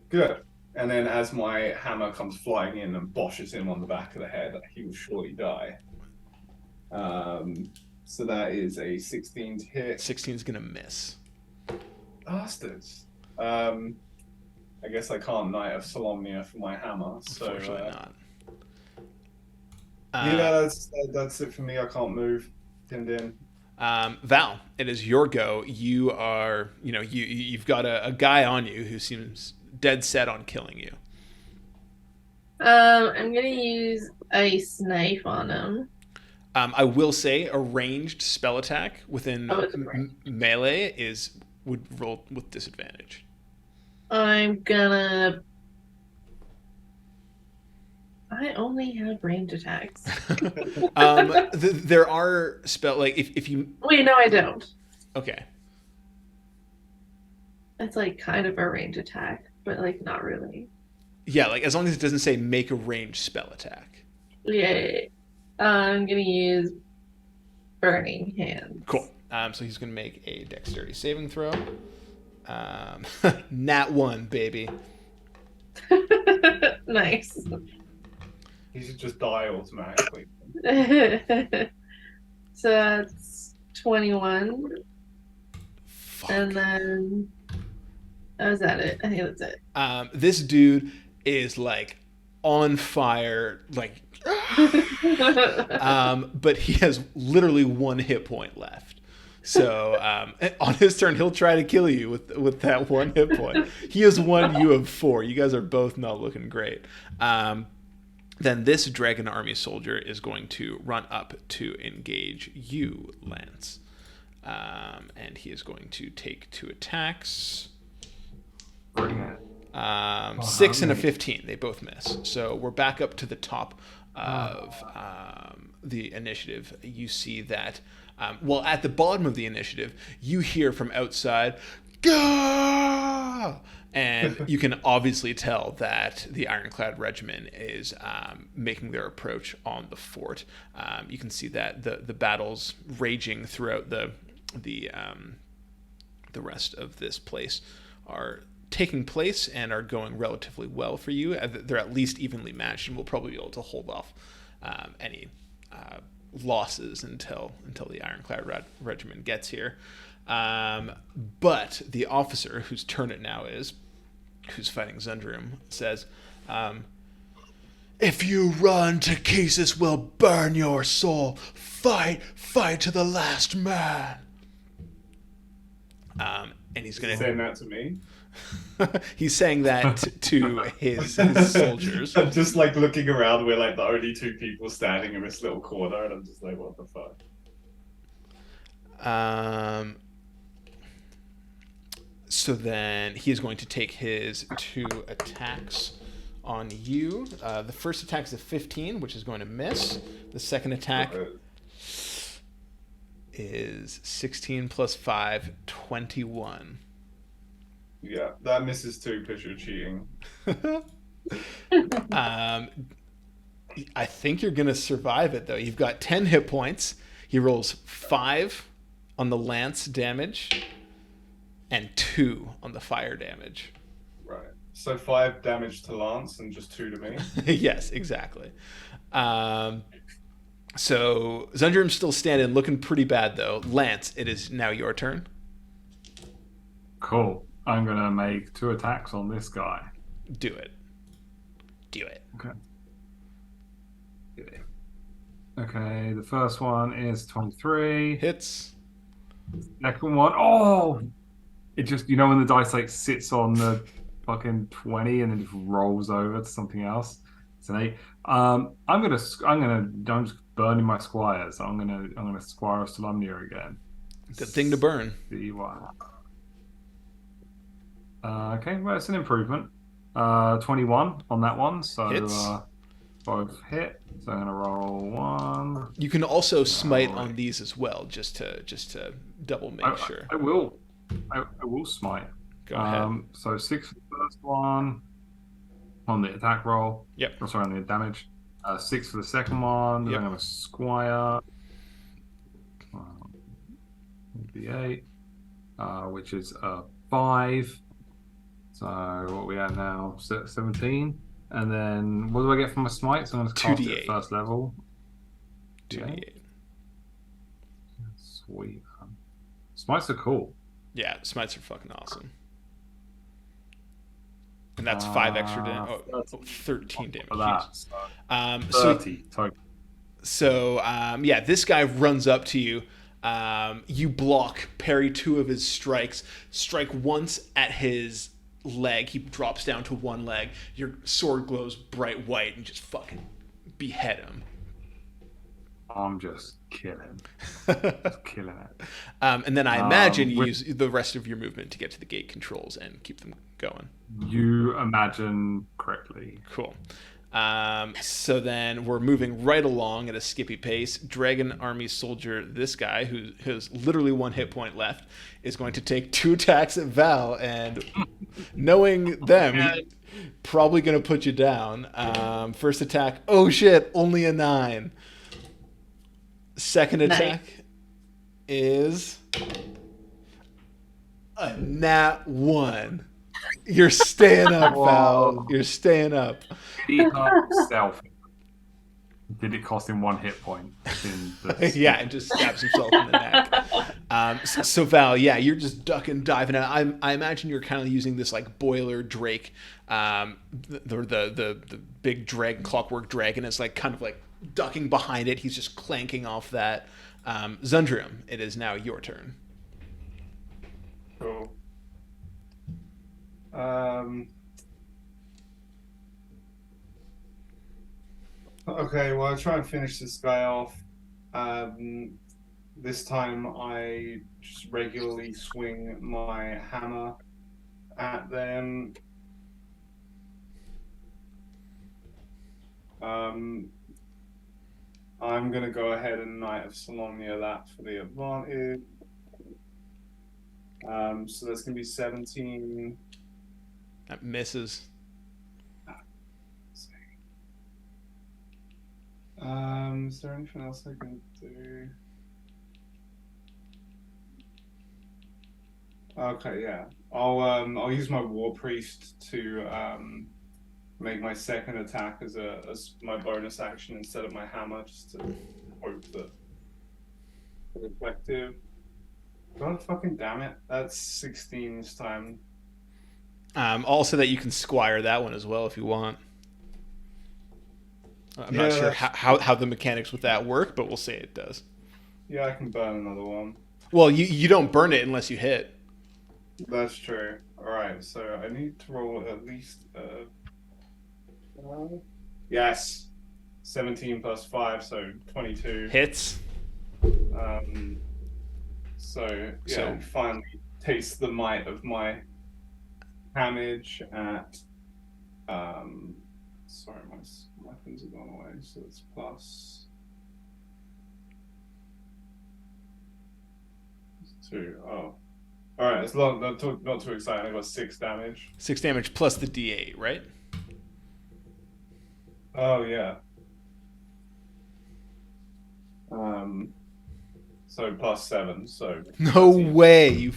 Good. And then as my hammer comes flying in and boshes him on the back of the head, he will surely die. So that is a 16 to hit. 16 is gonna miss. Bastards. I guess I can't Knight of Solemnia for my hammer. So Unfortunately not. yeah, that's it for me. I can't move. Pinned in. Val, it is your go. You are, you know, you've got a guy on you who seems dead set on killing you. I'm gonna use Ice Knife on him. I will say a ranged spell attack within melee would roll with disadvantage. I only have range attacks. There are like if you. Wait, no, I don't. Okay. It's like kind of a range attack, but like not really. Yeah, like as long as it doesn't say make a ranged spell attack. Yeah. I'm gonna use Burning Hands. Cool. So he's gonna make a dexterity saving throw. Nat 1, baby. Nice. He should just die automatically. So that's 21. Fuck. And then is that it? I think that's it. This dude is like on fire, like but he has literally 1 hit point left. So on his turn, he'll try to kill you with that 1 hit point. He has 1, you have 4. You guys are both not looking great. Then this dragon army soldier is going to run up to engage you, Lance. And he is going to take 2 attacks. Bring it. 6 and a 15. They both miss. So we're back up to the top of the initiative. You see that, well, at the bottom of the initiative, you hear from outside, "Gah!" And you can obviously tell that the Ironclad Regiment is making their approach on the fort. You can see that the battles raging throughout the rest of this place are taking place and are going relatively well for you. They're at least evenly matched, and we'll probably be able to hold off any losses until the Ironclad Regiment gets here. But the officer whose turn it now is, who's fighting Zundrum, says, "If you run, Takesis will burn your soul. Fight to the last man." And he's gonna Saying that to me. He's saying that to his soldiers. I'm just like looking around. We're like the only 2 people standing in this little corner, and I'm just like, what the fuck? So then he is going to take his 2 attacks on you. The first attack is a 15, which is going to miss. The second attack is 16 plus 5, 21. Yeah, that misses too because you're cheating. I think you're gonna survive it though. You've got 10 hit points. He rolls 5 on the lance damage and 2 on the fire damage. Right. So 5 damage to Lance and just 2 to me. Yes, exactly. So Zundrim's still standing, looking pretty bad though. Lance, it is now your turn. Cool. I'm gonna make 2 attacks on this guy. Do it. Do it. Okay. Okay, the first one is 23. Hits. Second one, oh! It just, you know, when the dice like sits on the fucking 20 and then just rolls over to something else. It's an 8. I'm just burning my squires. I'm gonna squire Solemnia again. Good thing to burn. See what. Okay, well, it's an improvement. 21 on that one, so Hits. Both hit. So I'm gonna roll 1. You can also smite on these as well, just to double make sure. I will smite. Go ahead. So 6 for the first one on the attack roll. Yep. Oh, sorry, on the damage. 6 for the second one. Then Yep. I'm gonna squire. D8, which is 5. So what are we at now? 17. And then what do I get from my smite? So I'm going to cast it 2d8. at first level. 2d8. Sweet. Smites are cool. Yeah, smites are fucking awesome. And that's 5 extra damage. 13 damage. For that. Jesus. So 30 total. So yeah, this guy runs up to you. You block, parry 2 of his strikes. Strike once at his leg. He drops down to 1 leg. Your sword glows bright white and just fucking behead him. I'm just killing. Just killing it. And then I imagine you use the rest of your movement to get to the gate controls and keep them going. You imagine correctly. Cool. So then we're moving right along at a skippy pace. Dragon Army Soldier, this guy who has literally 1 hit point left, is going to take 2 attacks at Val, and knowing them, he's probably going to put you down. First attack, oh shit, only a 9. Second attack is a nat 1. You're staying up, Val. You're staying up. Did he hurt himself? Did it cost him 1 hit point? Yeah, and just stabs himself in the neck. So Val, yeah, you're just ducking, diving out. I imagine you're kind of using this like boiler drake, the big dragon, clockwork dragon is like kind of like ducking behind it. He's just clanking off that. Zundrium, it is now your turn. Cool. Okay, well, I'll try and finish this guy off. This time I just regularly swing my hammer at them. I'm going to go ahead and Knight of Solemnia that for the advantage. So that's going to be 17. That misses. Is there anything else I can do? Okay, yeah. I'll use my War Priest to make my second attack as my bonus action instead of my hammer, just to hope that it's effective. God fucking damn it! That's 16 this time. Also, that you can squire that one as well if you want. I'm not sure how the mechanics with that work, but we'll say it does. Yeah, I can burn another one. Well, you don't burn it unless you hit. That's true. Alright, so I need to roll at least... yes! 17 plus 5, so 22. Hits. So finally taste the might of my damage at... sorry, my weapons have gone away, so it's plus 2. Oh. Alright, it's not too exciting. I got 6 damage. 6 damage plus the D8, right? Oh, yeah. So +7. So No 13. way.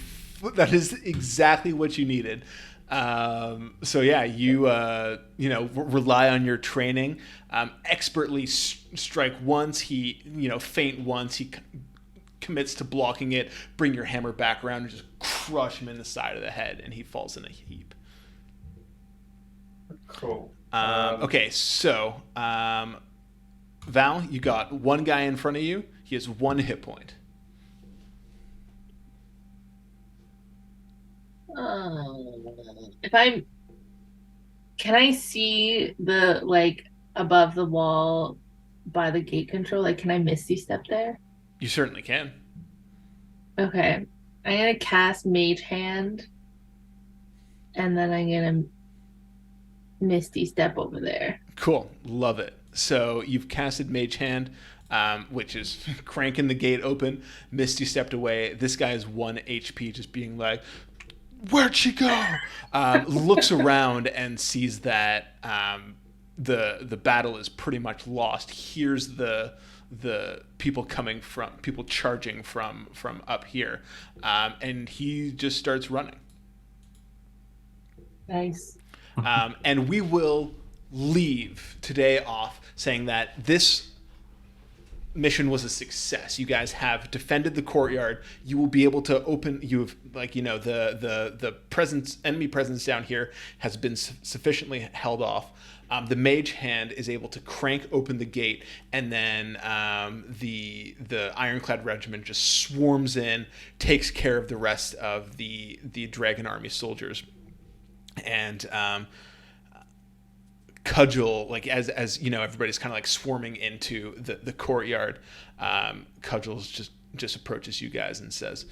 That is exactly what you needed. So yeah, you rely on your training. Expertly strike once. He feint once. He commits to blocking it. Bring your hammer back around and just crush him in the side of the head, and he falls in a heap. Cool. Okay, so Val, you got one guy in front of you. He has 1 hit point. If I'm, can I see the like above the wall by the gate control? Like, can I misty step there? You certainly can. Okay, I'm gonna cast Mage Hand, and then I'm gonna misty step over there. Cool. Love it. So you've casted Mage Hand, which is cranking the gate open. Misty stepped away. This guy is 1 HP, just being like, "Where'd she go?" Looks around and sees that the battle is pretty much lost. Hears the people charging from up here, and he just starts running. Nice. And we will leave today off saying that this mission was a success. You guys have defended the courtyard. You will be able to open. You've the enemy presence down here has been sufficiently held off. The mage hand is able to crank open the gate, and then the ironclad regiment just swarms in, takes care of the rest of the dragon army soldiers, and Cudgel, like as everybody's kind of like swarming into the courtyard. Cudgel's just approaches you guys and says,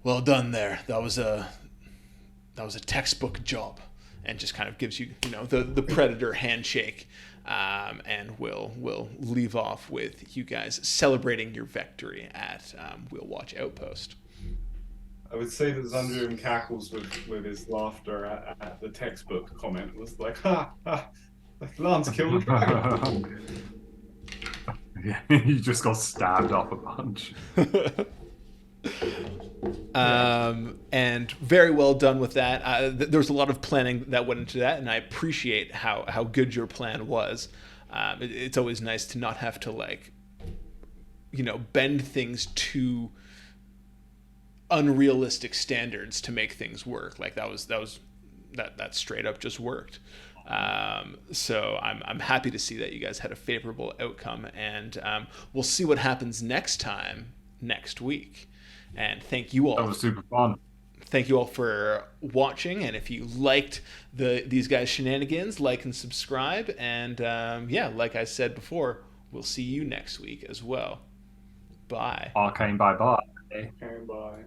"Well done there. That was a textbook job," and just kind of gives you the predator handshake, and we'll leave off with you guys celebrating your victory at Wheelwatch Outpost. I would say that Zundrum cackles with his laughter at the textbook comment. It was like, ha, ha, like Lance killed a dragon. Yeah, you just got stabbed up a bunch. And very well done with that. There was a lot of planning that went into that, and I appreciate how good your plan was. It's always nice to not have to bend things to unrealistic standards to make things work. Like that straight up just worked. So I'm happy to see that you guys had a favorable outcome, and we'll see what happens next week. And thank you all. That was super fun. Thank you all for watching, and if you liked these guys' shenanigans, like and subscribe. And like I said before, we'll see you next week as well. Bye. Arcane, bye bye. Okay, bye.